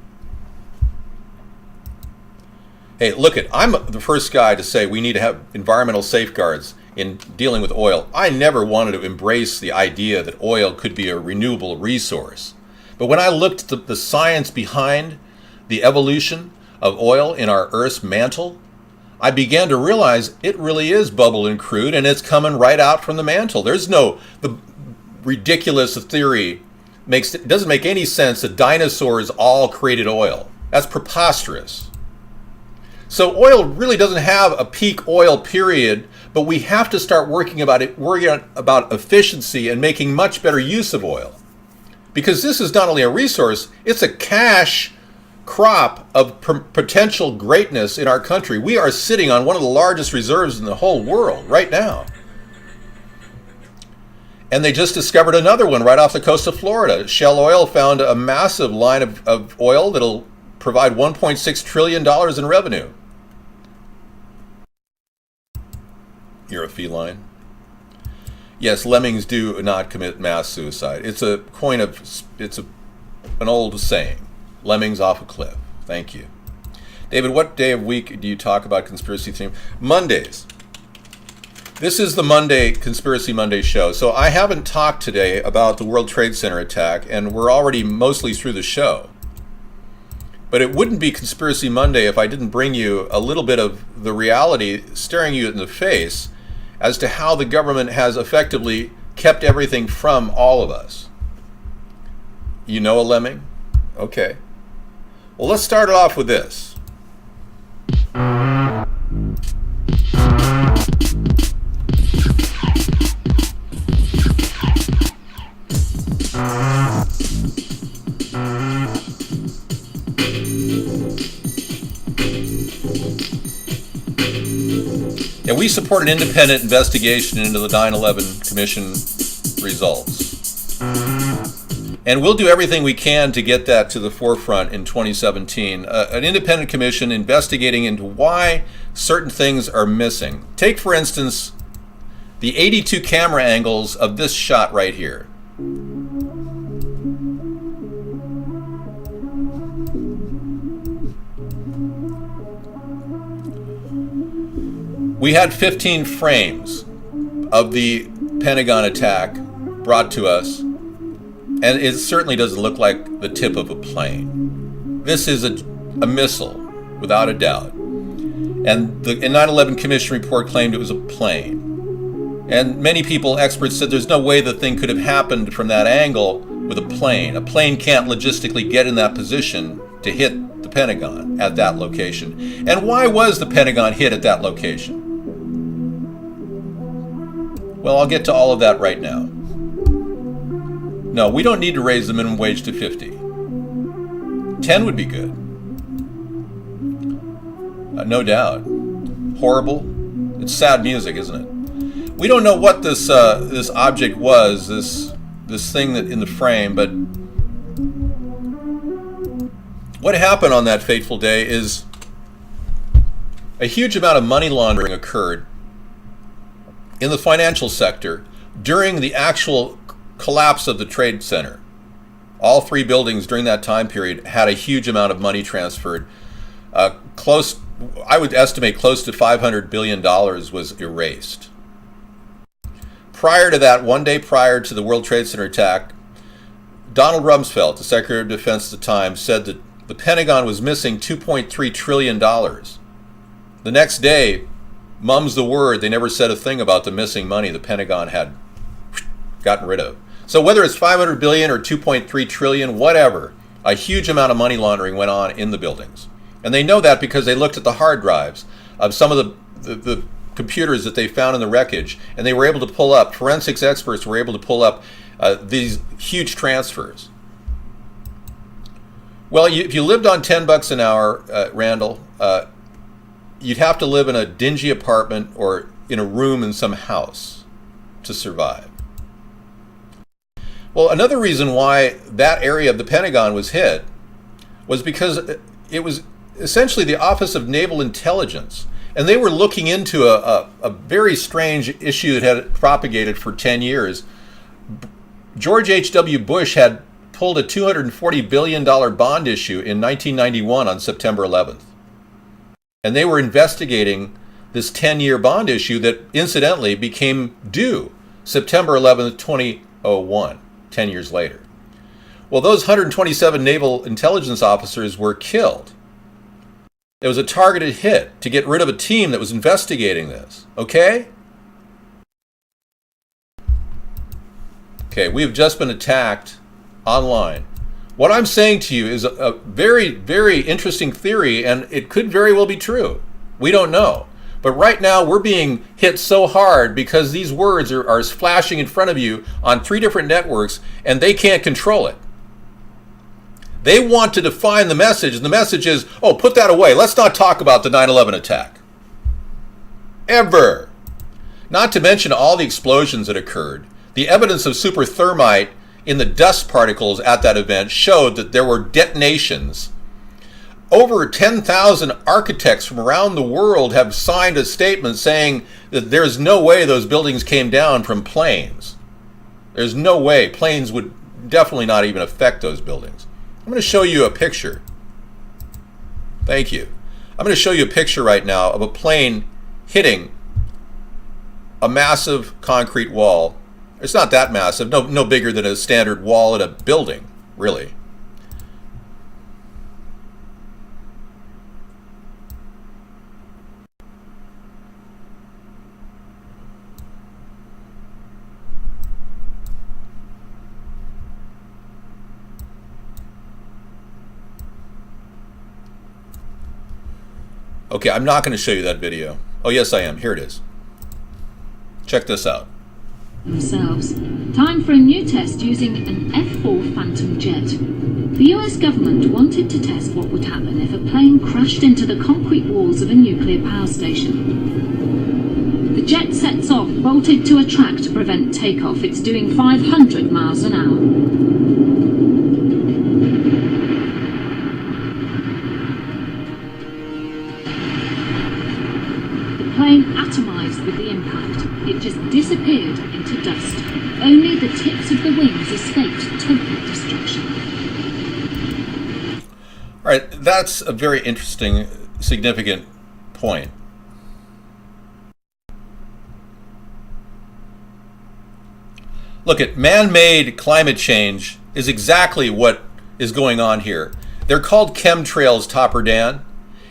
Hey, look I'm the first guy to say we need to have environmental safeguards in dealing with oil. I never wanted to embrace the idea that oil could be a renewable resource. But when I looked at the science behind the evolution of oil in our Earth's mantle, I began to realize it really is bubble and crude, and it's coming right out from the mantle. The ridiculous theory it doesn't make any sense that dinosaurs all created oil. That's preposterous. So oil really doesn't have a peak oil period, but we have to start worrying about efficiency and making much better use of oil. Because this is not only a resource, it's a cash crop of potential greatness in our country. We are sitting on one of the largest reserves in the whole world right now. And they just discovered another one right off the coast of Florida. Shell Oil found a massive line of oil that'll provide $1.6 trillion in revenue. You're a feline. Yes, lemmings do not commit mass suicide. It's an old saying. Lemmings off a cliff. Thank you. David, what day of week do you talk about conspiracy theory? Mondays. This is the Monday, Conspiracy Monday show. So I haven't talked today about the World Trade Center attack, and we're already mostly through the show. But it wouldn't be Conspiracy Monday if I didn't bring you a little bit of the reality staring you in the face as to how the government has effectively kept everything from all of us. You know a lemming? Okay. Well, let's start it off with this. And we support an independent investigation into the 9/11 Commission results. And we'll do everything we can to get that to the forefront in 2017. An independent commission investigating into why certain things are missing. Take, for instance, the 82 camera angles of this shot right here. We had 15 frames of the Pentagon attack brought to us And it certainly doesn't look like the tip of a plane. This is a missile, without a doubt. And the 9/11 Commission report claimed it was a plane. And many people, experts, said there's no way the thing could have happened from that angle with a plane. A plane can't logistically get in that position to hit the Pentagon at that location. And why was the Pentagon hit at that location? Well, I'll get to all of that right now. No, we don't need to raise the minimum wage to 50. 10 would be good. No doubt. Horrible. It's sad music, isn't it? We don't know what this this object was, this thing that in the frame, but what happened on that fateful day is a huge amount of money laundering occurred in the financial sector during the actual collapse of the Trade Center. All three buildings during that time period had a huge amount of money transferred. I would estimate close to $500 billion was erased. Prior to that, one day prior to the World Trade Center attack, Donald Rumsfeld, the Secretary of Defense at the time, said that the Pentagon was missing $2.3 trillion. The next day, mum's the word, they never said a thing about the missing money the Pentagon had gotten rid of. So whether it's 500 billion or 2.3 trillion, whatever, a huge amount of money laundering went on in the buildings. And they know that because they looked at the hard drives of some of the computers that they found in the wreckage, and they were able to pull up, forensics experts were able to pull up these huge transfers. Well, if you lived on $10 an hour, Randall, you'd have to live in a dingy apartment or in a room in some house to survive. Well, another reason why that area of the Pentagon was hit was because it was essentially the Office of Naval Intelligence. And they were looking into a very strange issue that had propagated for 10 years. George H.W. Bush had pulled a $240 billion bond issue in 1991 on September 11th. And they were investigating this 10-year bond issue that incidentally became due September 11th, 2001, 10 years later. Well, those 127 naval intelligence officers were killed. It was a targeted hit to get rid of a team that was investigating this. Okay? Okay, we have just been attacked online. What I'm saying to you is a very, very interesting theory, and it could very well be true. We don't know. But right now, we're being hit so hard because these words are flashing in front of you on 3 different networks, and they can't control it. They want to define the message, and the message is, oh, put that away. Let's not talk about the 9/11 attack. Ever. Not to mention all the explosions that occurred. The evidence of super thermite in the dust particles at that event showed that there were detonations. Over 10,000 architects from around the world have signed a statement saying that there's no way those buildings came down from planes. There's no way. Planes would definitely not even affect those buildings. I'm going to show you a picture. Thank you. I'm going to show you a picture right now of a plane hitting a massive concrete wall. It's not that massive, no bigger than a standard wall in a building, really. Okay, I'm not going to show you that video. Oh, yes, I am. Here it is. Check this out. Themselves. Time for a new test using an F-4 Phantom jet. The US government wanted to test what would happen if a plane crashed into the concrete walls of a nuclear power station. The jet sets off, bolted to a track to prevent takeoff. It's doing 500 miles an hour. The plane atomized with the impact. It just disappeared into dust. Only the tips of the wings escaped total destruction. All right, that's a very interesting, significant point. Look at man-made climate change is exactly what is going on here. They're called chemtrails, Topper Dan.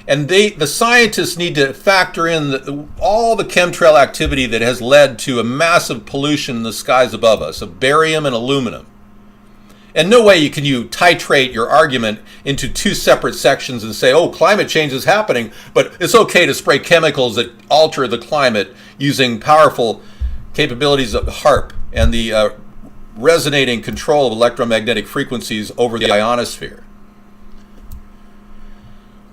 And the scientists need to factor in all the chemtrail activity that has led to a massive pollution in the skies above us of barium and aluminum. And no way can you titrate your argument into two separate sections and say, oh, climate change is happening, but it's okay to spray chemicals that alter the climate using powerful capabilities of HARP and the resonating control of electromagnetic frequencies over the ionosphere.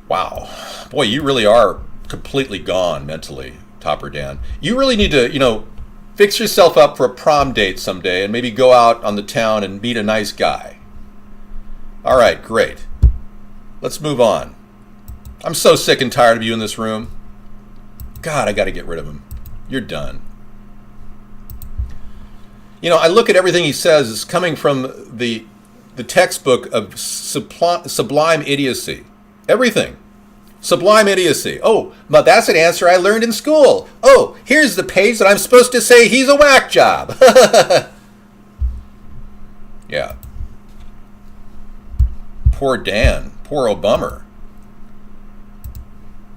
Wow. Boy, you really are completely gone mentally, Topper Dan. You really need to, fix yourself up for a prom date someday and maybe go out on the town and meet a nice guy. All right, great. Let's move on. I'm so sick and tired of you in this room. God, I got to get rid of him. You're done. I look at everything he says as coming from the textbook of sublime idiocy. Everything. Sublime idiocy. Oh, but that's an answer I learned in school. Oh, here's the page that I'm supposed to say he's a whack job. Yeah. Poor Dan. Poor Obama.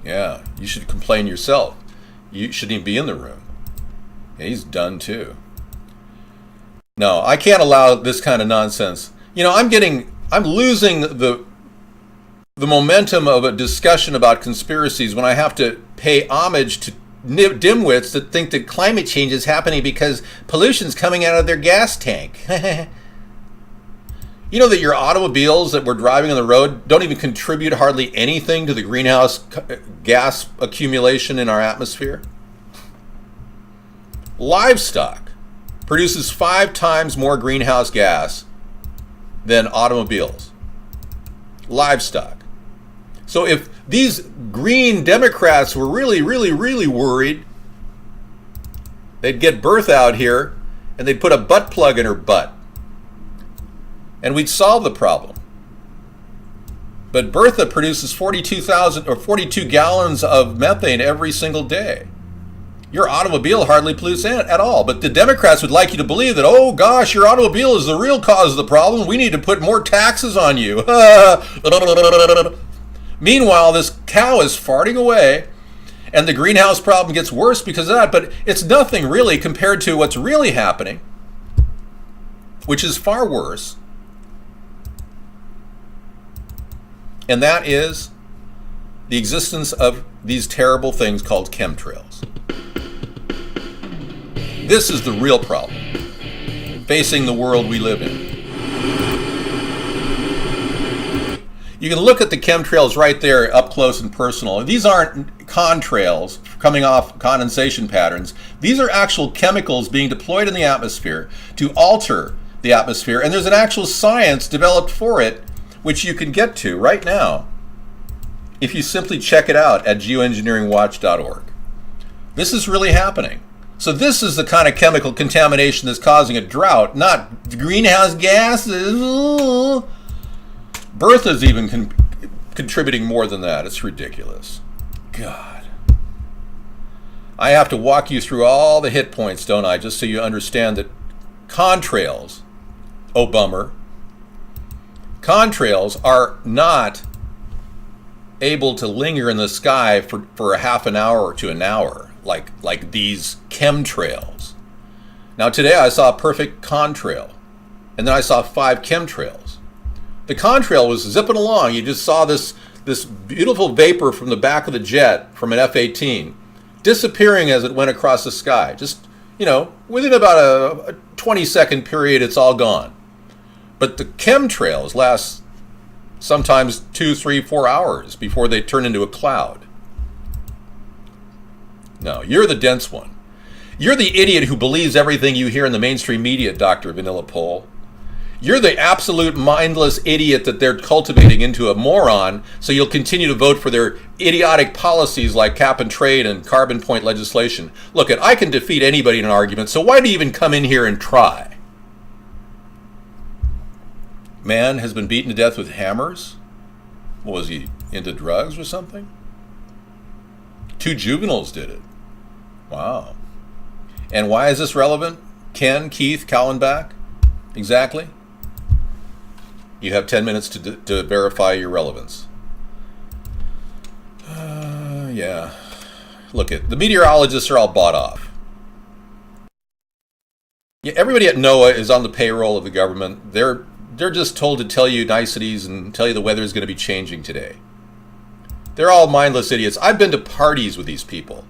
Yeah, you should complain yourself. You shouldn't even be in the room. Yeah, he's done too. No, I can't allow this kind of nonsense. I'm losing the momentum of a discussion about conspiracies when I have to pay homage to dimwits that think that climate change is happening because pollution's coming out of their gas tank. You know that your automobiles that we're driving on the road don't even contribute hardly anything to the greenhouse gas accumulation in our atmosphere? Livestock produces 5 times more greenhouse gas than automobiles. Livestock. So if these green Democrats were really, really, really worried, they'd get Bertha out here and they'd put a butt plug in her butt. And we'd solve the problem. But Bertha produces 42 gallons of methane every single day. Your automobile hardly pollutes at all. But the Democrats would like you to believe that, oh gosh, your automobile is the real cause of the problem. We need to put more taxes on you. Meanwhile, this cow is farting away, and the greenhouse problem gets worse because of that. But it's nothing really compared to what's really happening, which is far worse. And that is the existence of these terrible things called chemtrails. This is the real problem facing the world we live in. You can look at the chemtrails right there up close and personal. These aren't contrails coming off condensation patterns. These are actual chemicals being deployed in the atmosphere to alter the atmosphere. And there's an actual science developed for it, which you can get to right now if you simply check it out at geoengineeringwatch.org. This is really happening. So this is the kind of chemical contamination that's causing a drought, not greenhouse gases. Bertha's even contributing more than that. It's ridiculous. God. I have to walk you through all the hit points, don't I, just so you understand that contrails, oh bummer, contrails are not able to linger in the sky for a half an hour to an hour like these chemtrails. Now today I saw a perfect contrail, and then I saw 5 chemtrails. The contrail was zipping along. You just saw this beautiful vapor from the back of the jet from an F-18 disappearing as it went across the sky. Just, within about a 20-second period, it's all gone. But the chemtrails last sometimes 2, 3, 4 hours before they turn into a cloud. No, you're the dense one. You're the idiot who believes everything you hear in the mainstream media, Dr. Vanilla Pole. You're the absolute mindless idiot that they're cultivating into a moron, so you'll continue to vote for their idiotic policies like cap and trade and carbon point legislation. Look, I can defeat anybody in an argument, so why do you even come in here and try? Man has been beaten to death with hammers? What was he, into drugs or something? 2 juveniles did it. Wow. And why is this relevant? Ken, Keith, Kallenbach? Exactly. You have 10 minutes to verify your relevance. Yeah. Look, the meteorologists are all bought off. Yeah, everybody at NOAA is on the payroll of the government. They're just told to tell you niceties and tell you the weather is going to be changing today. They're all mindless idiots. I've been to parties with these people.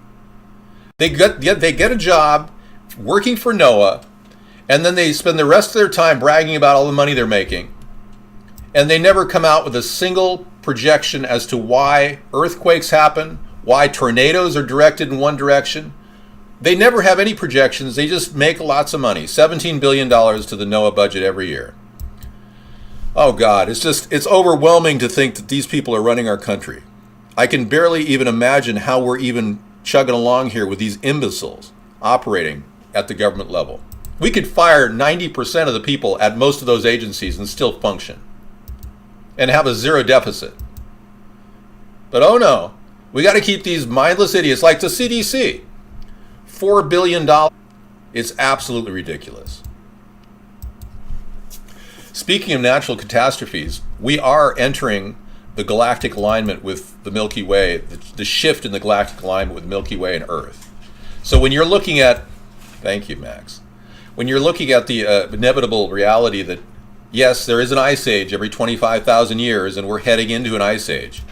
They get a job working for NOAA, and then they spend the rest of their time bragging about all the money they're making. And they never come out with a single projection as to why earthquakes happen, why tornadoes are directed in one direction. They never have any projections. They just make lots of money. $17 billion to the NOAA budget every year. Oh God, it's overwhelming to think that these people are running our country. I can barely even imagine how we're even chugging along here with these imbeciles operating at the government level. We could fire 90% of the people at most of those agencies and still function and have a zero deficit. But oh no, we got to keep these mindless idiots like the CDC. $4 billion. It's absolutely ridiculous. Speaking of natural catastrophes, we are entering the galactic alignment with the Milky Way, the shift in the galactic alignment with Milky Way and Earth. So when you're looking at, thank you, Max, when you're looking at the inevitable reality that, yes, there is an ice age every 25,000 years and we're heading into an ice age,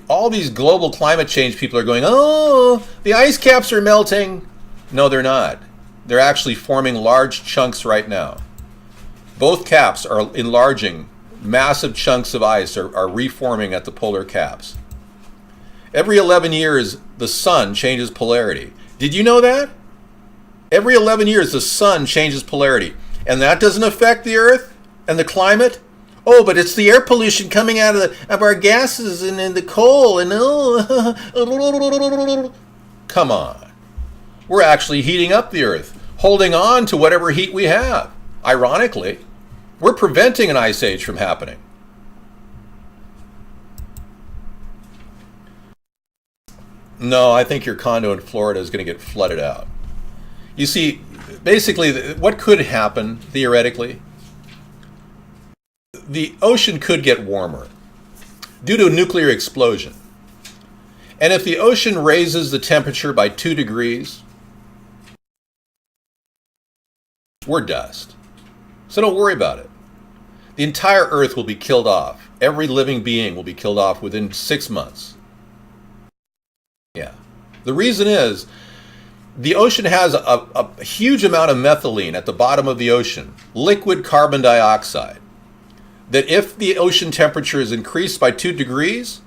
all these global climate change people are going, oh, the ice caps are melting. No, they're not. They're actually forming large chunks right now. Both caps are enlarging. Massive chunks of ice are reforming at the polar caps. Every 11 years, the sun changes polarity. Did you know that? Every 11 years, the sun changes polarity. And that doesn't affect the Earth and the climate? Oh, but it's the air pollution coming out of our gases and the coal and Come on. We're actually heating up the Earth, holding on to whatever heat we have. Ironically, we're preventing an ice age from happening. No, I think your condo in Florida is going to get flooded out. You see, basically, what could happen, theoretically? The ocean could get warmer due to a nuclear explosion. And if the ocean raises the temperature by 2 degrees, we're dust. So don't worry about it. The entire Earth will be killed off. Every living being will be killed off within 6 months. Yeah. The reason is, the ocean has a huge amount of methylene at the bottom of the ocean, liquid carbon dioxide, that if the ocean temperature is increased by 2 degrees,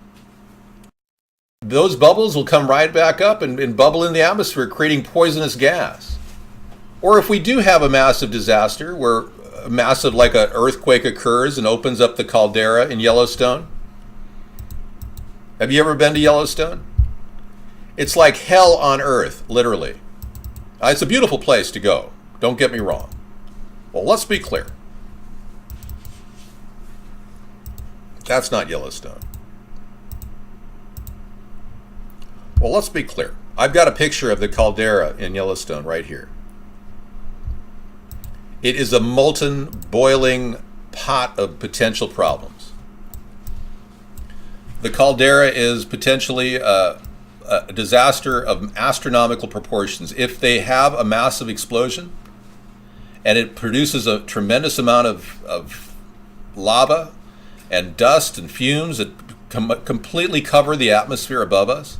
those bubbles will come right back up and bubble in the atmosphere, creating poisonous gas. Or if we do have a massive disaster where a massive, like an earthquake occurs and opens up the caldera in Yellowstone. Have you ever been to Yellowstone? It's like hell on earth, literally. It's a beautiful place to go. Don't get me wrong. Well, let's be clear. That's not Yellowstone. Well, let's be clear. I've got a picture of the caldera in Yellowstone right here. It is a molten, boiling pot of potential problems. The caldera is potentially a disaster of astronomical proportions. If they have a massive explosion and it produces a tremendous amount of lava and dust and fumes that completely cover the atmosphere above us,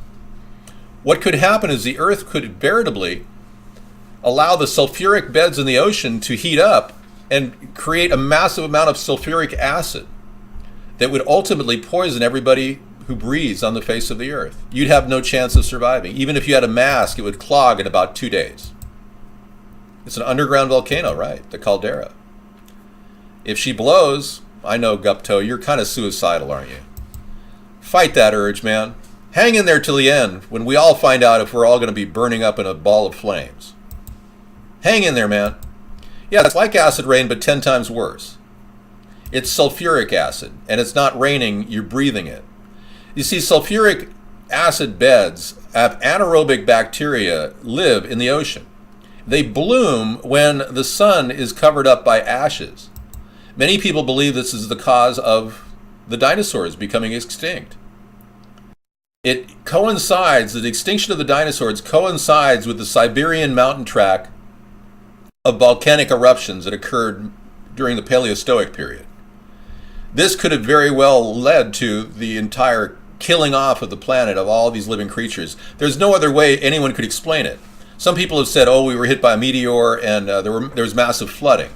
what could happen is the Earth could veritably allow the sulfuric beds in the ocean to heat up and create a massive amount of sulfuric acid that would ultimately poison everybody who breathes on the face of the Earth. You'd have no chance of surviving. Even if you had a mask, it would clog in about 2 days. It's an underground volcano, right? The caldera. If she blows, I know, Gupto, you're kind of suicidal, aren't you? Fight that urge, man. Hang in there till the end, when we all find out if we're all going to be burning up in a ball of flames. Hang in there, man. Yeah, it's like acid rain, but 10 times worse. It's sulfuric acid, and it's not raining, you're breathing it. You see, sulfuric acid beds have anaerobic bacteria live in the ocean. They bloom when the sun is covered up by ashes. Many people believe this is the cause of the dinosaurs becoming extinct. It coincides, the extinction of the dinosaurs coincides with the Siberian mountain track of volcanic eruptions that occurred during the Paleostoic period. This could have very well led to the entire killing off of the planet of all these living creatures. There's no other way anyone could explain it. Some people have said, oh, we were hit by a meteor and there was massive flooding.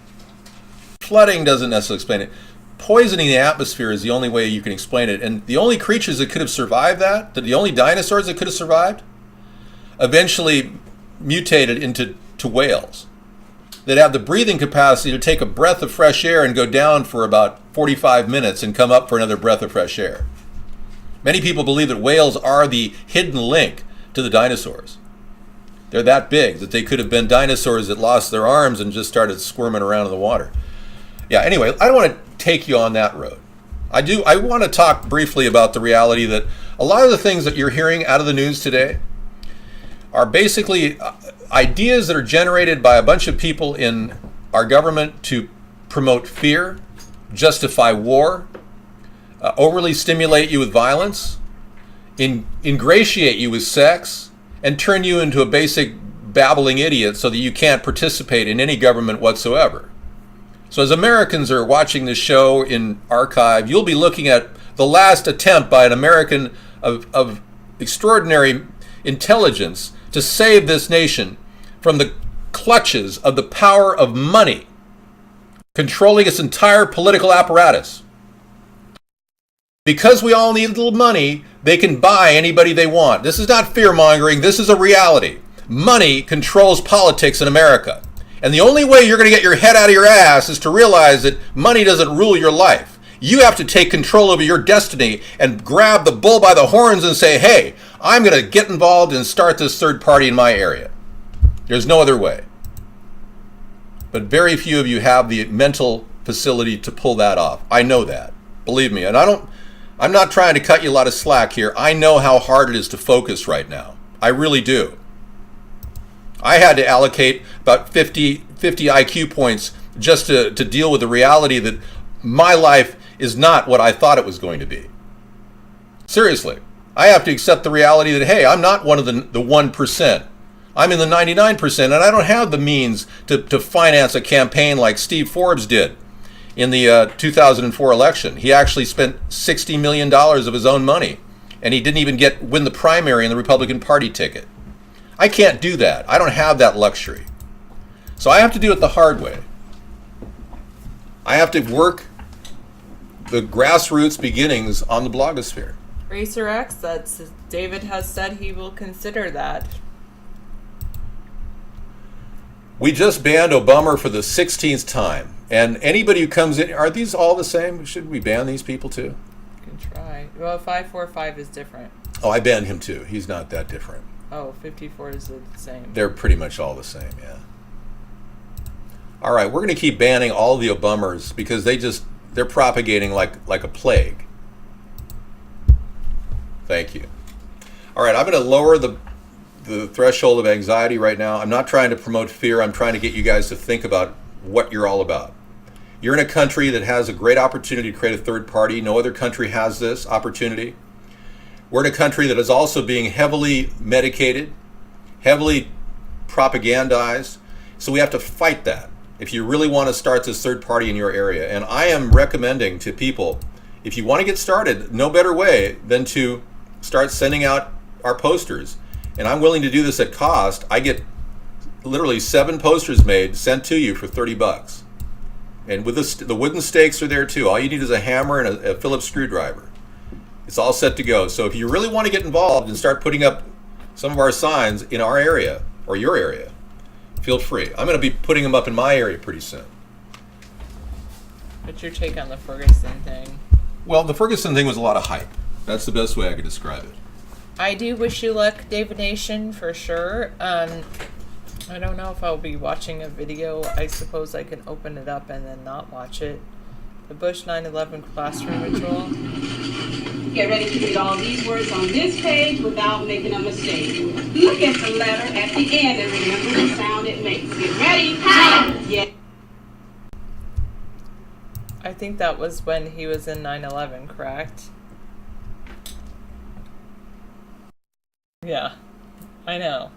Flooding doesn't necessarily explain it. Poisoning the atmosphere is the only way you can explain it. And the only creatures that could have survived that, the only dinosaurs that could have survived, eventually mutated into whales that have the breathing capacity to take a breath of fresh air and go down for about 45 minutes and come up for another breath of fresh air. Many people believe that whales are the hidden link to the dinosaurs. They're that big that they could have been dinosaurs that lost their arms and just started squirming around in the water. Yeah, anyway, I don't want to take you on that road. I want to talk briefly about the reality that a lot of the things that you're hearing out of the news today are basically ideas that are generated by a bunch of people in our government to promote fear, justify war, overly stimulate you with violence, ingratiate you with sex, and turn you into a basic babbling idiot so that you can't participate in any government whatsoever. So as Americans are watching this show in archive, you'll be looking at the last attempt by an American of extraordinary intelligence to save this nation from the clutches of the power of money, controlling its entire political apparatus. Because we all need a little money, they can buy anybody they want. This is not fear-mongering, this is a reality. Money controls politics in America. And the only way you're going to get your head out of your ass is to realize that money doesn't rule your life. You have to take control over your destiny and grab the bull by the horns and say, hey, I'm going to get involved and start this third party in my area. There's no other way. But very few of you have the mental facility to pull that off. I know that. Believe me. And I'm not trying to cut you a lot of slack here. I know how hard it is to focus right now. I really do. I had to allocate about 50 IQ points just to deal with the reality that my life is not what I thought it was going to be. Seriously. I have to accept the reality that, hey, I'm not one of the 1%. I'm in the 99%, and I don't have the means to finance a campaign like Steve Forbes did in the 2004 election. He actually spent $60 million of his own money, and he didn't even win the primary in the Republican Party ticket. I can't do that. I don't have that luxury. So I have to do it the hard way. I have to work the grassroots beginnings on the blogosphere. Racer X, David has said he will consider that. We just banned Obama for the 16th time. And anybody who comes in, are these all the same? Should we ban these people too? You can try. Well, 545 is different. Oh, I banned him too. He's not that different. Oh, 54 is the same. They're pretty much all the same, yeah. All right, we're going to keep banning all the Obamers because they're propagating like a plague. Thank you. All right, I'm going to lower the threshold of anxiety right now. I'm not trying to promote fear. I'm trying to get you guys to think about what you're all about. You're in a country that has a great opportunity to create a third party. No other country has this opportunity. We're in a country that is also being heavily medicated, heavily propagandized. So we have to fight that if you really want to start this third party in your area. And I am recommending to people, if you want to get started, no better way than to start sending out our posters. And I'm willing to do this at cost. I get literally 7 posters made, sent to you for $30. And with the wooden stakes are there too. All you need is a hammer and a Phillips screwdriver. It's all set to go. So if you really want to get involved and start putting up some of our signs in our area or your area, feel free. I'm going to be putting them up in my area pretty soon. What's your take on the Ferguson thing? Well, the Ferguson thing was a lot of hype. That's the best way I could describe it. I do wish you luck, David Nation, for sure. I don't know if I'll be watching a video. I suppose I can open it up and then not watch it. The Bush 9/11 classroom ritual. Get ready to read all these words on this page without making a mistake. Look at the letter at the end and remember the sound it makes. Get ready. Hi. Yeah. think that was when he was in 9/11, correct? Yeah, I know.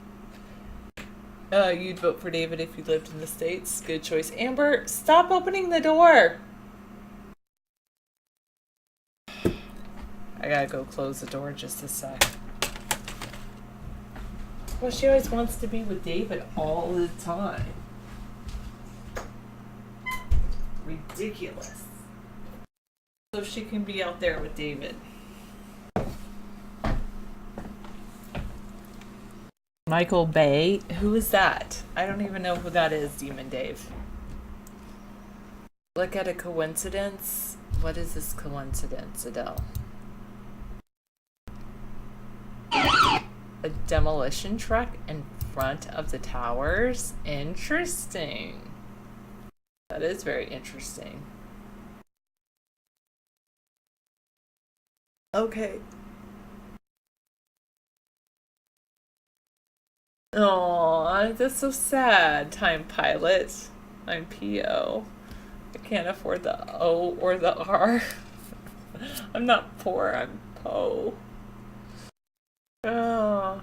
You'd vote for David if you lived in the States. Good choice. Amber, stop opening the door. I gotta go close the door just a sec. Well, she always wants to be with David all the time. Ridiculous. So she can be out there with David. Michael Bay? Who is that? I don't even know who that is, Demon Dave. Look at a coincidence. What is this coincidence, Adele? A demolition truck in front of the towers? Interesting. That is very interesting. Okay. Oh, that's so sad. Time Pilot. I'm PO. I can't afford the O or the R. I'm not poor, I'm Po. Oh.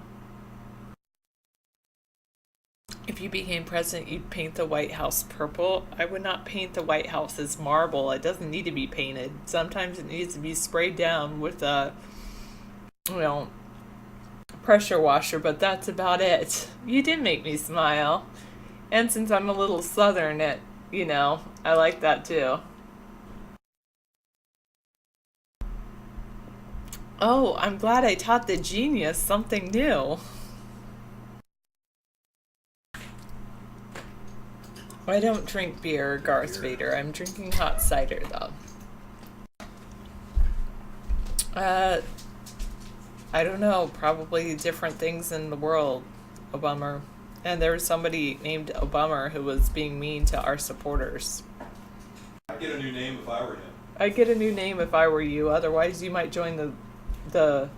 If you became president, you'd paint the White House purple. I would not paint the White House as marble. It doesn't need to be painted. Sometimes it needs to be sprayed down with a, pressure washer, but that's about it. You did make me smile. And since I'm a little southern, I like that too. Oh, I'm glad I taught the genius something new. I don't drink beer, Darth Vader. I'm drinking hot cider, though. I don't know. Probably different things in the world, Obama. And there was somebody named Obama who was being mean to our supporters. I'd get a new name if I were him. I'd get a new name if I were you. Otherwise, you might join the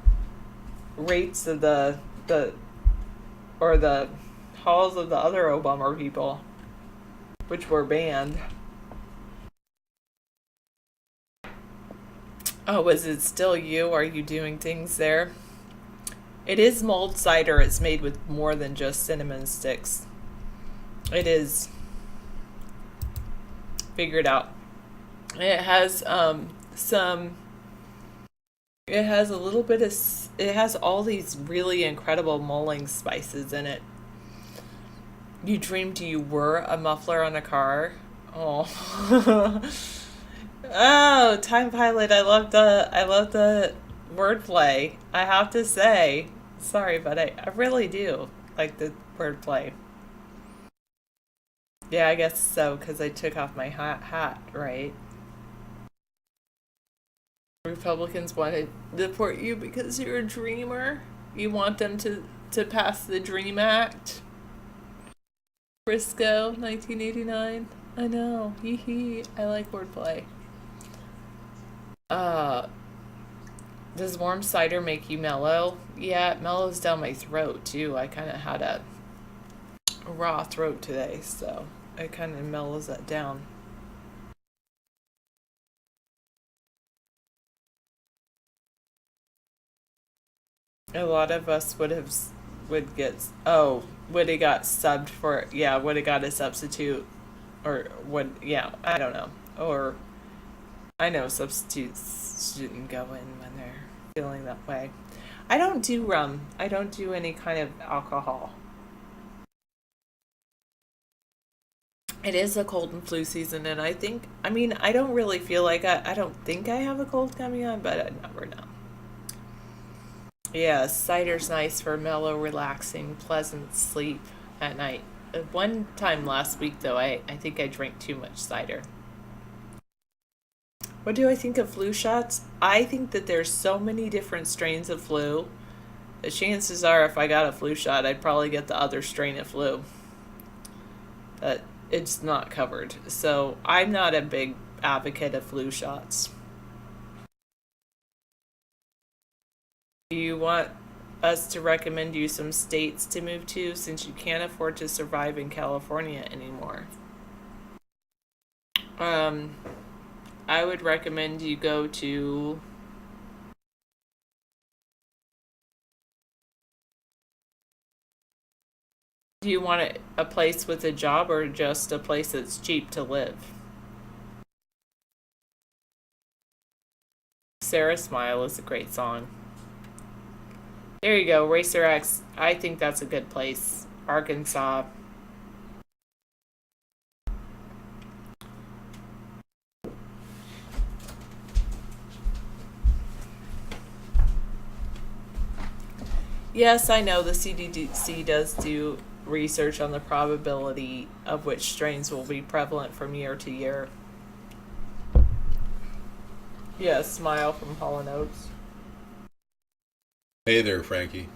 rates of the halls of the other Obama people, which were banned. Oh, is it still you? Are you doing things there? It is mulled cider. It's made with more than just cinnamon sticks. It is figured out. It has it has a little bit of, it has all these really incredible mulling spices in it. You dreamed you were a muffler on a car? Oh. Oh, Time Pilot, I love the wordplay. I have to say. Sorry, but I really do like the wordplay. Yeah, I guess so, because I took off my hat, right? Republicans want to deport you because you're a dreamer? You want them to pass the DREAM Act? Frisco, 1989. I know. Hee hee. I like wordplay. Does warm cider make you mellow? Yeah, it mellows down my throat too. I kind of had a raw throat today, so it kind of mellows that down. A lot of us would have got subbed for, yeah, would have got a substitute, or I don't know, or I know substitutes shouldn't go in when they're feeling that way. I don't do rum. I don't do any kind of alcohol. It is a cold and flu season, and I don't really feel like I don't think I have a cold coming on, but I never know. Yeah, cider's nice for mellow, relaxing, pleasant sleep at night. One time last week, though, I think I drank too much cider. What do I think of flu shots? I think that there's so many different strains of flu. The chances are if I got a flu shot, I'd probably get the other strain of flu. But it's not covered. So I'm not a big advocate of flu shots. Do you want us to recommend you some states to move to since you can't afford to survive in California anymore? I would recommend you go to... Do you want a place with a job or just a place that's cheap to live? Sarah Smile is a great song. There you go, Racer X. I think that's a good place. Arkansas. Yes, I know the CDC does do research on the probability of which strains will be prevalent from year to year. Yeah, Smile from Hall & Oates. Hey there, Frankie.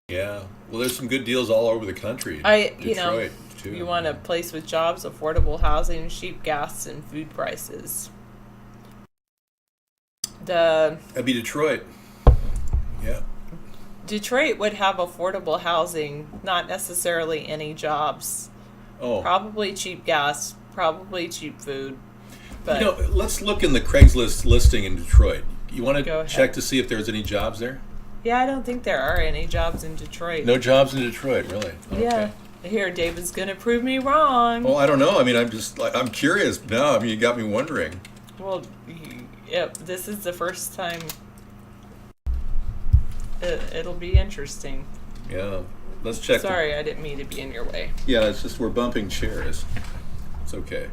Yeah, well, there's some good deals all over the country. Detroit, too. You want a place with jobs, affordable housing, cheap gas, and food prices. That'd be Detroit. Yeah. Detroit would have affordable housing, not necessarily any jobs. Oh. Probably cheap gas, probably cheap food. But let's look in the Craigslist listing in Detroit. You want to check ahead to see if there's any jobs there? Yeah, I don't think there are any jobs in Detroit. No jobs in Detroit, really? Yeah. Here, David's going to prove me wrong. Well, I don't know. I mean, I'm curious now. I mean, you got me wondering. Well, this is the first time. It'll be interesting. Yeah. Let's check. Sorry, I didn't mean to be in your way. Yeah, it's just we're bumping chairs. It's okay.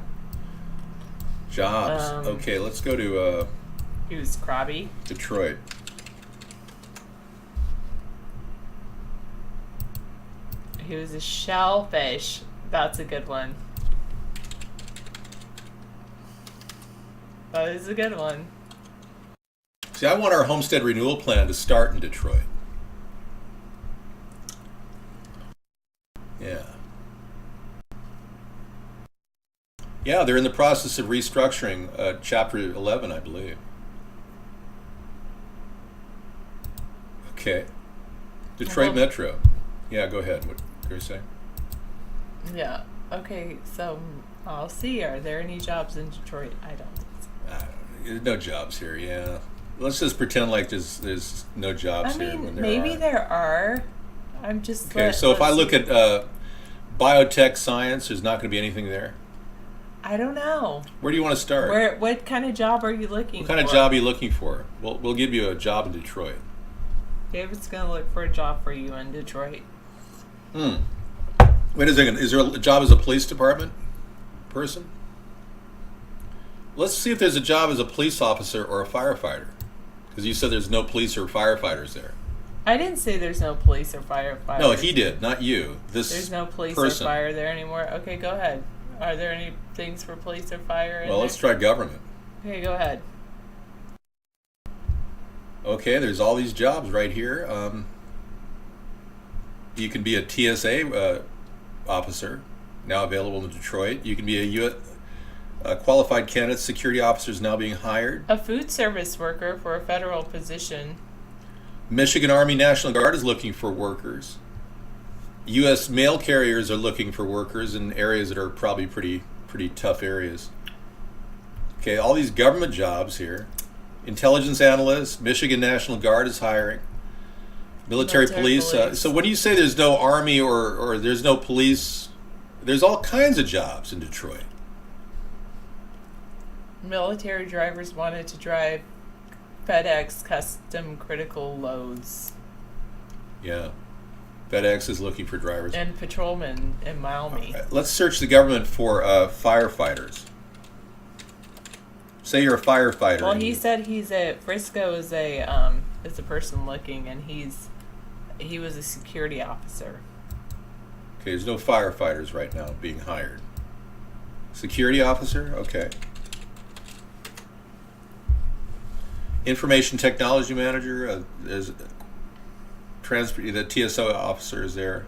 Jobs. Okay, let's go to who's Krabby? Detroit. He was a shellfish. That's a good one. That is a good one. See, I want our homestead renewal plan to start in Detroit. Yeah. Yeah, they're in the process of restructuring Chapter 11, I believe. Okay. Detroit Metro. Yeah, go ahead. What are you saying? Yeah. Okay, so I'll see. Are there any jobs in Detroit? I don't think so. There's no jobs here, yeah. Let's just pretend like there's no jobs here when there maybe are. there are. I'm just... Okay, so if I look at biotech science, there's not going to be anything there? I don't know. Where do you want to start? What kind of job are you looking for? What kind of job are you looking for? We'll give you a job in Detroit. David's going to look for a job for you in Detroit. Wait a second. Is there a job as a police department person? Let's see if there's a job as a police officer or a firefighter. Because you said there's no police or firefighters there. I didn't say there's no police or firefighters. No, he did, not you. There's no police person. or fire there anymore. Okay, go ahead. Are there any things for police or fire in Well, let's there? try government. Okay, go ahead. Okay, there's all these jobs right here. You can be a TSA officer, now available in Detroit. You can be a qualified candidate security officer is now being hired. A food service worker for a federal position. Michigan Army National Guard is looking for workers. U.S. mail carriers are looking for workers in areas that are probably pretty tough areas. Okay, all these government jobs here. Intelligence analyst, Michigan National Guard is hiring. Military police. So when you say there's no Army or there's no police, there's all kinds of jobs in Detroit. Military drivers wanted to drive FedEx custom critical loads. Yeah. FedEx is looking for drivers. And patrolmen in Miami. Right, let's search the government for firefighters. Say you're a firefighter. Well, he said Frisco is a person looking, and he was a security officer. Okay, there's no firefighters right now being hired. Security officer? Okay. Information technology manager, there's the TSO officer is there.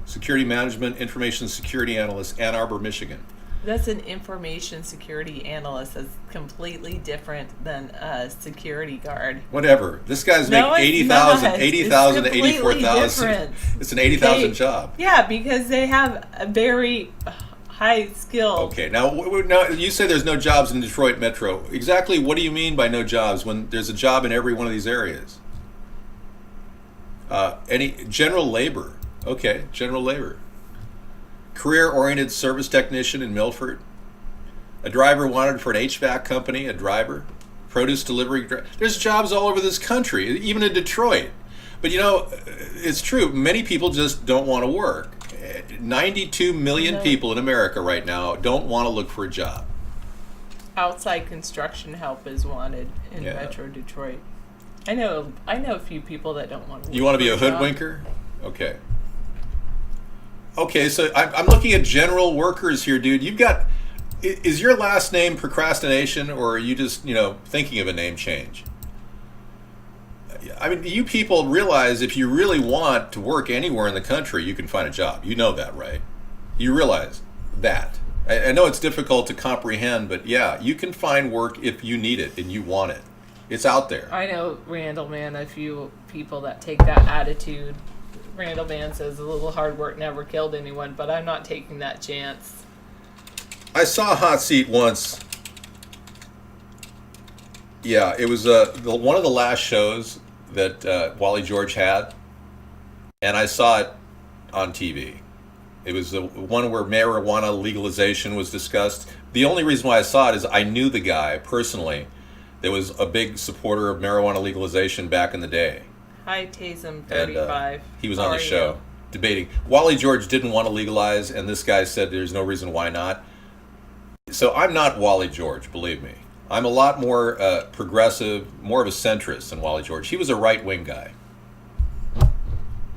Security management, information security analyst, Ann Arbor, Michigan. That's an information security analyst. That's completely different than a security guard. Whatever. This guy's making 80,000 to 84,000. It's an 80,000 job. Yeah, because they have a very high skill. Okay, now you say there's no jobs in Detroit Metro. Exactly what do you mean by no jobs when there's a job in every one of these areas? Any general labor? Okay, general labor. Career-oriented service technician in Milford. A driver wanted for an HVAC company, a driver. Produce delivery. There's jobs all over this country, even in Detroit. But it's true. Many people just don't want to work. 92 million people in America right now don't want to look for a job. Outside construction help is wanted in Metro Detroit. I know a few people that don't want to work. You want to be a hoodwinker? Okay. Okay, so I'm looking at general workers here, dude. You've got... Is your last name procrastination, or are you just, thinking of a name change? I mean, you people realize if you really want to work anywhere in the country, you can find a job. You know that, right? You realize that. I know it's difficult to comprehend, but yeah, you can find work if you need it and you want it. It's out there. I know, Randall, man, a few people that take that attitude. Randall Man says a little hard work never killed anyone, but I'm not taking that chance. I saw a hot seat once. Yeah, it was one of the last shows that Wally George had, and I saw it on TV. It was the one where marijuana legalization was discussed. The only reason why I saw it is I knew the guy personally that was a big supporter of marijuana legalization back in the day. Hi, Tasem 35. And he was on the show debating. Wally George didn't want to legalize, and this guy said there's no reason why not. So I'm not Wally George, believe me. I'm a lot more progressive, more of a centrist than Wally George. He was a right-wing guy.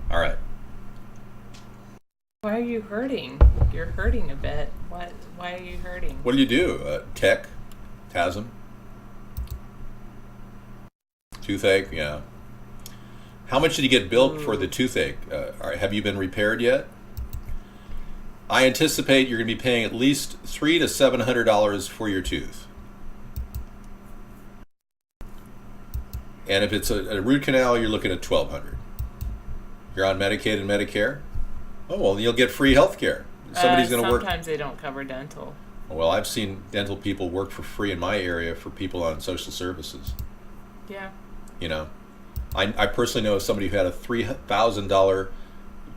All right. Why are you hurting? You're hurting a bit. Why are you hurting? What do you do? Tech? TASM? Toothache? Yeah. How much did you get billed for the toothache? Have you been repaired yet? I anticipate you're going to be paying at least $300 to $700 for your tooth. And if it's a root canal, you're looking at $1,200. You're on Medicaid and Medicare? Oh, well, you'll get free health care. Somebody's going to work. Sometimes they don't cover dental. Well, I've seen dental people work for free in my area for people on social services. Yeah. I personally know somebody who had a $3,000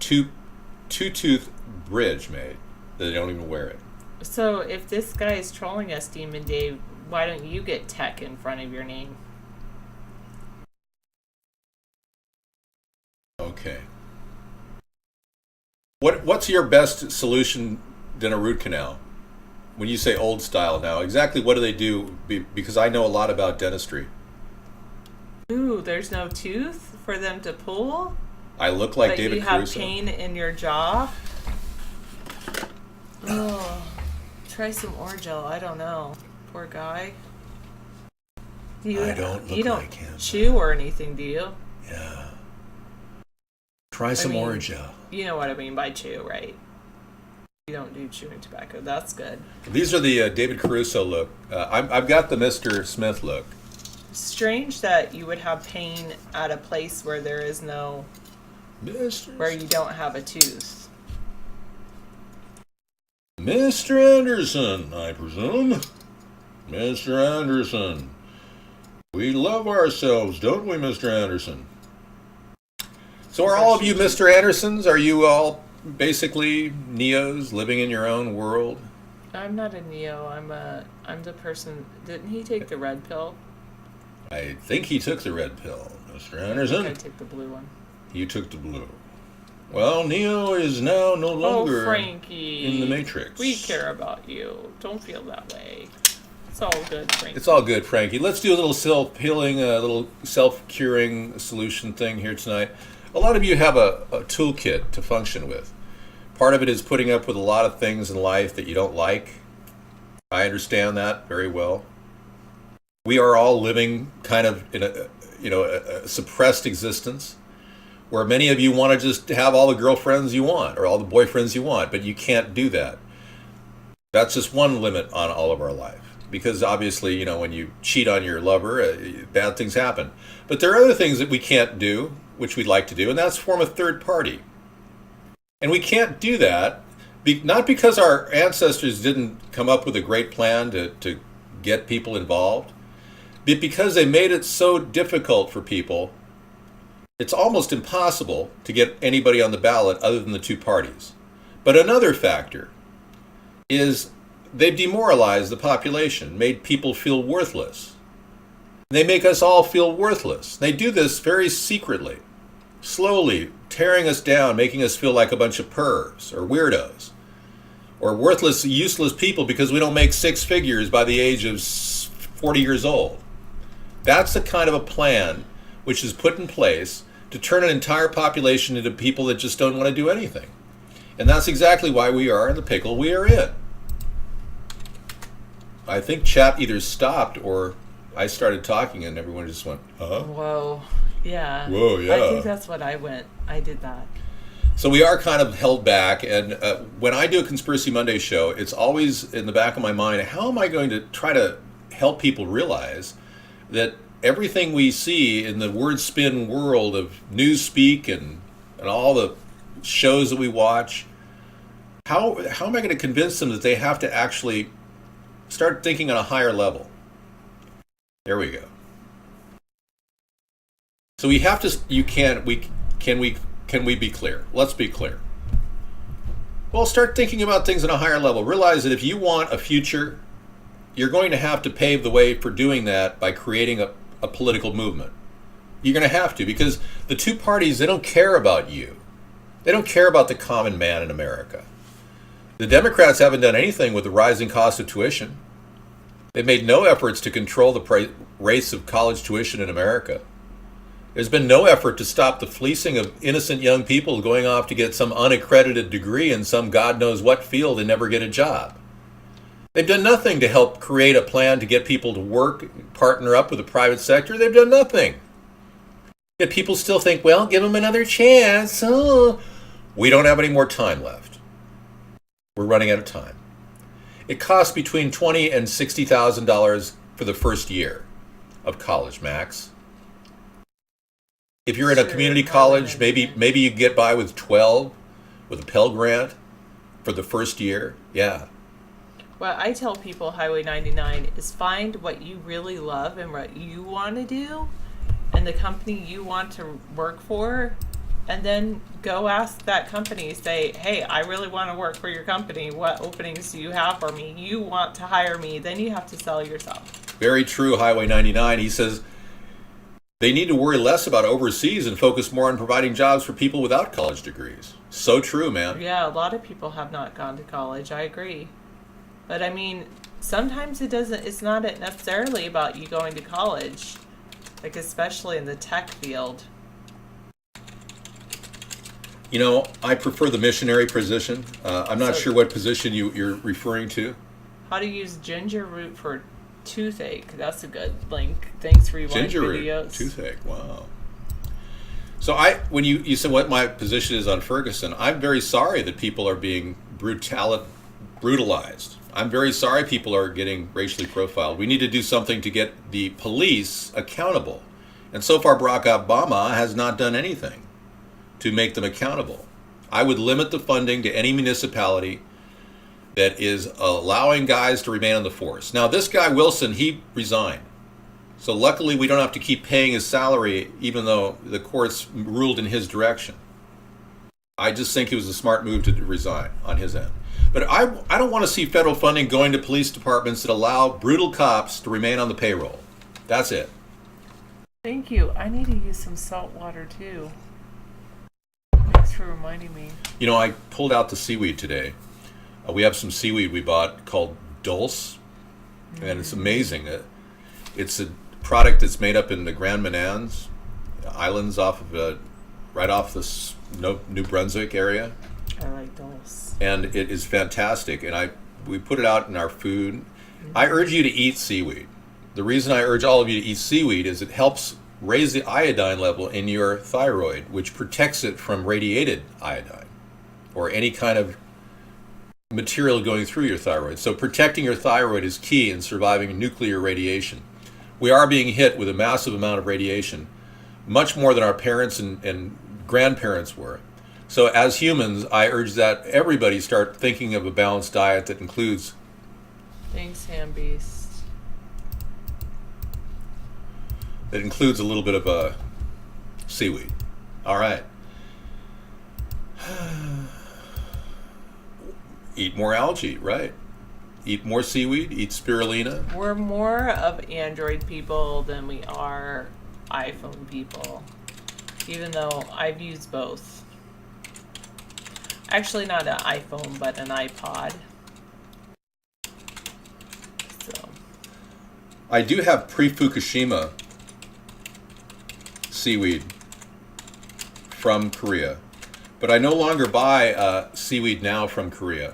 two-tooth bridge made that they don't even wear it. So if this guy is trolling us, Demon Dave, why don't you get tech in front of your name? Okay. What's your best solution than a root canal? When you say old style now, exactly what do they do? Because I know a lot about dentistry. Ooh, there's no tooth for them to pull? I look like but David Caruso. Caruso. You have pain in your jaw? Oh, try some Orgel. I don't know. Poor guy. I don't look you don't like him. Chew or anything, do you? Yeah. Try some Orgel. You know what I mean by chew, right? You don't do chewing tobacco. That's good. These are the David Caruso look. I've got the Mr. Smith look. Strange that you would have pain at a place where there is no... where you don't have a tooth. Mr. Anderson, I presume. Mr. Anderson. We love ourselves, don't we, Mr. Anderson? So are all of you Mr. Andersons? Are you all basically Neos living in your own world? I'm not a Neo. I'm the person... Didn't he take the red pill? I think he took the red pill, Mr. Anderson. I took the blue one. You took the blue. Well, Neo is now no longer Frankie, in the Matrix. We care about you. Don't feel that way. It's all good, Frankie. It's all good, Frankie. Let's do a little self-healing, a little self-curing solution thing here tonight. A lot of you have a toolkit to function with. Part of it is putting up with a lot of things in life that you don't like. I understand that very well. We are all living kind of in a suppressed existence where many of you want to just have all the girlfriends you want or all the boyfriends you want, but you can't do that. That's just one limit on all of our life. Because obviously, when you cheat on your lover, bad things happen. But there are other things that we can't do, which we'd like to do, and that's form a third party. And we can't do that Not because our ancestors didn't come up with a great plan to get people involved, but because they made it so difficult for people, it's almost impossible to get anybody on the ballot other than the two parties. But another factor is they've demoralized the population, made people feel worthless. They make us all feel worthless. They do this very secretly, slowly tearing us down, making us feel like a bunch of pervs or weirdos or worthless, useless people because we don't make six figures by the age of 40 years old. That's the kind of a plan which is put in place to turn an entire population into people that just don't want to do anything. And that's exactly why we are in the pickle we are in. I think chat either stopped or I started talking and everyone just went, huh? Whoa. Yeah. Whoa, yeah. I think that's what I did that. So we are kind of held back, and when I do a Conspiracy Monday show, it's always in the back of my mind, how am I going to try to help people realize that everything we see in the word spin world of newspeak and all the shows that we watch, how am I going to convince them that they have to actually start thinking on a higher level? There we go. So we have to, can we be clear? Let's be clear. Well, start thinking about things on a higher level. Realize that if you want a future, you're going to have to pave the way for doing that by creating a political movement. You're going to have to, because the two parties, they don't care about you. They don't care about the common man in America. The Democrats haven't done anything with the rising cost of tuition. They've made no efforts to control the rates of college tuition in America. There's been no effort to stop the fleecing of innocent young people going off to get some unaccredited degree in some God knows what field and never get a job. They've done nothing to help create a plan to get people to work, partner up with the private sector. They've done nothing. Yet people still think, well, give them another chance. Oh. We don't have any more time left. We're running out of time. It costs between $20,000 and $60,000 for the first year of college, max. If you're in a community college, maybe you get by with 12 with a Pell Grant for the first year. Yeah. What I tell people, Highway 99, is find what you really love and what you want to do and the company you want to work for, and then go ask that company, say, hey, I really want to work for your company. What openings do you have for me? You want to hire me. Then you have to sell yourself. Very true, Highway 99. He says they need to worry less about overseas and focus more on providing jobs for people without college degrees. So true, man. Yeah, a lot of people have not gone to college. I agree. But I mean, sometimes it's not necessarily about you going to college, like especially in the tech field. You know, I prefer the missionary position. I'm not sure what position you're referring to. How to use ginger root for toothache. That's a good link. Thanks for rewinding ginger videos. Root, toothache. Wow. So when you said what my position is on Ferguson, I'm very sorry that people are being brutalized. I'm very sorry people are getting racially profiled. We need to do something to get the police accountable. And so far, Barack Obama has not done anything to make them accountable. I would limit the funding to any municipality that is allowing guys to remain on the force. Now, this guy, Wilson, he resigned. So luckily, we don't have to keep paying his salary, even though the courts ruled in his direction. I just think it was a smart move to resign on his end. But I don't want to see federal funding going to police departments that allow brutal cops to remain on the payroll. That's it. Thank you. I need to use some salt water too. Thanks for reminding me. You know, I pulled out the seaweed today. We have some seaweed we bought called dulce, and it's amazing. It's a product that's made up in the Grand Menans Islands right off the New Brunswick area. I like dulce. And it is fantastic, and we put it out in our food. Mm-hmm. I urge you to eat seaweed. The reason I urge all of you to eat seaweed is it helps raise the iodine level in your thyroid, which protects it from radiated iodine or any kind of material going through your thyroid. So protecting your thyroid is key in surviving nuclear radiation. We are being hit with a massive amount of radiation, much more than our parents and grandparents were. So as humans, I urge that everybody start thinking of a balanced diet that includes... Thanks, Ham Beast. That includes a little bit of seaweed. All right. Eat more algae, right? Eat more seaweed, eat spirulina. We're more of Android people than we are iPhone people, even though I've used both. Actually, not an iPhone, but an iPod. So. I do have pre-Fukushima seaweed from Korea, but I no longer buy seaweed now from Korea.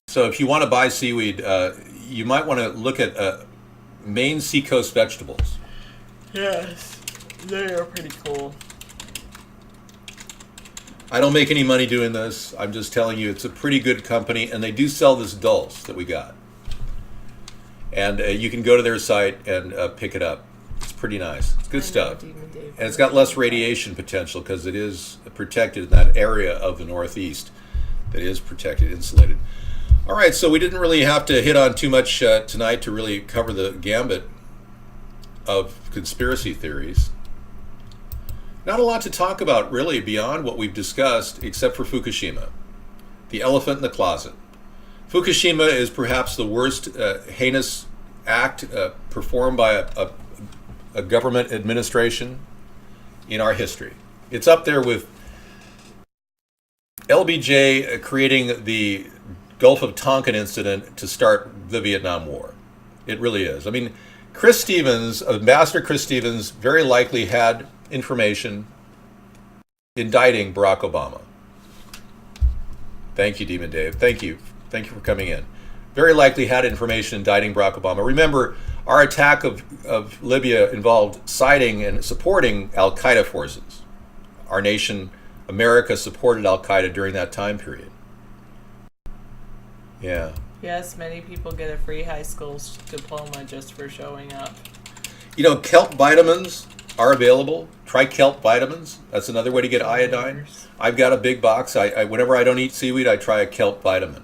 So if you want to buy seaweed, you might want to look at Maine seacoast vegetables. Yes, they are pretty cool. I don't make any money doing this. I'm just telling you, it's a pretty good company, and they do sell this dulse that we got. And you can go to their site and pick it up. It's pretty nice. It's good stuff. And it's got less radiation potential because it is protected in that area of the Northeast that is protected, insulated. All right, so we didn't really have to hit on too much tonight to really cover the gambit of conspiracy theories. Not a lot to talk about really beyond what we've discussed except for Fukushima, the elephant in the closet. Fukushima is perhaps the worst heinous act performed by a government administration in our history. It's up there with LBJ creating the Gulf of Tonkin incident to start the Vietnam War. It really is. I mean, Chris Stevens, Ambassador Chris Stevens, very likely had information indicting Barack Obama. Thank you, Demon Dave. Thank you. Thank you for coming in. Very likely had information indicting Barack Obama. Remember, our attack of Libya involved siding and supporting al-Qaeda forces. Our nation, America, supported al-Qaeda during that time period. Yeah. Yes, many people get a free high school diploma just for showing up. You know, kelp vitamins are available. Try kelp vitamins. That's another way to get iodine. I've got a big box. Whenever I don't eat seaweed, I try a kelp vitamin.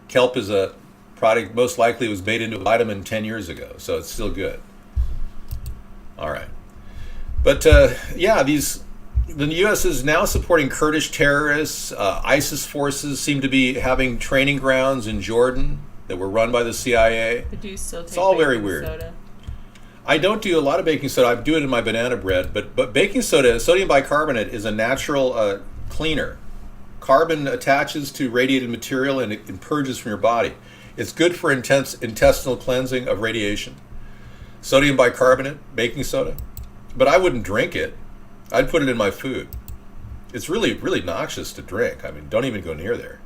Kelp is a product most likely was made into a vitamin 10 years ago, so it's still good. All right. But yeah, the U.S. is now supporting Kurdish terrorists. ISIS forces seem to be having training grounds in Jordan that were run by the CIA. But do you still take it's all very weird. Soda? I don't do a lot of baking soda. I do it in my banana bread, but baking soda, sodium bicarbonate, is a natural cleaner. Carbon attaches to radiated material and it purges from your body. It's good for intense intestinal cleansing of radiation. Sodium bicarbonate, baking soda. But I wouldn't drink it. I'd put it in my food. It's really, really noxious to drink. I mean, don't even go near there.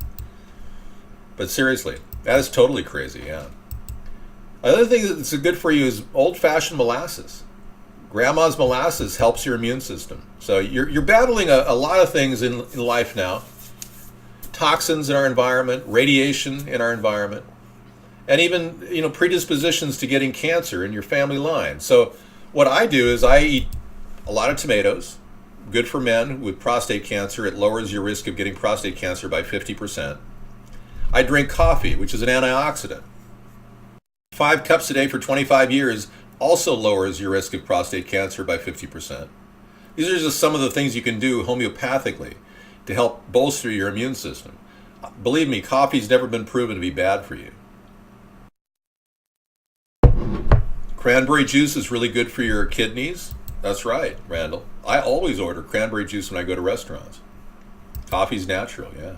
But seriously, that is totally crazy, yeah. Another thing that's good for you is old-fashioned molasses. Grandma's molasses helps your immune system. So you're battling a lot of things in life now. Toxins in our environment, radiation in our environment, and even predispositions to getting cancer in your family line. So what I do is I eat a lot of tomatoes. Good for men with prostate cancer. It lowers your risk of getting prostate cancer by 50%. I drink coffee, which is an antioxidant. 5 cups a day for 25 years also lowers your risk of prostate cancer by 50%. These are just some of the things you can do homeopathically to help bolster your immune system. Believe me, coffee's never been proven to be bad for you. Cranberry juice is really good for your kidneys. That's right, Randall. I always order cranberry juice when I go to restaurants. Coffee's natural, yeah.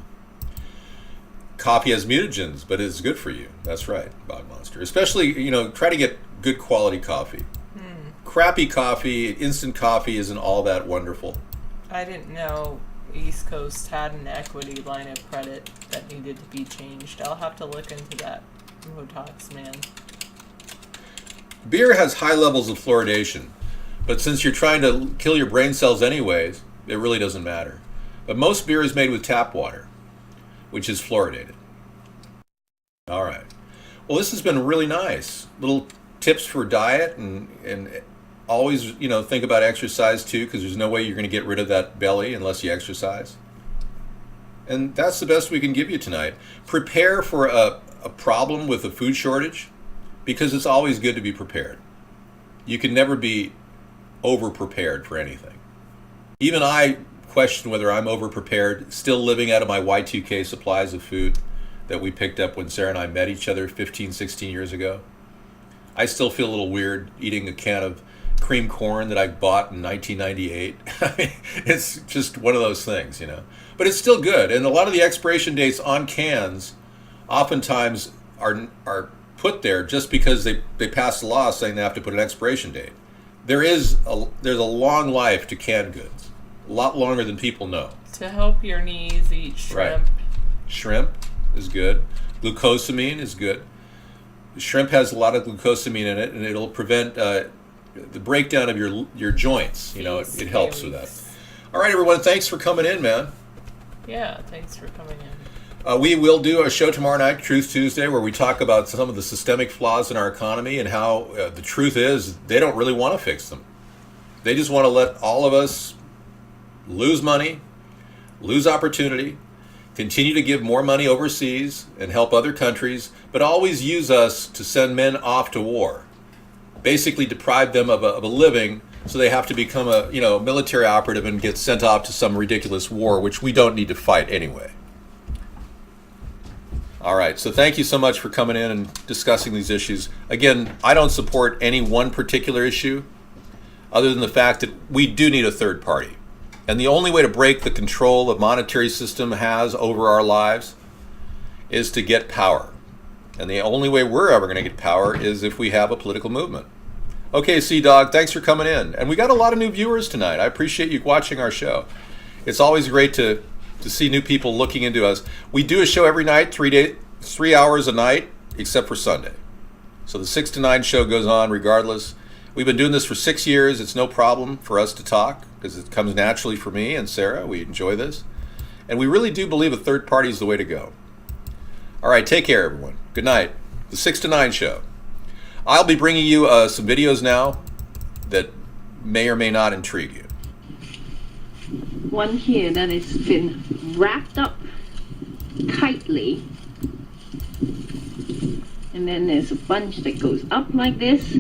Coffee has mutagens, but it's good for you. That's right, Bog Monster. Especially, try to get good quality coffee. Crappy coffee, instant coffee isn't all that wonderful. I didn't know East Coast had an equity line of credit that needed to be changed. I'll have to look into that. Botox, man. Beer has high levels of fluoridation, but since you're trying to kill your brain cells anyways, it really doesn't matter. But most beer is made with tap water, which is fluoridated. All right. Well, this has been really nice. Little tips for diet and always, think about exercise too, because there's no way you're going to get rid of that belly unless you exercise. And that's the best we can give you tonight. Prepare for a problem with a food shortage, because it's always good to be prepared. You can never be over-prepared for anything. Even I question whether I'm over-prepared, still living out of my Y2K supplies of food that we picked up when Sarah and I met each other 15, 16 years ago. I still feel a little weird eating a can of cream corn that I bought in 1998. It's just one of those things, But it's still good. And a lot of the expiration dates on cans oftentimes are put there just because they passed a law saying they have to put an expiration date. There's a long life to canned goods, a lot longer than people know. To help your knees, eat shrimp. Right. Shrimp is good. Glucosamine is good. Shrimp has a lot of glucosamine in it, and it'll prevent the breakdown of your joints. It helps with that. All right, everyone, thanks for coming in, man. Yeah, thanks for coming in. We will do a show tomorrow night, Truth Tuesday, where we talk about some of the systemic flaws in our economy and how the truth is they don't really want to fix them. They just want to let all of us lose money, lose opportunity, continue to give more money overseas and help other countries, but always use us to send men off to war. Basically deprive them of a living, so they have to become a military operative and get sent off to some ridiculous war, which we don't need to fight anyway. All right, so thank you so much for coming in and discussing these issues. Again, I don't support any one particular issue other than the fact that we do need a third party. And the only way to break the control the monetary system has over our lives is to get power. And the only way we're ever going to get power is if we have a political movement. Okay, Sea-Dog, thanks for coming in. And we got a lot of new viewers tonight. I appreciate you watching our show. It's always great to see new people looking into us. We do a show every night, 3 hours a night, except for Sunday. So the 6 to 9 show goes on regardless. We've been doing this for 6 years. It's no problem for us to talk because it comes naturally for me and Sarah. We enjoy this. And we really do believe a third party is the way to go. All right, take care, everyone. Good night. The 6 to 9 show. I'll be bringing you some videos now that may or may not intrigue you. One here that has been wrapped up tightly, and then there's a bunch that goes up like this.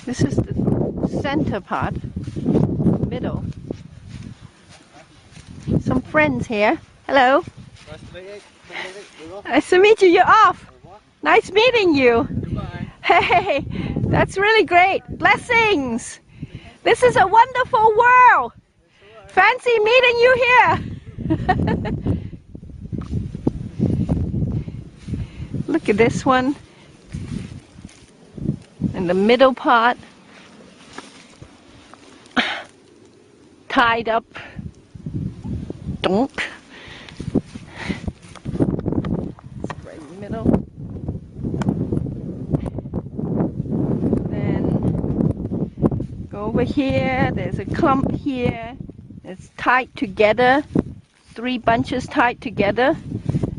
This is the center part, middle. Some friends here. Hello. Nice to meet you. You're off. Nice meeting you. Hey, that's really great. Blessings. This is a wonderful world. Fancy meeting you here. Look at this one. In the middle part, tied up, donk. It's right in the middle. Then go over here, there's a clump here. It's tied together, 3 bunches tied together.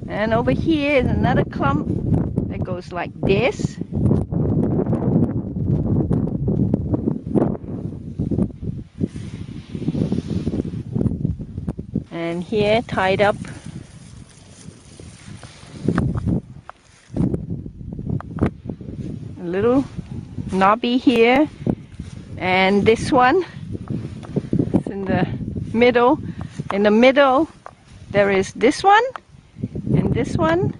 And over here is another clump that goes like this. And here tied up a little knobby here, and this one is in the middle. In the middle there is this one and this one,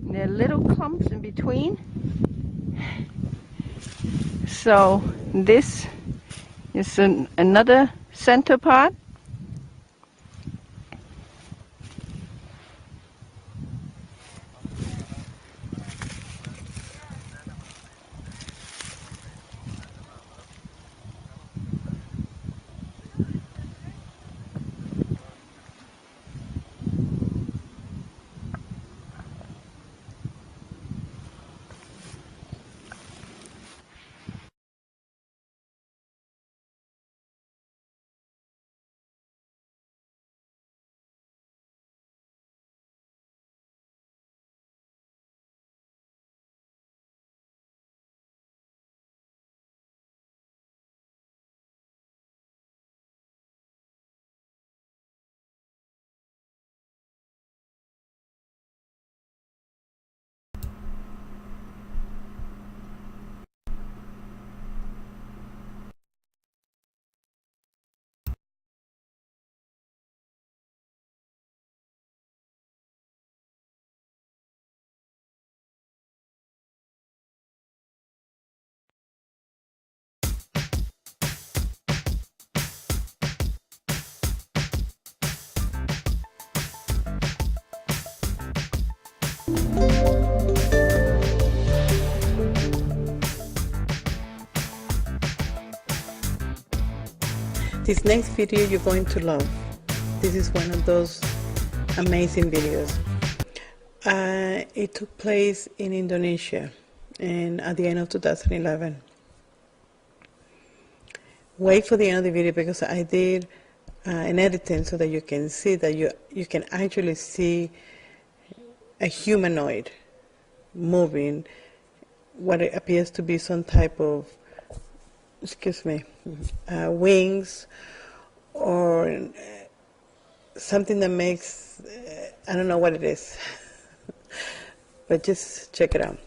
and there are little clumps in between. So this is another center part. This next video you're going to love. This is one of those amazing videos. It took place in Indonesia and at the end of 2011. Wait for the end of the video because I did an editing so that you can see that you can actually see a humanoid moving what it appears to be some type of, wings or something that makes, I don't know what it is, but just check it out.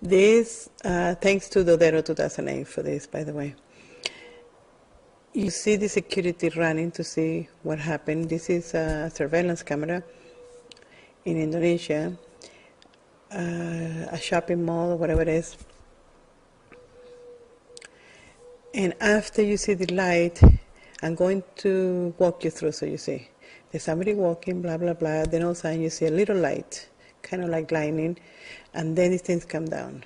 This, thanks to Dodero 2008 for this, by the way. You see the security running to see what happened. This is a surveillance camera in Indonesia, a shopping mall or whatever it is. And after you see the light, I'm going to walk you through so you see. There's somebody walking, blah, blah, blah. Then all of a sudden you see a little light, kind of like lightning, and then these things come down,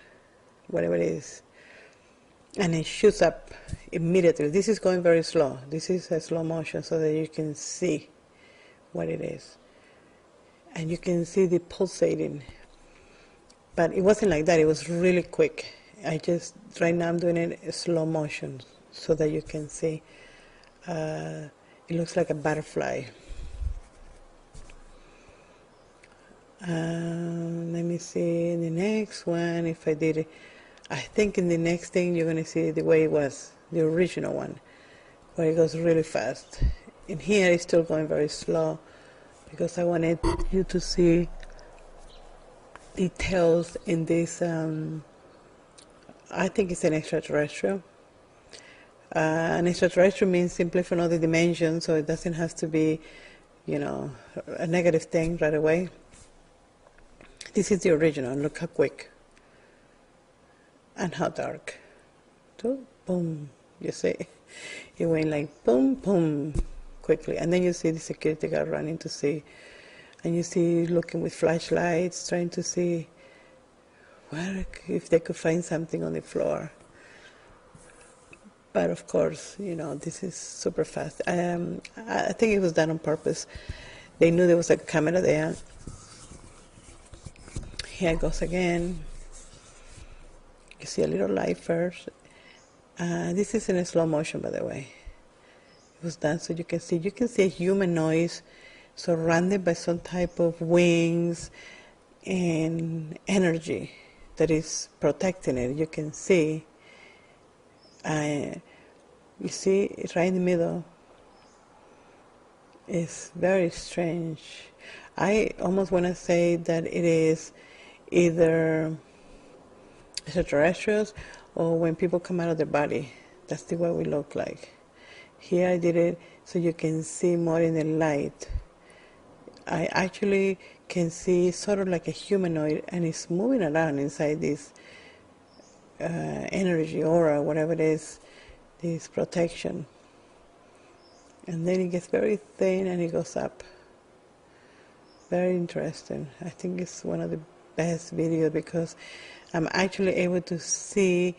whatever it is. And it shoots up immediately. This is going very slow. This is a slow motion so that you can see what it is. And you can see the pulsating. But it wasn't like that. It was really quick. Right now I'm doing it in slow motion so that you can see. It looks like a butterfly. Let me see the next one, if I did it. I think in the next thing you're going to see the way it was, the original one, where it goes really fast. In here it's still going very slow because I wanted you to see details in this. I think it's an extraterrestrial. An extraterrestrial means simply from other dimensions, so it doesn't have to be, a negative thing right away. This is the original. Look how quick and how dark. So, boom, you see, it went like boom, boom, quickly, and then you see the security guard running to see, and you see looking with flashlights, trying to see if they could find something on the floor. But of course, this is super fast. I think it was done on purpose. They knew there was a camera there. Here it goes again. You see a little light first. This is in a slow motion, by the way. It was done so you can see. You can see a humanoid surrounded by some type of wings and energy that is protecting it. You can see. You see it's right in the middle. It's very strange. I almost want to say that it is either extraterrestrials or when people come out of their body. That's the way we look like. Here I did it so you can see more in the light. I actually can see sort of like a humanoid, and it's moving around inside this energy aura, whatever it is, this protection. And then it gets very thin and it goes up. Very interesting. I think it's one of the best videos because I'm actually able to see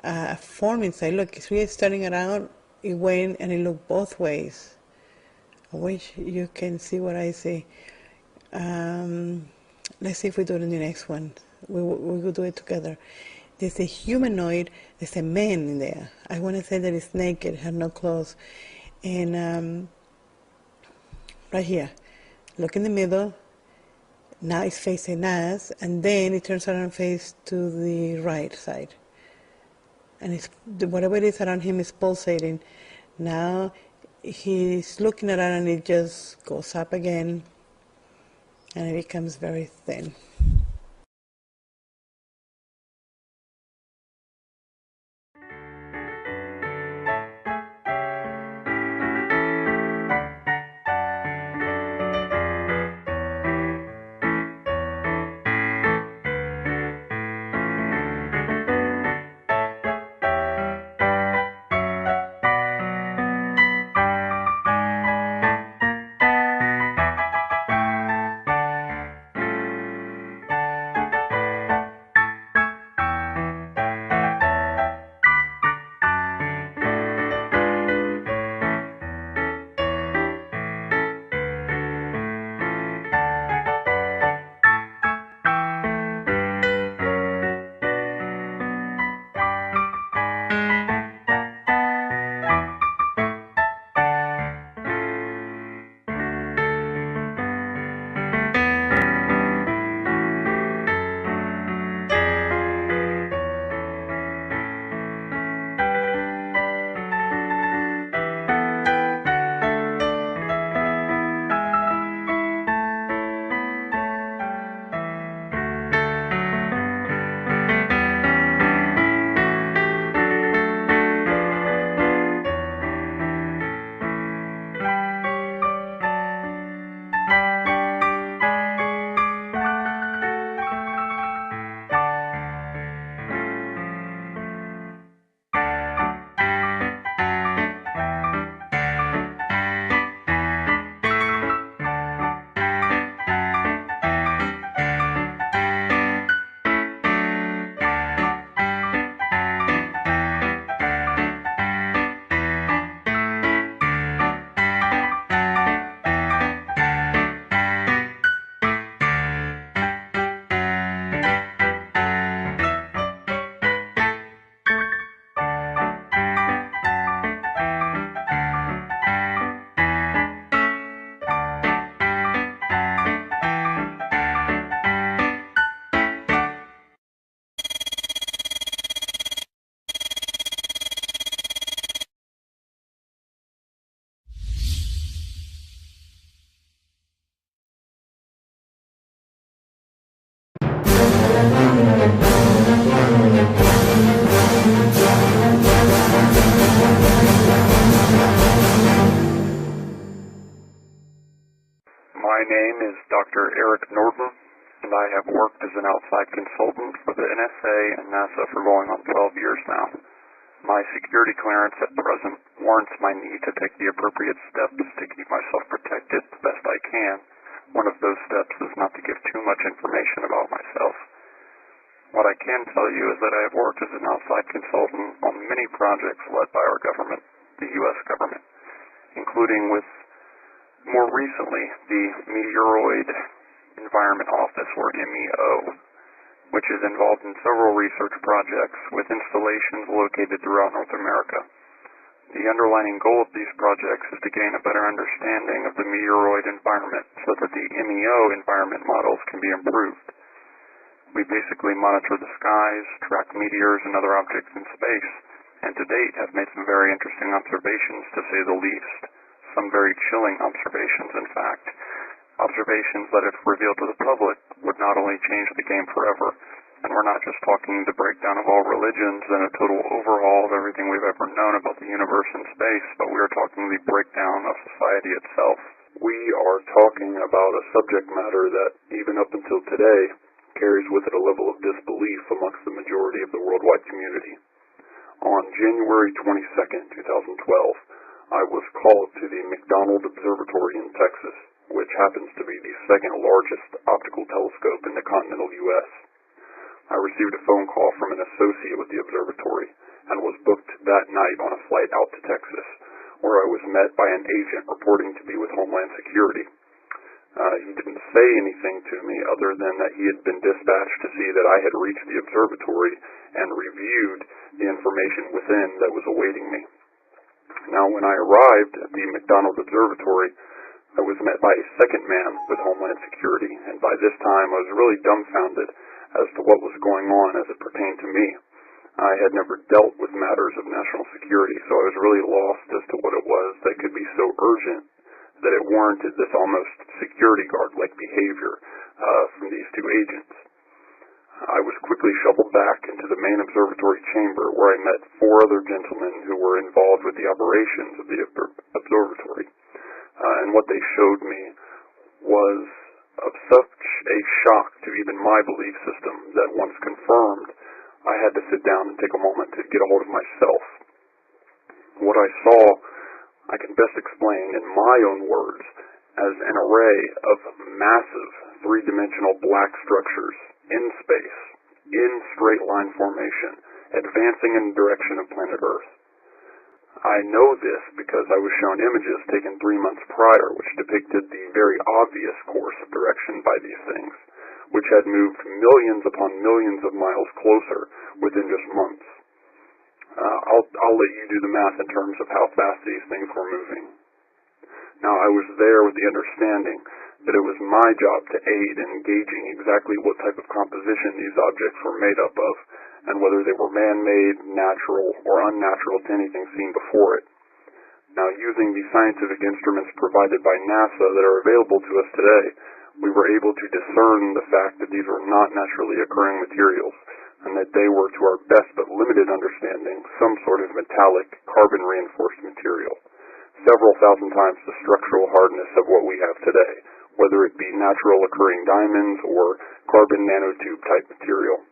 a form inside. Look, it's really starting around, it went and it looked both ways. I wish you can see what I see. Let's see if we do it in the next one. We will do it together. There's a humanoid, there's a man in there. I want to say that it's naked, had no clothes. And right here, look in the middle. Now it's facing us, and then it turns around and faces to the right side. And whatever it is around him is pulsating. Now he's looking around and it just goes up again, and it becomes very thin. Dr. Eric Norton, and I have worked as an outside consultant for the NSA and NASA for going on 12 years now. My security clearance at present warrants my need to take the appropriate steps to keep myself protected the best I can. One of those steps is not to give too much information about myself. What I can tell you is that I have worked as an outside consultant on many projects led by our government, the U.S. government, including with, more recently, the Meteoroid Environment Office, or MEO, which is involved in several research projects with installations located throughout North America. The underlying goal of these projects is to gain a better understanding of the meteoroid environment so that the MEO environment models can be improved. We basically monitor the skies, track meteors and other objects in space, and to date have made some very interesting observations, to say the least. Some very chilling observations, in fact. Observations that, if revealed to the public, would not only change the game forever, and we're not just talking the breakdown of all religions and a total overhaul of everything we've ever known about the universe and space, but we are talking the breakdown of society itself. We are talking about a subject matter that, even up until today, carries with it a level of disbelief amongst the majority of the worldwide community. On January 22nd, 2012, I was called to the McDonald Observatory in Texas, which happens to be the second largest optical telescope in the continental U.S. I received a phone call from an associate with the observatory and was booked that night on a flight out to Texas, where I was met by an agent reporting to be with Homeland Security. He didn't say anything to me other than that he had been dispatched to see that I had reached the observatory and reviewed the information within that was awaiting me. Now, when I arrived at the McDonald Observatory, I was met by a second man with Homeland Security, and by this time I was really dumbfounded as to what was going on as it pertained to me. I had never dealt with matters of national security, so I was really lost as to what it was that could be so urgent that it warranted this almost security guard-like behavior from these two agents. I was quickly shuffled back into the main observatory chamber, where I met 4 other gentlemen who were involved with the operations of the observatory. And what they showed me was of such a shock to even my belief system that, once confirmed, I had to sit down and take a moment to get a hold of myself. What I saw, I can best explain in my own words as an array of massive 3-dimensional black structures in space, in straight line formation, advancing in the direction of planet Earth. I know this because I was shown images taken 3 months prior which depicted the very obvious course of direction by these things, which had moved millions upon millions of miles closer within just months. I'll let you do the math in terms of how fast these things were moving. Now, I was there with the understanding that it was my job to aid in gauging exactly what type of composition these objects were made up of, and whether they were man-made, natural, or unnatural to anything seen before it. Now, using the scientific instruments provided by NASA that are available to us today, we were able to discern the fact that these were not naturally occurring materials, and that they were, to our best but limited understanding, some sort of metallic, carbon-reinforced material, several thousand times the structural hardness of what we have today, whether it be natural occurring diamonds or carbon nanotube-type material.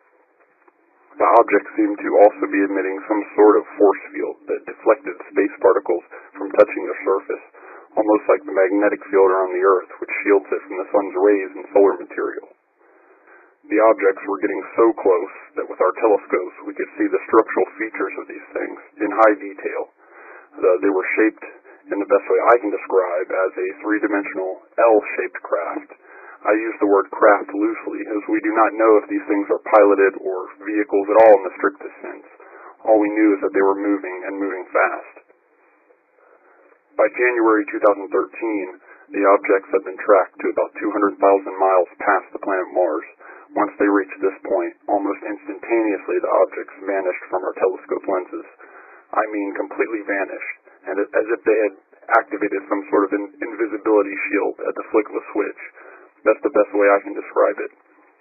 The object seemed to also be emitting some sort of force field that deflected space particles from touching the surface, almost like the magnetic field around the Earth, which shields it from the sun's rays and solar material. The objects were getting so close that with our telescopes we could see the structural features of these things in high detail. They were shaped in the best way I can describe as a 3-dimensional L-shaped craft. I use the word craft loosely, as we do not know if these things are piloted or vehicles at all in the strictest sense. All we knew is that they were moving, and moving fast. By January 2013, the objects had been tracked to about 200,000 miles past the planet Mars. Once they reached this point, almost instantaneously the objects vanished from our telescope lenses. I mean completely vanished, and as if they had activated some sort of invisibility shield at the flick of a switch. That's the best way I can describe it.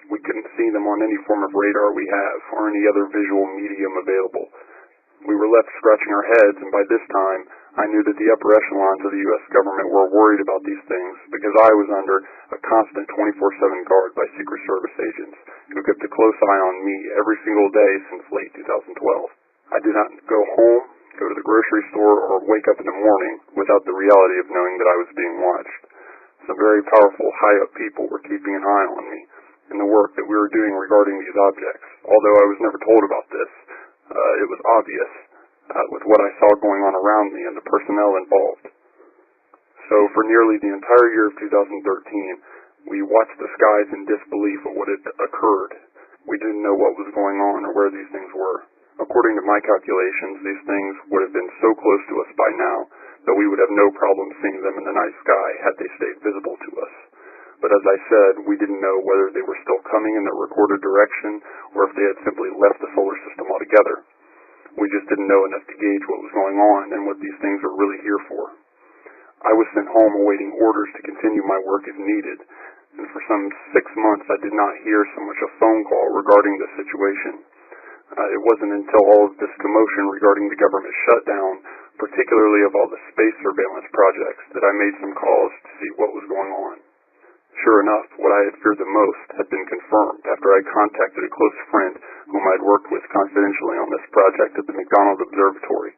We couldn't see them on any form of radar we have, or any other visual medium available. We were left scratching our heads, and by this time, I I knew that the upper echelons of the U.S. government were worried about these things because I was under a constant 24/7 guard by Secret Service agents who kept a close eye on me every single day since late 2012. I did not go home, go to the grocery store, or wake up in the morning without the reality of knowing that I was being watched. Some very powerful, high-up people were keeping an eye on me and the work that we were doing regarding these objects. Although I was never told about this, it was obvious with what I saw going on around me and the personnel involved. So for nearly the entire year of 2013, we watched the skies in disbelief of what had occurred. We didn't know what was going on or where these things were. According to my calculations, these things would have been so close to us by now that we would have no problem seeing them in the night sky had they stayed visible to us. But as I said, we didn't know whether they were still coming in the recorded direction or if they had simply left the solar system altogether. We just didn't know enough to gauge what was going on and what these things were really here for. I was sent home awaiting orders to continue my work as needed, and for some 6 months I did not hear so much a phone call regarding the situation. It wasn't until all of this commotion regarding the government shutdown, particularly of all the space surveillance projects, that I made some calls to see what was going on. Sure enough, what I had feared the most had been confirmed after I contacted a close friend whom I had worked with confidentially on this project at the McDonald Observatory.